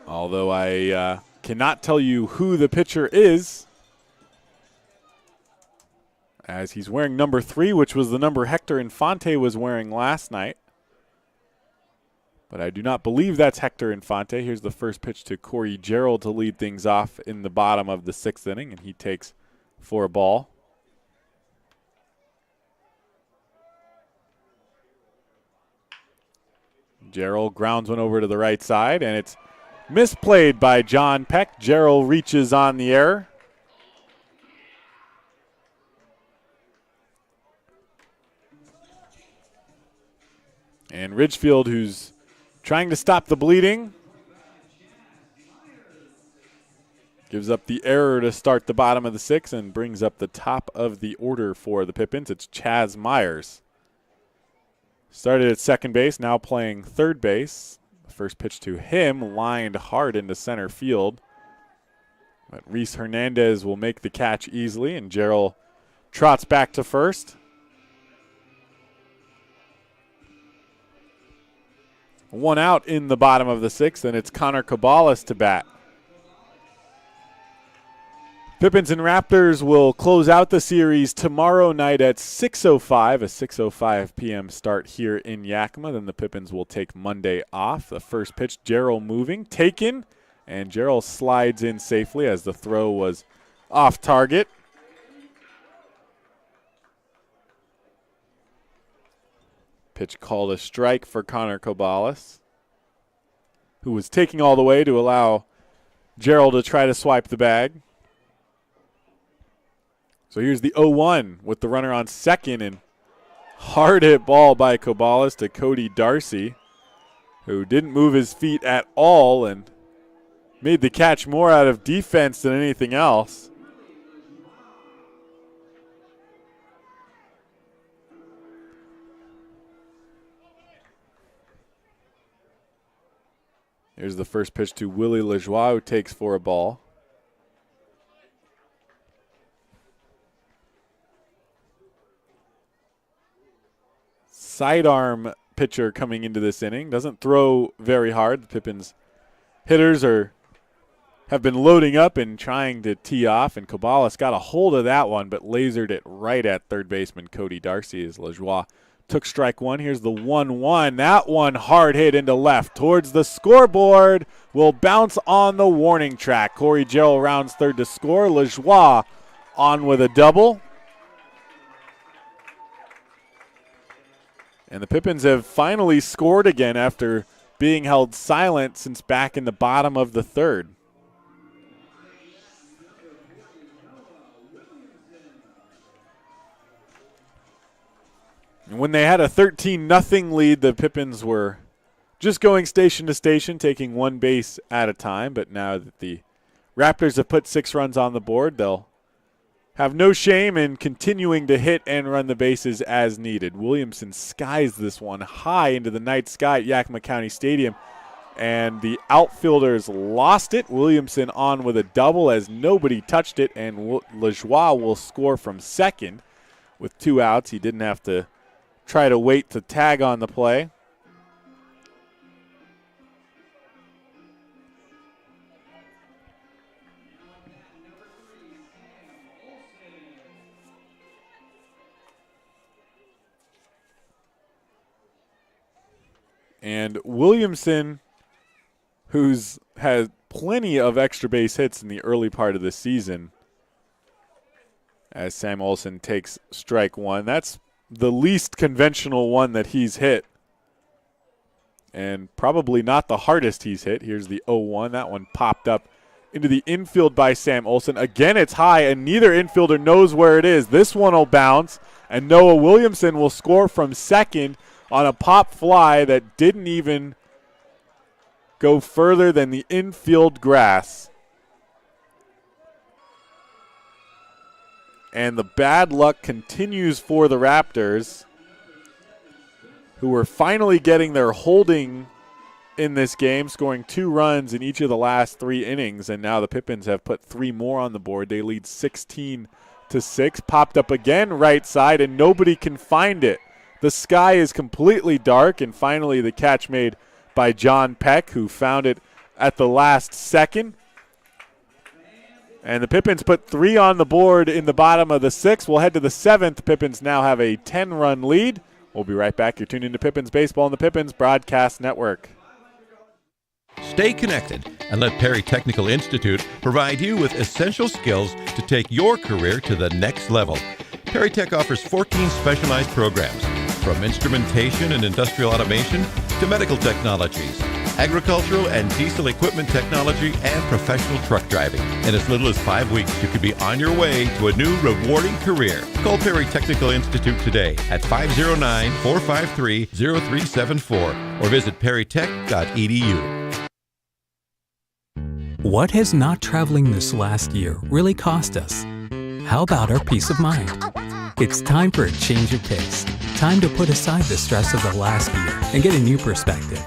Although I cannot tell you who the pitcher is, as he's wearing number 3, which was the number Hector Infante was wearing last night. But I do not believe that's Hector Infante. Here's the first pitch to Corey Gerald to lead things off in the bottom of the 6th inning, and he takes for a ball. Gerald grounds one over to the right side, and it's misplayed by John Peck. Gerald reaches on the error. And Ridgefield, who's trying to stop the bleeding, gives up the error to start the bottom of the 6th and brings up the top of the order for the Pippins. It's Chaz Myers. Started at second base, now playing third base. The first pitch to him lined hard into center field. But Reese Hernandez will make the catch easily, and Gerald trots back to first. One out in the bottom of the 6th, and it's Connor Cabales to bat. Pippins and Raptors will close out the series tomorrow night at 6:05, a 6:05 p.m. start here in Yakima. Then the Pippins will take Monday off. The first pitch, Gerald moving, taken, and Gerald slides in safely as the throw was off target. Pitch called a strike for Connor Cobalis, who was taking all the way to allow Gerald to try to swipe the bag. So here's the 0-1 with the runner on second, and hard hit ball by Cobalis to Cody Darcy, who didn't move his feet at all and made the catch more out of defense than anything else. Here's the first pitch to Willie Lajoie, who takes for a ball. Sidearm pitcher coming into this inning. Doesn't throw very hard. The Pippins hitters have been loading up and trying to tee off, and Cobalis got a hold of that one but lasered it right at third baseman Cody Darcy as Lajoie took strike one. Here's the 1-1. That one hard hit into left towards the scoreboard. Will bounce on the warning track. Corey Gerald rounds third to score. Lajoie on with a double. And the Pippins have finally scored again after being held silent since back in the bottom of the third. And when they had a 13-0 lead, the Pippins were just going station to station, taking one base at a time. But now that the Raptors have put 6 runs on the board, they'll have no shame in continuing to hit and run the bases as needed. Williamson skies this one high into the night sky at Yakima County Stadium, and the outfielders lost it. Williamson on with a double as nobody touched it, and Lajoie will score from second with 2 outs. He didn't have to try to wait to tag on the play. And Williamson, who's had plenty of extra base hits in the early part of the season, as Sam Olsen takes strike one. That's the least conventional one that he's hit, and probably not the hardest he's hit. Here's the 0-1. That one popped up into the infield by Sam Olsen. Again, it's high, and neither infielder knows where it is. This one will bounce, and Noah Williamson will score from second on a pop fly that didn't even go further than the infield grass. And the bad luck continues for the Raptors, who are finally getting their holding in this game, scoring 2 runs in each of the last 3 innings. And now the Pippins have put 3 more on the board. They lead 16-6. Popped up again right side, and nobody can find it. The sky is completely dark, and finally the catch made by John Peck, who found it at the last second. And the Pippins put 3 on the board in the bottom of the 6th. We'll head to the 7th. Pippins now have a 10-run lead. We'll be right back. You're tuned into Pippins Baseball on the Pippins Broadcast Network. Stay connected and let Perry Technical Institute provide you with essential skills to take your career to the next level. Perry Tech offers 14 specialized programs, from instrumentation and industrial automation to medical technologies, agricultural and diesel equipment technology, and professional truck driving. In as little as 5 weeks, you could be on your way to a new rewarding career. Call Perry Technical Institute today at 509-453-0374 or visit perrytech.edu. What has not traveling this last year really cost us? How about our peace of mind? It's time for a change of pace. Time to put aside the stress of the last year and get a new perspective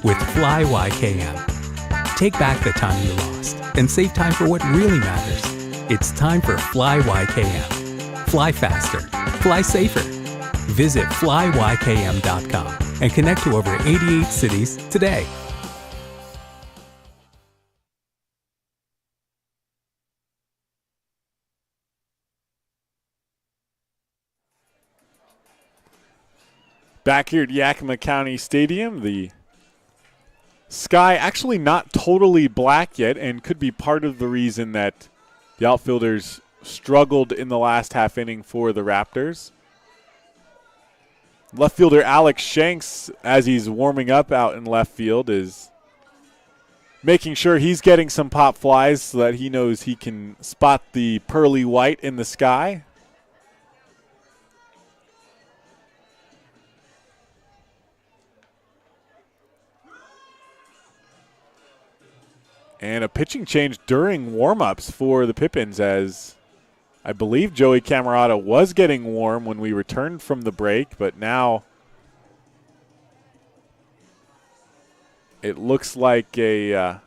with Fly YKM. Take back the time you lost and save time for what really matters. It's time for Fly YKM. Fly faster. Fly safer. Visit flyykm.com and connect to over 88 cities today. Back here at Yakima County Stadium, the sky actually not totally black yet, and could be part of the reason that the outfielders struggled in the last half inning for the Raptors. Left fielder Alex Shanks, as he's warming up out in left field, is making sure he's getting some pop flies so that he knows he can spot the pearly white in the sky. And a pitching change during warm-ups for the Pippins, as I believe Joey Camerata was getting warm when we returned from the break, but now it looks like I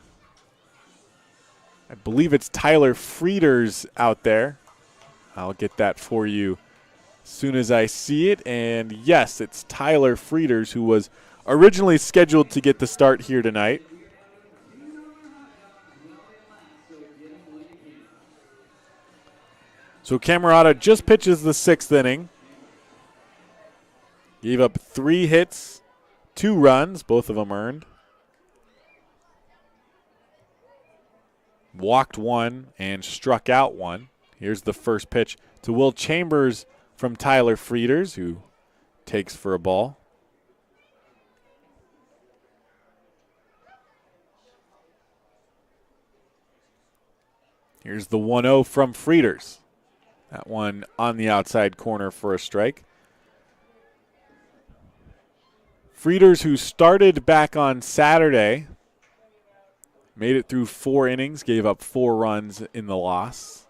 believe it's Tyler Frieders out there. I'll get that for you as soon as I see it. And yes, it's Tyler Frieders, who was originally scheduled to get the start here tonight. So Camerata just pitches the 6th inning. Gave up 3 hits, 2 runs, both of them earned. Walked 1 and struck out 1. Here's the first pitch to Will Chambers from Tyler Frieders, who takes for a ball. Here's the 1-0 from Frieders. That one on the outside corner for a strike. Frieders, who started back on Saturday, made it through 4 innings, gave up 4 runs in the loss.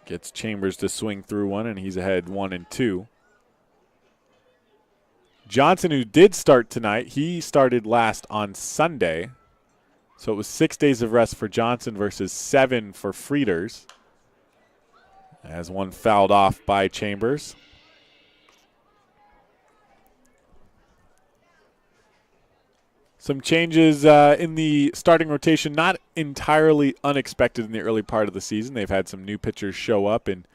Gets Chambers to swing through one, and he's ahead 1-2. Johnson, who did start tonight, he started last on Sunday. So it was 6 days of rest for Johnson versus 7 for Frieders, as one fouled off by Chambers. Some changes in the starting rotation, not entirely unexpected in the early part of the season. They've had some new pitchers show up and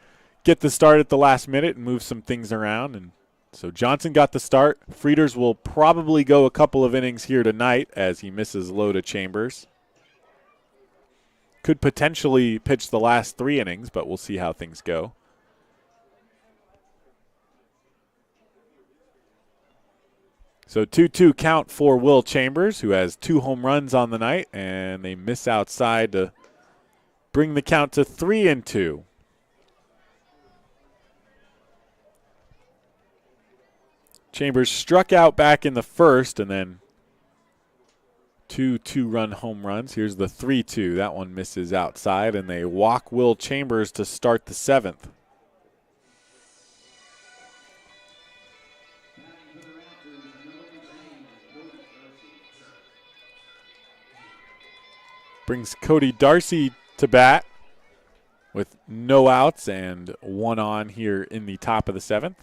get the start at the last minute and move some things around. And so Johnson got the start. Frieders will probably go a couple of innings here tonight as he misses low to Chambers. Could potentially pitch the last 3 innings, but we'll see how things go. So 2-2 count for Will Chambers, who has 2 home runs on the night, and they miss outside to bring the count to 3-2. Chambers struck out back in the first, and then 2 2-run home runs. Here's the 3-2. That one misses outside, and they walk Will Chambers to start the 7th. Brings Cody Darcy to bat with no outs and 1 on here in the top of the 7th.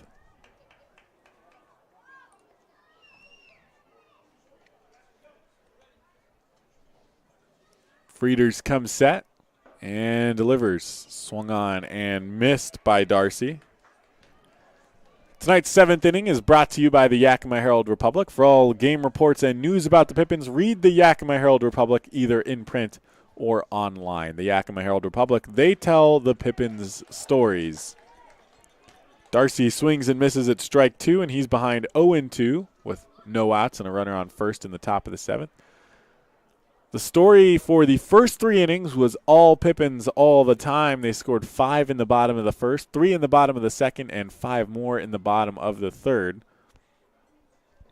Frieders comes set and delivers. Swung on and missed by Darcy. Tonight's 7th inning is brought to you by the Yakima Herald Republic. For all game reports and news about the Pippins, read the Yakima Herald Republic either in print or online. The Yakima Herald Republic, they tell the Pippins stories. Darcy swings and misses at strike 2, and he's behind 0-2 with no outs and a runner on first in the top of the 7th. The story for the first 3 innings was all Pippins all the time. They scored 5 in the bottom of the first, 3 in the bottom of the second, and 5 more in the bottom of the third.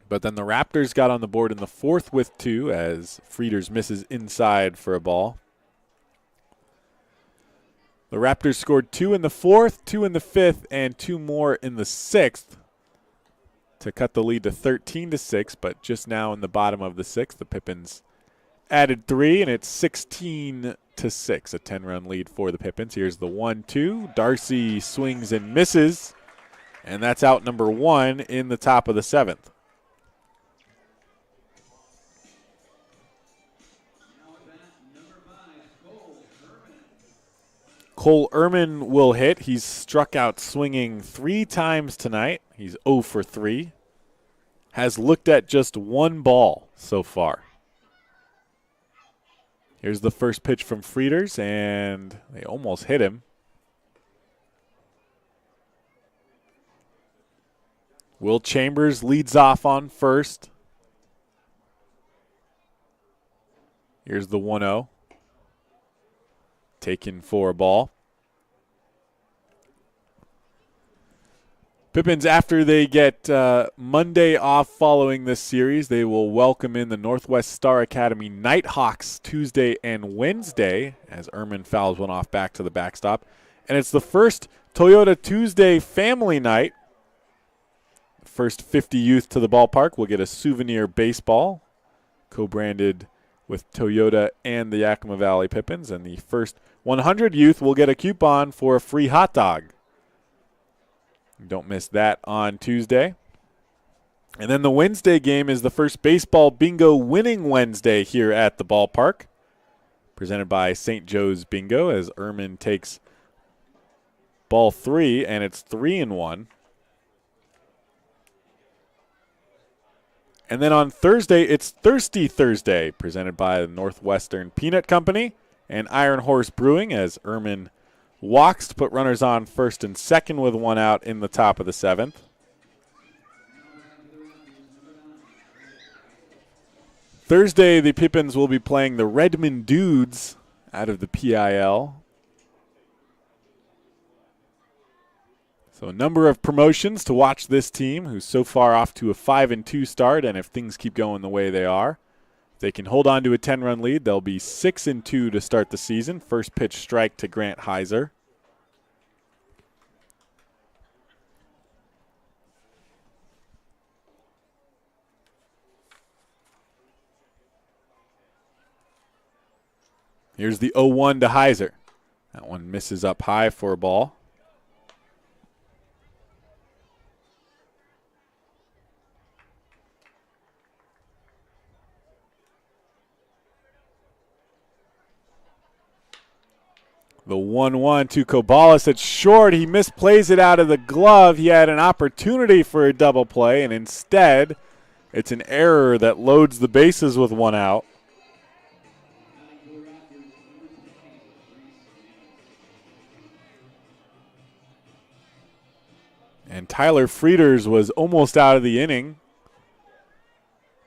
But then the Raptors got on the board in the 4th with 2 as Frieders misses inside for a ball. The Raptors scored 2 in the 4th, 2 in the 5th, and 2 more in the 6th to cut the lead to 13-6, but just now in the bottom of the 6th, the Pippins added 3, and it's 16-6, a 10-run lead for the Pippins. Here's the 1-2. Darcy swings and misses, and that's out number 1 in the top of the 7th. Cole Ehrman will hit. He's struck out swinging 3 times tonight. He's 0 for 3. Has looked at just 1 ball so far. Here's the first pitch from Frieders, and they almost hit him. Will Chambers leads off on first. Here's the 1-0. Taken for a ball. Pippins, after they get Monday off following this series, they will welcome in the Northwest Star Academy Nighthawks Tuesday and Wednesday as Ehrman fouls one off back to the backstop. And it's the first Toyota Tuesday family night. First 50 youth to the ballpark will get a souvenir baseball, co-branded with Toyota and the Yakima Valley Pippins. And the first 100 youth will get a coupon for a free hot dog. Don't miss that on Tuesday. And then the Wednesday game is the first baseball bingo winning Wednesday here at the ballpark, presented by St. Joe's Bingo as Ehrman takes ball 3, and it's 3-1. And then on Thursday, it's Thirsty Thursday, presented by the Northwestern Peanut Company and Iron Horse Brewing as Ehrman walks to put runners on first and second with one out in the top of the 7th. Thursday, the Pippins will be playing the Redmond Dudes out of the PIL. So a number of promotions to watch this team, who's so far off to a 5-2 start, and if things keep going the way they are, if they can hold on to a 10-run lead, they'll be 6-2 to start the season. First pitch strike to Grant Heiser. Here's the 0-1 to Heiser. That one misses up high for a ball. The 1-1 to Kobalas. It's short. He misplays it out of the glove. He had an opportunity for a double play, and instead it's an error that loads the bases with one out. And Tyler Frieders was almost out of the inning.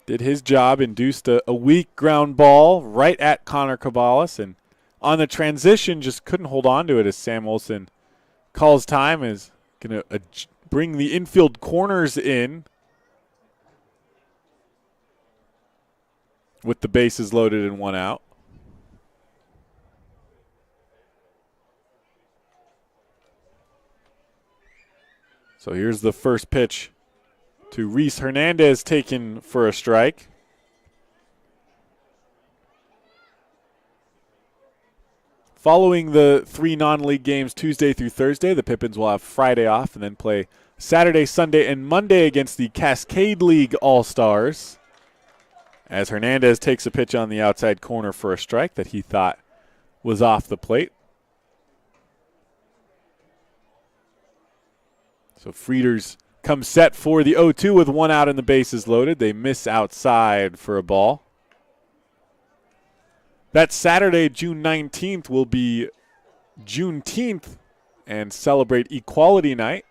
Did his job, induced a weak ground ball right at Connor Kobalas, and on the transition, just couldn't hold on to it as Sam Olson calls time, is going to bring the infield corners in with the bases loaded and one out. So here's the first pitch to Reese Hernandez, taken for a strike. Following the 3 non-league games Tuesday through Thursday, the Pippins will have Friday off and then play Saturday, Sunday, and Monday against the Cascade League All-Stars, as Hernandez takes a pitch on the outside corner for a strike that he thought was off the plate. So Frieders comes set for the 0-2 with one out and the bases loaded. They miss outside for a ball. That Saturday, June 19th, will be Juneteenth and celebrate Equality Night.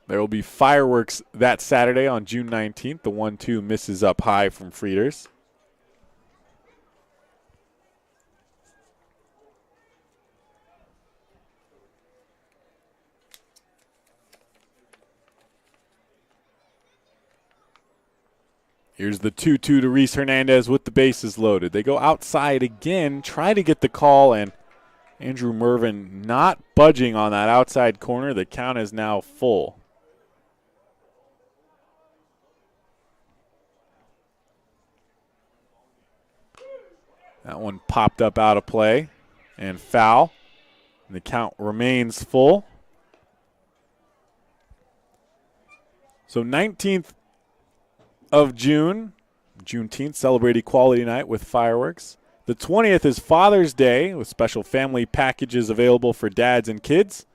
There will be fireworks that Saturday on June 19th. The 1-2 misses up high from Frieders. Here's the 2-2 to Reese Hernandez with the bases loaded. They go outside again, try to get the call, and Andrew Mervin not budging on that outside corner. The count is now full. That one popped up out of play and foul. And the count remains full. So 19th of June, Juneteenth, celebrate Equality Night with fireworks. The 20th is Father's Day with special family packages available for dads and kids.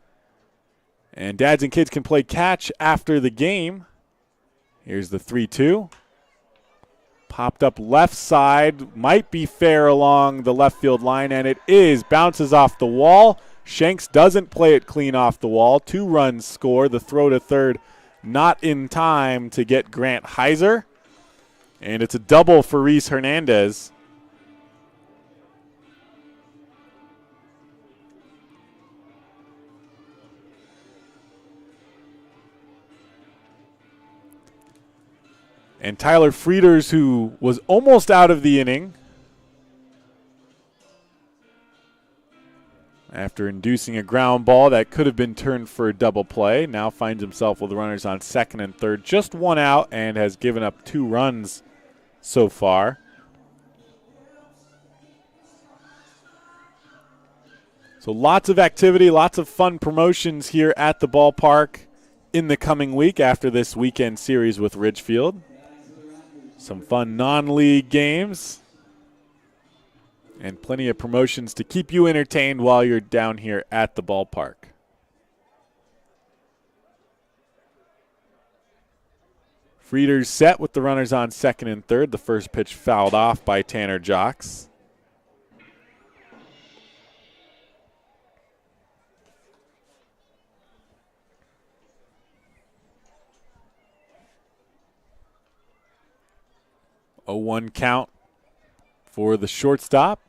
And dads and kids can play catch after the game. Here's the 3-2. Popped up left side, might be fair along the left field line, and it is. Bounces off the wall, Shanks doesn't play it clean off the wall. 2 runs score. The throw to third not in time to get Grant Heiser. And it's a double for Reese Hernandez. And Tyler Frieders, who was almost out of the inning after inducing a ground ball that could have been turned for a double play, now finds himself with runners on second and third, just 1 out, and has given up 2 runs so far. So lots of activity, lots of fun promotions here at the ballpark in the coming week after this weekend series with Ridgefield. Some fun non-league games and plenty of promotions to keep you entertained while you're down here at the ballpark. Frieders set with the runners on second and third. The first pitch fouled off by Tanner Jocks. A 1 count for the shortstop.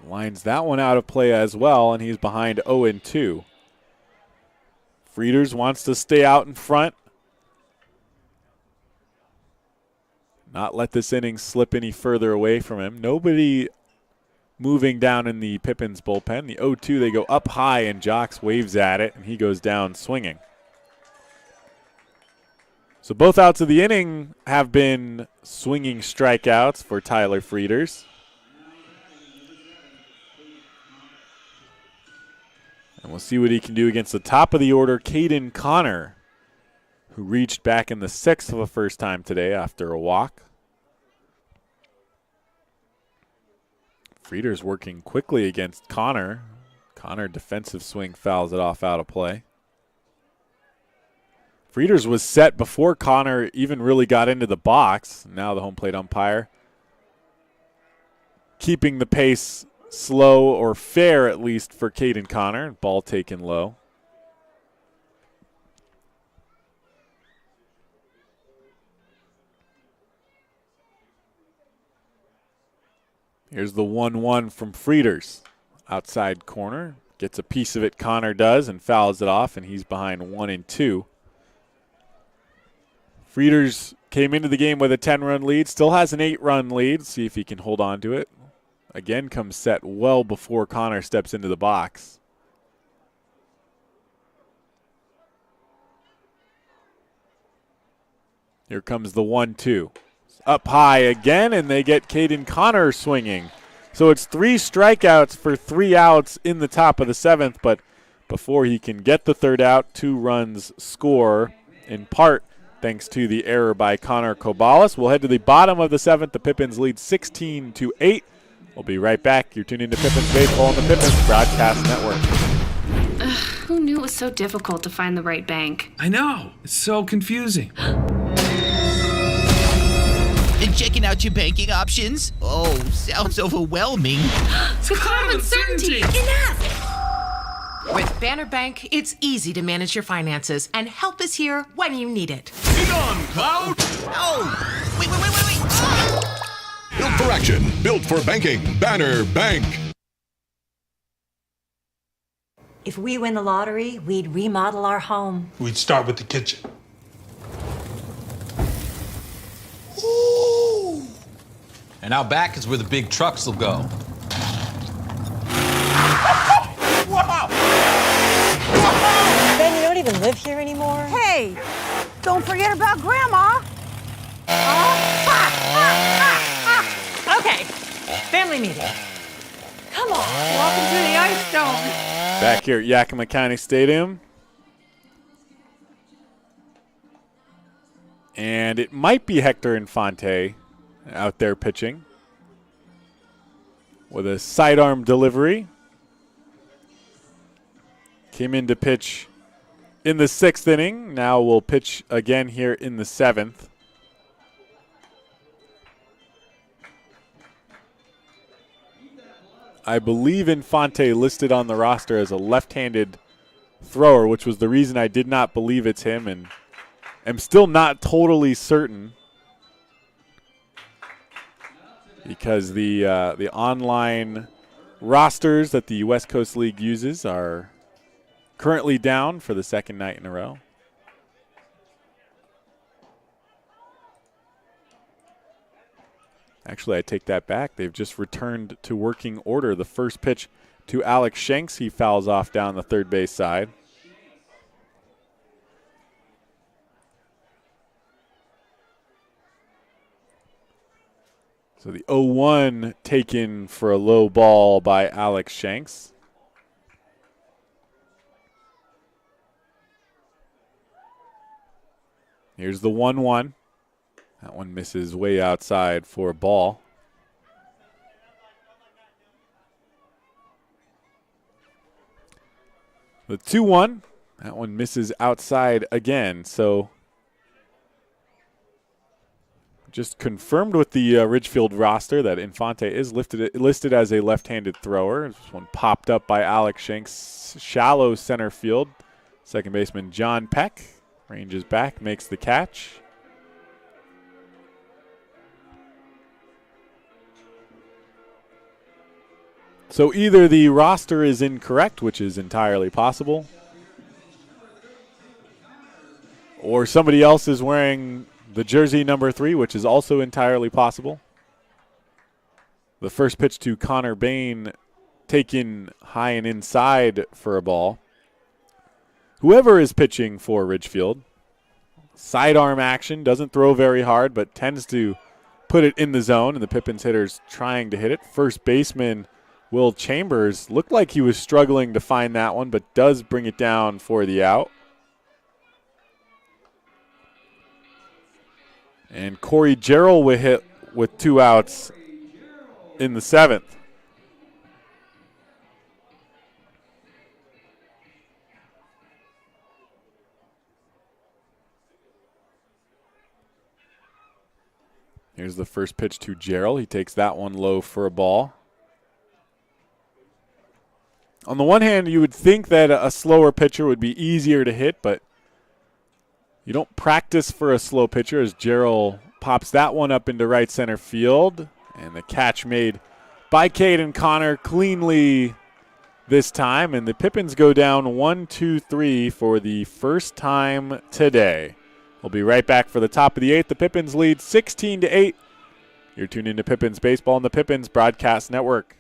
Lines that one out of play as well, and he's behind 0-2. Frieders wants to stay out in front. Not let this inning slip any further away from him. Nobody moving down in the Pippins bullpen. The 0-2, they go up high, and Jocks waves at it, and he goes down swinging. So both outs of the inning have been swinging strikeouts for Tyler Frieders. And we'll see what he can do against the top of the order, Caden Connor, who reached back in the 6th for the first time today after a walk. Frieders working quickly against Connor. Connor, defensive swing, fouls it off out of play. Frieders was set before Connor even really got into the box. Now the home plate umpire keeping the pace slow or fair, at least, for Caden Connor. Ball taken low. Here's the 1-1 from Frieders. Outside corner. Gets a piece of it, Connor does, and fouls it off, and he's behind 1-2. Frieders came into the game with a 10-run lead, still has an 8-run lead. See if he can hold on to it. Again, comes set well before Connor steps into the box. Here comes the 1-2. Up high again, and they get Caden Connor swinging. So it's 3 strikeouts for 3 outs in the top of the 7th, but before he can get the 3rd out, 2 runs score, in part thanks to the error by Connor Kobalas. We'll head to the bottom of the 7th. The Pippins lead 16-8. We'll be right back. You're tuned into Pippins Baseball on the Pippins Broadcast Network. Who knew it was so difficult to find the right bank? I know. It's so confusing. And checking out your banking options? Oh, sounds overwhelming. Become uncertainty. Enough! With Banner Bank, it's easy to manage your finances, and help is here when you need it. Be gone, Cloud! Oh! Wait! Ah! Built for action, built for banking. Banner Bank. If we win the lottery, we'd remodel our home. We'd start with the kitchen. Ooh. And out back is where the big trucks will go. Wow! Ben, you don't even live here anymore? Hey, don't forget about Grandma. Okay, family meeting. Come on. Welcome to the Ice Dome. Back here at Yakima County Stadium. And it might be Hector Infante out there pitching with a sidearm delivery. Came in to pitch in the 6th inning. Now will pitch again here in the 7th. I believe Infante listed on the roster as a left-handed thrower, which was the reason I did not believe it's him, and am still not totally certain because the online rosters that the West Coast League uses are currently down for the second night in a row. Actually, I take that back. They've just returned to working order. The first pitch to Alex Shanks. He fouls off down the third base side. So the 0-1 taken for a low ball by Alex Shanks. Here's the 1-1. That one misses way outside for a ball. The 2-1. That one misses outside again. So just confirmed with the Ridgefield roster that Infante is listed as a left-handed thrower. This one popped up by Alex Shanks. Shallow center field. Second baseman John Peck ranges back, makes the catch. So either the roster is incorrect, which is entirely possible, or somebody else is wearing the jersey number 3, which is also entirely possible. The first pitch to Connor Bain taken high and inside for a ball. Whoever is pitching for Ridgefield, sidearm action, doesn't throw very hard, but tends to put it in the zone, and the Pippins hitter's trying to hit it. First baseman Will Chambers looked like he was struggling to find that one, but does bring it down for the out. And Corey Jarrell will hit with 2 outs in the 7th. Here's the first pitch to Jarrell. He takes that one low for a ball. On the one hand, you would think that a slower pitcher would be easier to hit, but you don't practice for a slow pitcher as Jarrell pops that one up into right center field. And the catch made by Caden Connor cleanly this time. And the Pippins go down 1-2-3 for the first time today. We'll be right back for the top of the 8th. The Pippins lead 16-8. You're tuned into Pippins Baseball on the Pippins Broadcast Network.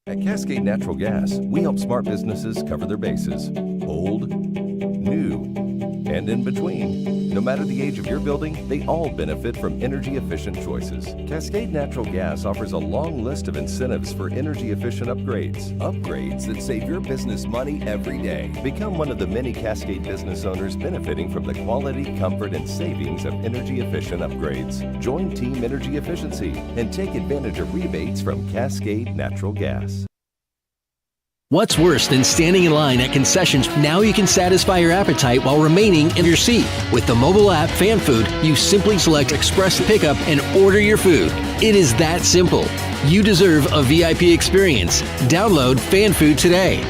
At Cascade Natural Gas, we help smart businesses cover their bases. Old, new, and in between. No matter the age of your building, they all benefit from energy-efficient choices. Cascade Natural Gas offers a long list of incentives for energy-efficient upgrades. Upgrades that save your business money every day. Become one of the many Cascade business owners benefiting from the quality, comfort, and savings of energy-efficient upgrades. Join Team Energy Efficiency and take advantage of rebates from Cascade Natural Gas. What's worse than standing in line at concessions? Now you can satisfy your appetite while remaining in your seat. With the mobile app Fan Food, you simply select Express Pickup and order your food. It is that simple. You deserve a VIP experience. Download Fan Food today.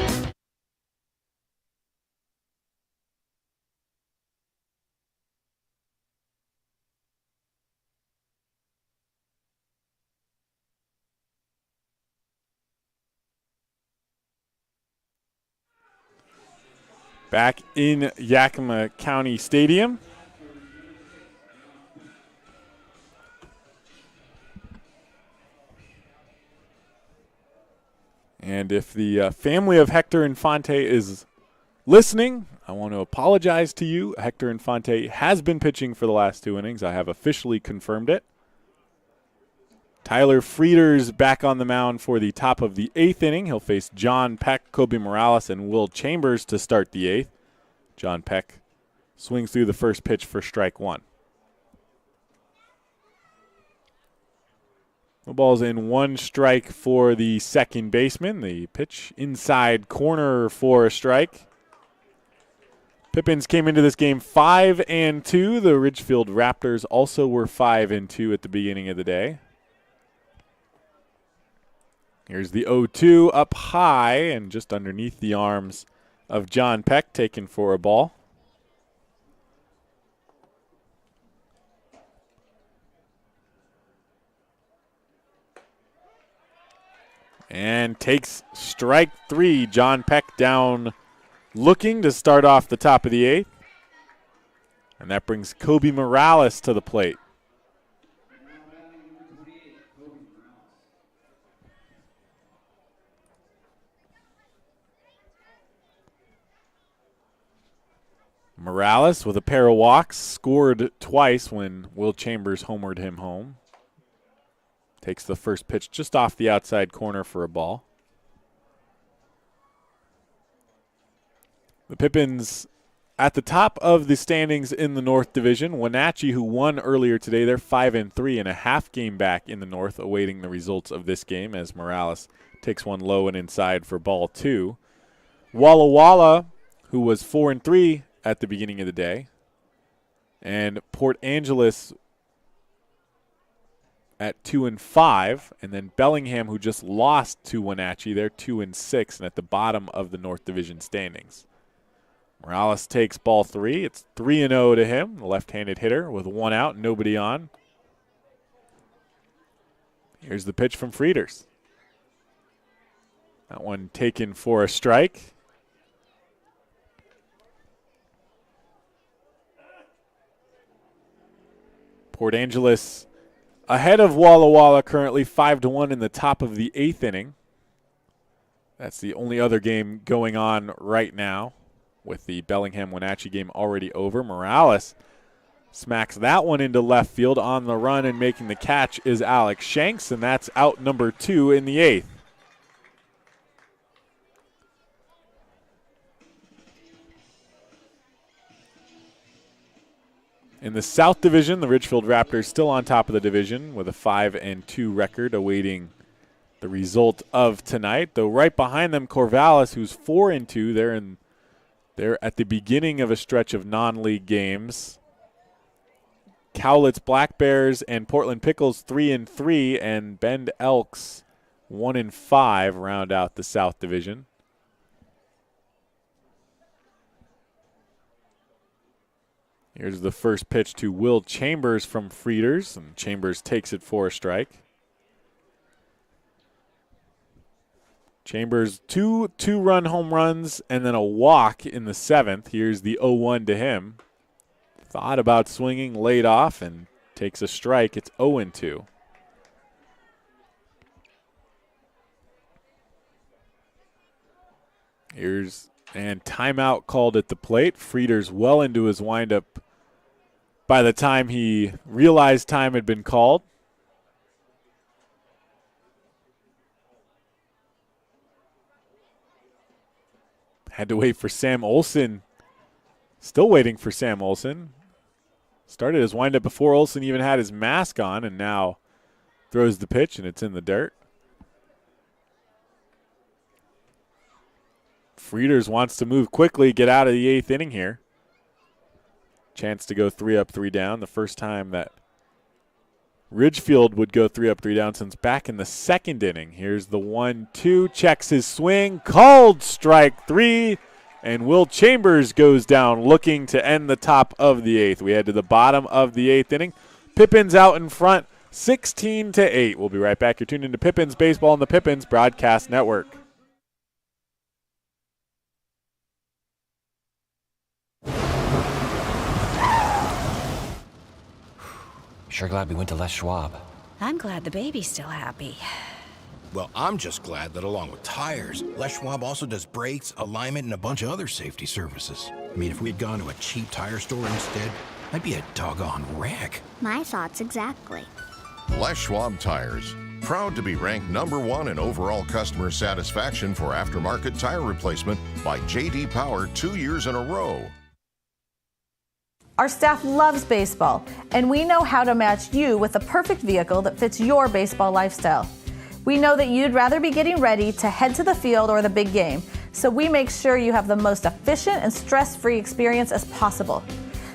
Back in Yakima County Stadium. And if the family of Hector Infante is listening, I want to apologize to you. Hector Infante has been pitching for the last 2 innings. I have officially confirmed it. Tyler Frieder's back on the mound for the top of the 8th inning. He'll face John Peck, Kobe Morales, and Will Chambers to start the 8th. John Peck swings through the first pitch for strike 1. The ball's in 1 strike for the second baseman. The pitch inside corner for a strike. Pippins came into this game 5-2. The Ridgefield Raptors also were 5-2 at the beginning of the day. Here's the 0-2 up high and just underneath the arms of John Peck, taken for a ball. And takes strike 3. John Peck down looking to start off the top of the 8th. And that brings Kobe Morales to the plate. Morales with a pair of walks, scored twice when Will Chambers homered him home. Takes the first pitch just off the outside corner for a ball. The Pippins at the top of the standings in the North Division. Wenatchee, who won earlier today, they're 5-3 and a half game back in the North, awaiting the results of this game as Morales takes one low and inside for ball 2. Walla Walla, who was 4-3 at the beginning of the day, and Port Angeles at 2-5, and then Bellingham, who just lost to Wenatchee, they're 2-6 and at the bottom of the North Division standings. Morales takes ball 3. It's 3-0 to him, the left-handed hitter with one out, nobody on. Here's the pitch from Frieders. That one taken for a strike. Port Angeles ahead of Walla Walla currently 5-1 in the top of the 8th inning. That's the only other game going on right now with the Bellingham-Wenatchee game already over. Morales smacks that one into left field. On the run and making the catch is Alex Shanks, and that's out number 2 in the 8th. In the South Division, the Ridgefield Raptors still on top of the division with a 5-2 record, awaiting the result of tonight. Though right behind them, Corvallis, who's 4-2. They're at the beginning of a stretch of non-league games. Cowlitz Black Bears and Portland Pickles 3-3, and Bend Elks 1-5 round out the South Division. Here's the first pitch to Will Chambers from Frieders, and Chambers takes it for a strike. Chambers, two-run home runs and then a walk in the 7th. Here's the 0-1 to him. Thought about swinging, laid off, and takes a strike. It's 0-2. And timeout called at the plate. Frieders well into his windup by the time he realized time had been called. Had to wait for Sam Olson. Still waiting for Sam Olson. Started his windup before Olson even had his mask on, and now throws the pitch, and it's in the dirt. Frieders wants to move quickly, get out of the 8th inning here. Chance to go 3 up, 3 down. The first time that Ridgefield would go 3 up, 3 down since back in the 2nd inning. Here's the 1-2, checks his swing, called strike 3, and Will Chambers goes down looking to end the top of the 8th. We head to the bottom of the 8th inning. Pippins out in front, 16-8. We'll be right back. You're tuned into Pippins Baseball on the Pippins Broadcast Network. Sure glad we went to Les Schwab. I'm glad the baby's still happy. Well, I'm just glad that along with tires, Les Schwab also does brakes, alignment, and a bunch of other safety services. I mean, if we'd gone to a cheap tire store instead, I'd be a doggone wreck. My thoughts exactly. Les Schwab Tires. Proud to be ranked #1 in overall customer satisfaction for aftermarket tire replacement by J.D. Power 2 years in a row. Our staff loves baseball, and we know how to match you with the perfect vehicle that fits your baseball lifestyle. We know that you'd rather be getting ready to head to the field or the big game, So we make sure you have the most efficient and stress-free experience as possible.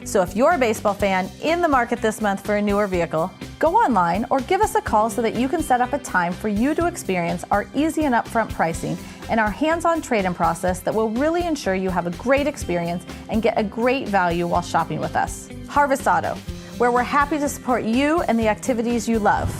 So if you're a baseball fan in the market this month for a newer vehicle, go online or give us a call so that you can set up a time for you to experience our easy and upfront pricing and our hands-on trade-in process that will really ensure you have a great experience and get a great value while shopping with us. Harvest Auto, where we're happy to support you and the activities you love.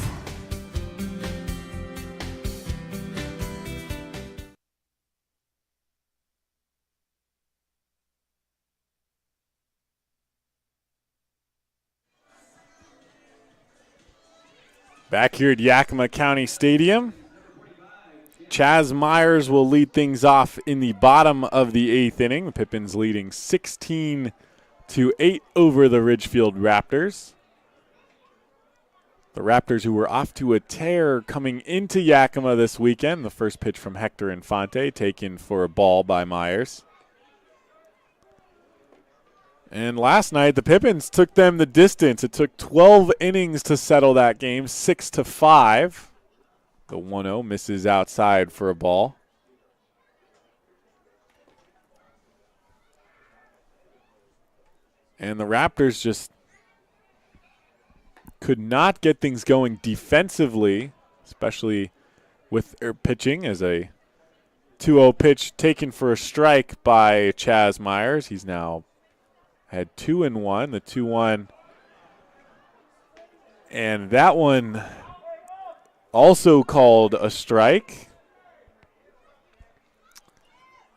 Back here at Yakima County Stadium, Chaz Myers will lead things off in the bottom of the 8th inning. The Pippins leading 16-8 over the Ridgefield Raptors. The Raptors, who were off to a tear coming into Yakima this weekend. The first pitch from Hector Infante, taken for a ball by Myers. And last night, the Pippins took them the distance. It took 12 innings to settle that game, 6-5. The 1-0 misses outside for a ball. And the Raptors just could not get things going defensively, especially with their pitching, as a 2-0 pitch taken for a strike by Chaz Myers. He's now had 2-1, the 2-1. And that one also called a strike.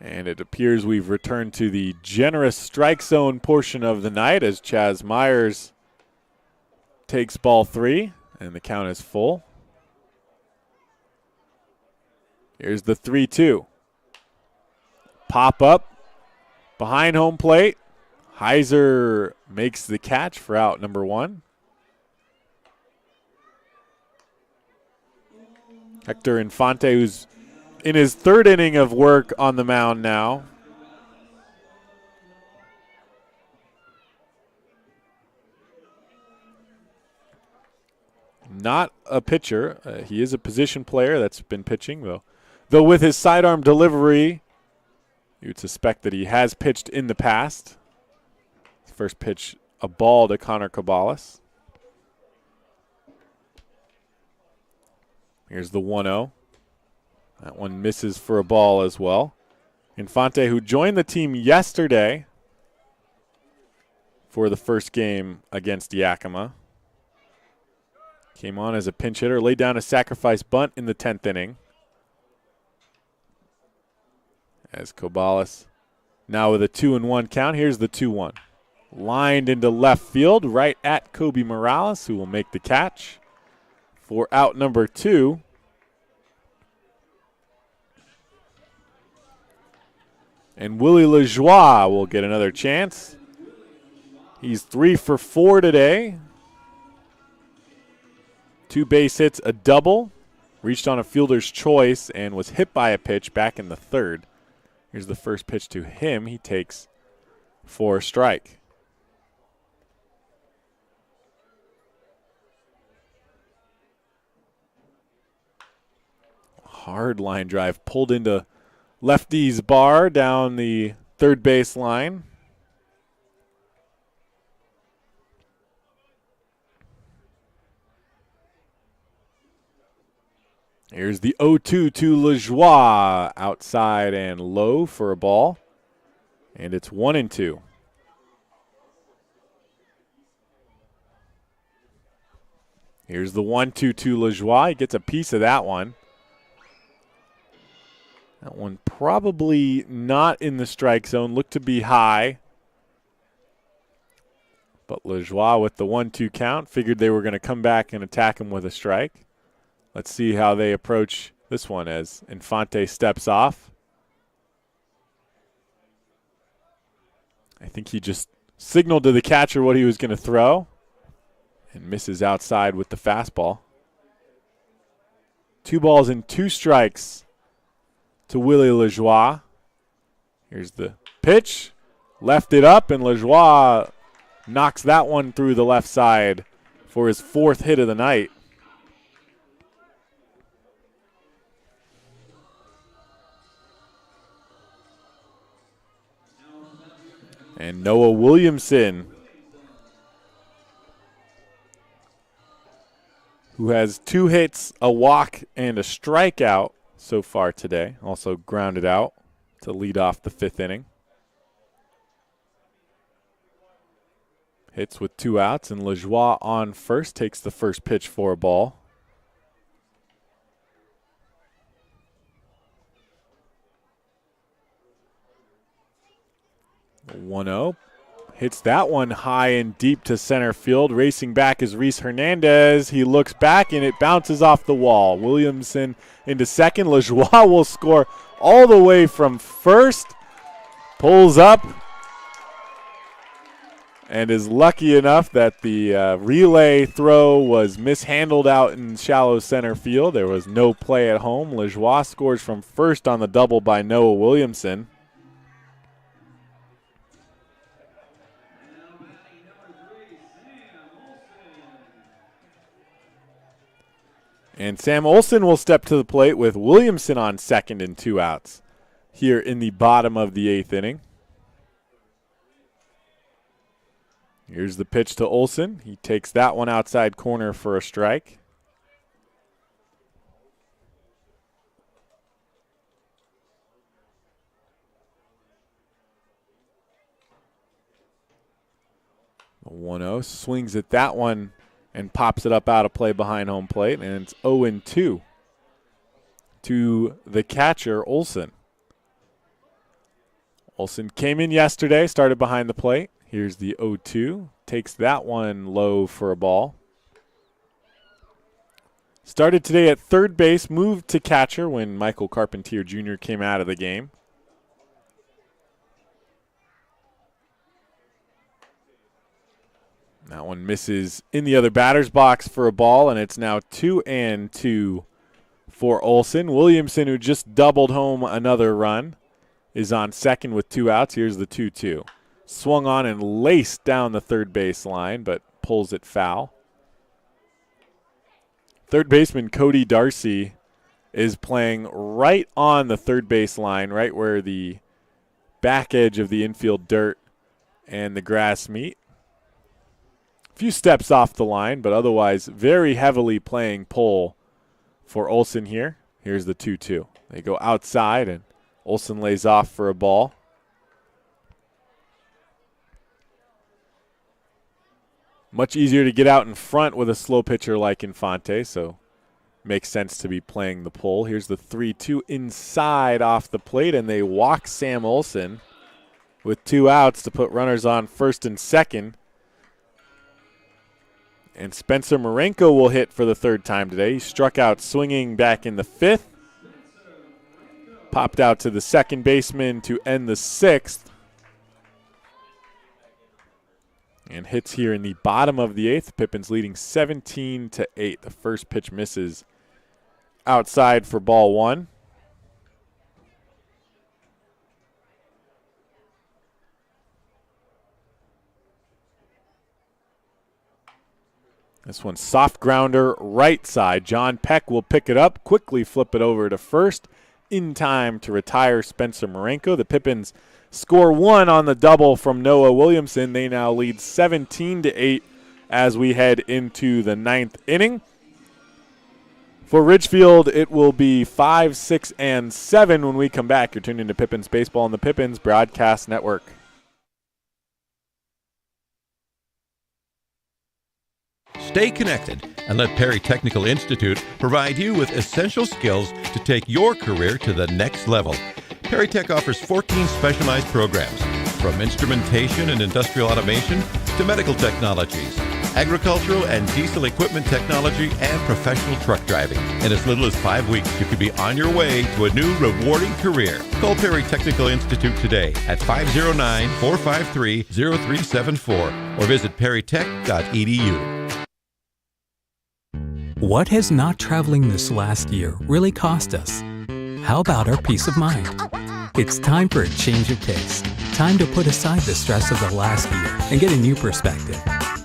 And it appears we've returned to the generous strike zone portion of the night as Chaz Myers takes ball 3, and the count is full. Here's the 3-2. Pop up behind home plate. Heiser makes the catch for out number 1. Hector Infante, who's in his 3rd inning of work on the mound now. Not a pitcher. He is a position player that's been pitching, though with his sidearm delivery, you would suspect that he has pitched in the past. First pitch, a ball to Connor Cabales. Here's the 1-0. That one misses for a ball as well. Infante, who joined the team yesterday for the first game against Yakima, came on as a pinch hitter, laid down a sacrifice bunt in the 10th inning. As Cabales now with a 2-1 count. Here's the 2-1. Lined into left field, right at Kobe Morales, who will make the catch for out number 2. And Willie Lajoie will get another chance. He's 3 for 4 today. 2 base hits, a double. Reached on a fielder's choice and was hit by a pitch back in the 3rd. Here's the first pitch to him. He takes for a strike. Hard line drive pulled into lefty's bar down the 3rd base line. Here's the 0-2 to Lajoie, outside and low for a ball. And it's 1-2. Here's the 1-2 to Lajoie. He gets a piece of that one. That one probably not in the strike zone. Looked to be high. But Lajoie with the 1-2 count figured they were going to come back and attack him with a strike. Let's see how they approach this one as Infante steps off. I think he just signaled to the catcher what he was going to throw and misses outside with the fastball. 2 balls and 2 strikes to Willie Lajoie. Here's the pitch. Left it up, and Lajoie knocks that one through the left side for his 4th hit of the night. And Noah Williamson, who has 2 hits, a walk, and a strikeout so far today. Also grounded out to lead off the 5th inning. Hits with 2 outs, and Lajoie on first takes the first pitch for a ball. 1-0. Hits that one high and deep to center field. Racing back is Reese Hernandez. He looks back, and it bounces off the wall. Williamson into second. Lajoie will score all the way from first. Pulls up and is lucky enough that the relay throw was mishandled out in shallow center field. There was no play at home. Lajoie scores from first on the double by Noah Williamson. And Sam Olson will step to the plate with Williamson on second and 2 outs here in the bottom of the 8th inning. Here's the pitch to Olson. He takes that one outside corner for a strike. The 1-0 swings at that one and pops it up out of play behind home plate, and it's 0-2 to the catcher, Olson. Olson came in yesterday, started behind the plate. Here's the 0-2. Takes that one low for a ball. Started today at third base, moved to catcher when Michael Carpentier Jr. came out of the game. That one misses in the other batter's box for a ball, and it's now 2-2 for Olson. Williamson, who just doubled home another run, is on second with 2 outs. Here's the 2-2. Swung on and laced down the third base line, but pulls it foul. Third baseman Cody Darcy is playing right on the third base line, right where the back edge of the infield dirt and the grass meet. A few steps off the line, but otherwise very heavily playing pull for Olson here. Here's the 2-2. They go outside, and Olson lays off for a ball. Much easier to get out in front with a slow pitcher like Infante, so makes sense to be playing the pull. Here's the 3-2 inside off the plate, and they walk Sam Olson with 2 outs to put runners on first and second. And Spencer Marenko will hit for the 3rd time today. He struck out swinging back in the 5th. Popped out to the second baseman to end the 6th. And hits here in the bottom of the 8th. Pippins leading 17-8. The first pitch misses outside for ball 1. This one soft grounder right side. John Peck will pick it up, quickly flip it over to first in time to retire Spencer Marenko. The Pippins score 1 on the double from Noah Williamson. They now lead 17-8 as we head into the 9th inning. For Ridgefield, it will be 5, 6, and 7 when we come back. You're tuned into Pippins Baseball on the Pippins Broadcast Network. Stay connected and let Perry Technical Institute provide you with essential skills to take your career to the next level. Perry Tech offers 14 specialized programs, from instrumentation and industrial automation to medical technologies, agricultural and diesel equipment technology, and professional truck driving. In as little as 5 weeks, you could be on your way to a new rewarding career. Call Perry Technical Institute today at 509-453-0374 or visit perrytech.edu. What has not traveling this last year really cost us? How about our peace of mind? It's time for a change of pace. Time to put aside the stress of the last year and get a new perspective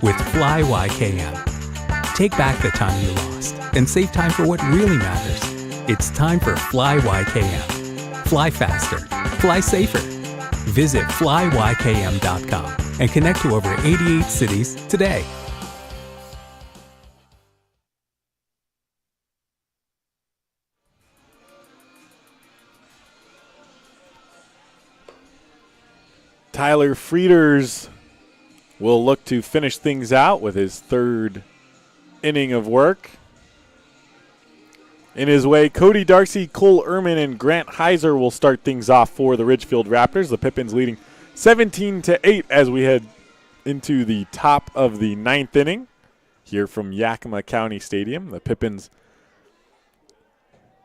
with Fly YKM. Take back the time you lost and save time for what really matters. It's time for Fly YKM. Fly faster. Fly safer. Visit flyykm.com and connect to over 88 cities today. Tyler Frieders will look to finish things out with his third inning of work. In his way, Cody Darcy, Cole Ehrman, and Grant Heiser will start things off for the Ridgefield Raptors. The Pippins leading 17-8 as we head into the top of the ninth inning here from Yakima County Stadium. The Pippins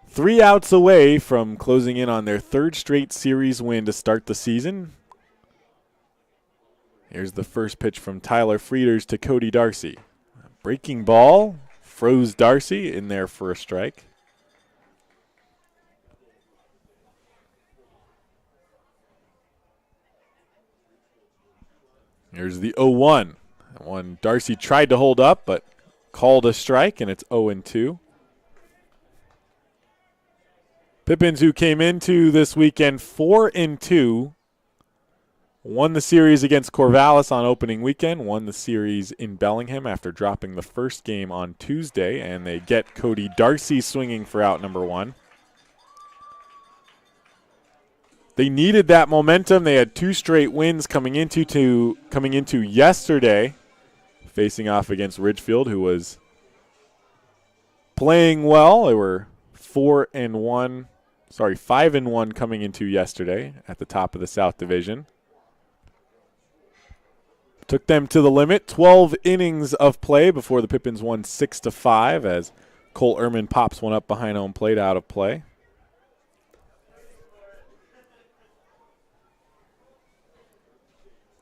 3 outs away from closing in on their third straight series win to start the season. Here's the first pitch from Tyler Frieders to Cody Darcy. Breaking ball, froze Darcy in there for a strike. Here's the 0-1. That one Darcy tried to hold up, but called a strike, and it's 0-2. Pippins, who came into this weekend 4-2, won the series against Corvallis on opening weekend, won the series in Bellingham after dropping the first game on Tuesday, and they get Cody Darcy swinging for out number 1. They needed that momentum. They had 2 straight wins coming into yesterday, facing off against Ridgefield, who was playing well. They were 5-1 coming into yesterday at the top of the South Division. Took them to the limit. 12 innings of play before the Pippins won 6-5 as Cole Ehrman pops one up behind home plate out of play.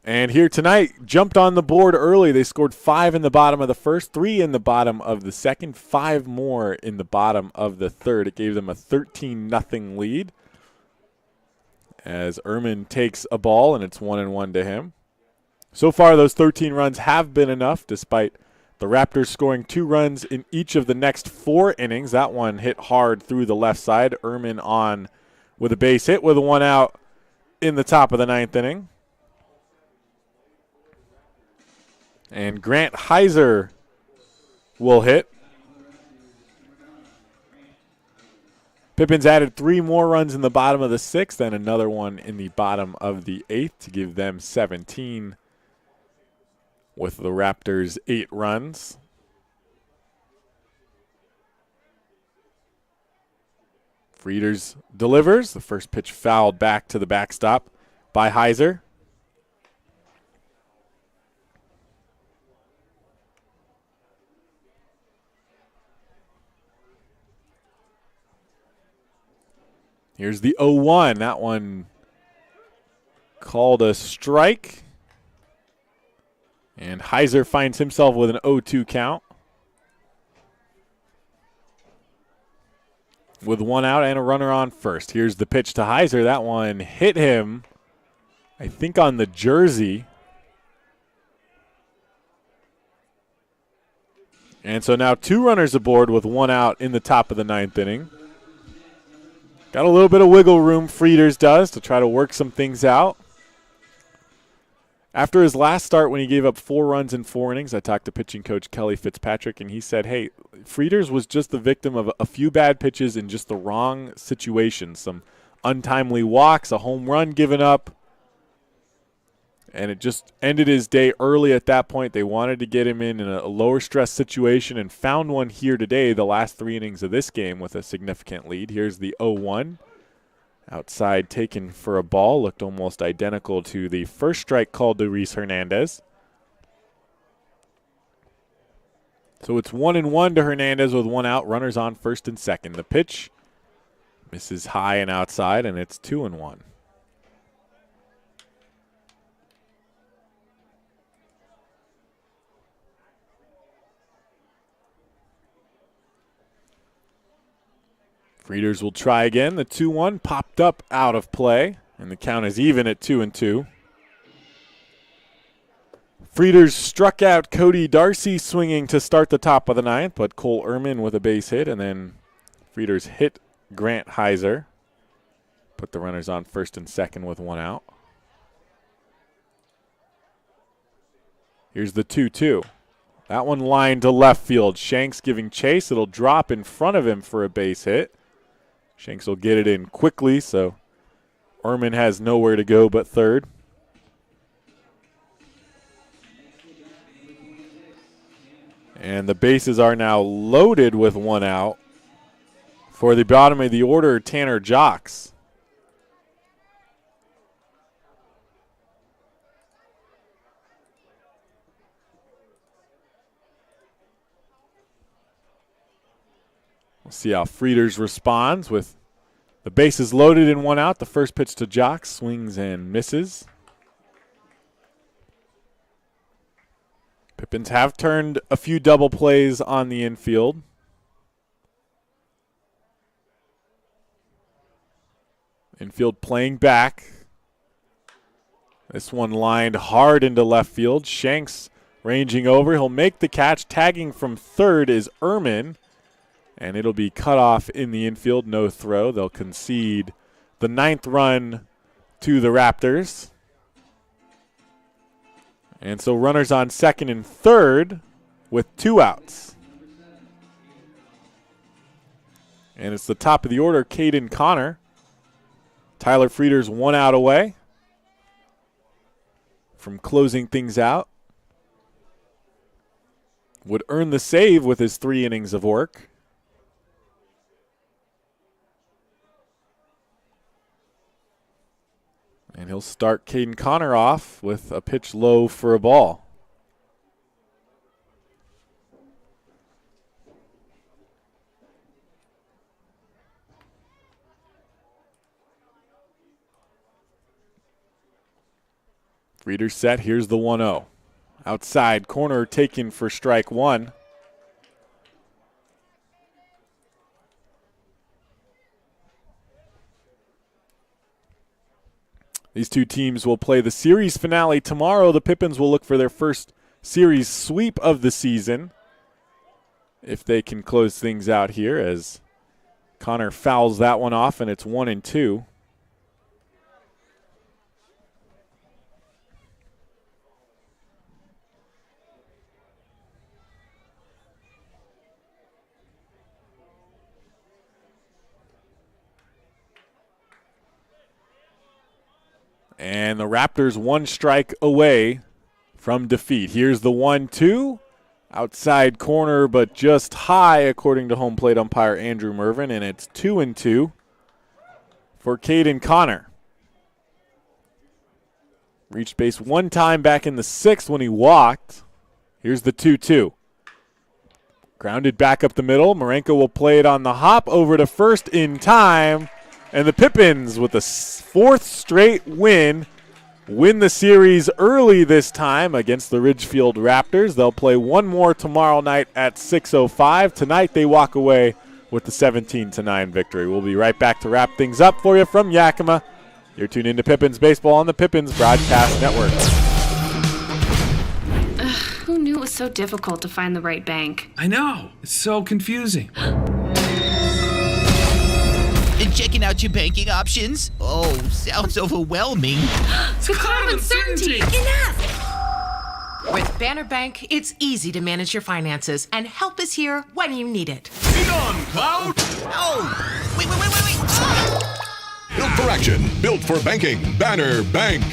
And here tonight, jumped on the board early. They scored 5 in the bottom of the first, 3 in the bottom of the second, 5 more in the bottom of the third. It gave them a 13-0 lead as Ehrman takes a ball, and it's 1-1 to him. So far, those 13 runs have been enough, despite the Raptors scoring 2 runs in each of the next 4 innings. That one hit hard through the left side. Ehrman on with a base hit with a 1 out in the top of the 9th inning. And Grant Heiser will hit. Pippins added 3 more runs in the bottom of the 6th and another one in the bottom of the 8th to give them 17 with the Raptors' 8 runs. Frieders delivers. The first pitch fouled back to the backstop by Heiser. Here's the 0-1. That one called a strike. And Heiser finds himself with an 0-2 count. With 1 out and a runner on first. Here's the pitch to Heiser. That one hit him, I think, on the jersey. And so now 2 runners aboard with 1 out in the top of the 9th inning. Got a little bit of wiggle room, Frieders does, to try to work some things out. After his last start when he gave up 4 runs in 4 innings, I talked to pitching coach Kelly Fitzpatrick, and he said, hey, Frieders was just the victim of a few bad pitches in just the wrong situations. Some untimely walks, a home run given up, and it just ended his day early at that point. They wanted to get him in a lower stress situation and found one here today, the last 3 innings of this game with a significant lead. Here's the 0-1. Outside taken for a ball, looked almost identical to the first strike called to Reese Hernandez. So it's 1-1 to Hernandez with 1 out, runners on first and second. The pitch misses high and outside, and it's 2-1. Frieders will try again. The 2-1 popped up out of play, and the count is even at 2-2. Frieders struck out Cody Darcy swinging to start the top of the 9th, but Cole Ehrman with a base hit, and then Frieders hit Grant Heiser. Put the runners on first and second with 1 out. Here's the 2-2. That one lined to left field. Shanks giving chase. It'll drop in front of him for a base hit. Shanks will get it in quickly, so Ehrman has nowhere to go but third. And the bases are now loaded with one out. For the bottom of the order, Tanner Jocks. We'll see how Frieders responds with the bases loaded and one out. The first pitch to Jocks, swings and misses. Pippins have turned a few double plays on the infield. Infield playing back. This one lined hard into left field. Shanks ranging over. He'll make the catch. Tagging from third is Ehrman. And it'll be cut off in the infield. No throw. They'll concede the 9th run to the Raptors. And so runners on second and third with 2 outs. And it's the top of the order, Caden Connor. Tyler Frieders 1 out away from closing things out. Would earn the save with his 3 innings of work. And he'll start Caden Connor off with a pitch low for a ball. Frieders set. Here's the 1-0. Outside corner taken for strike 1. These two teams will play the series finale tomorrow. The Pippins will look for their first series sweep of the season, if they can close things out here, as Connor fouls that one off, and it's 1-2. And the Raptors 1 strike away from defeat. Here's the 1-2. Outside corner, but just high, according to home plate umpire Andrew Mervin, and it's 2-2 for Caden Connor. Reached base 1 time back in the 6th when he walked. Here's the 2-2. Grounded back up the middle. Marenko will play it on the hop over to first in time. And the Pippins, with a 4th straight win the series early this time against the Ridgefield Raptors. They'll play one more tomorrow night at 6:05. Tonight they walk away with the 17-9 victory. We'll be right back to wrap things up for you from Yakima. You're tuned into Pippins Baseball on the Pippins Broadcast Network. Who knew it was so difficult to find the right bank? I know. It's so confusing. And checking out your banking options? Oh, sounds overwhelming. The cloud of uncertainty. Enough! With Banner Bank, it's easy to manage your finances, and help is here when you need it. Be gone, Cloud! Oh! Wait! Ah! No correction. Built for banking. Banner Bank.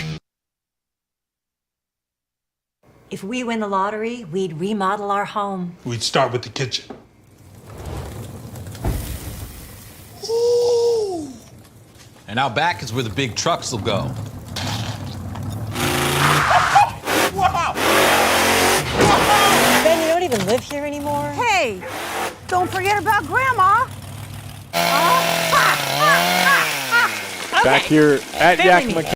If we win the lottery, we'd remodel our home. We'd start with the kitchen. And out back is where the big trucks will go. Ben, you don't even live here anymore? Hey, don't forget about Grandma. Back here at Yakima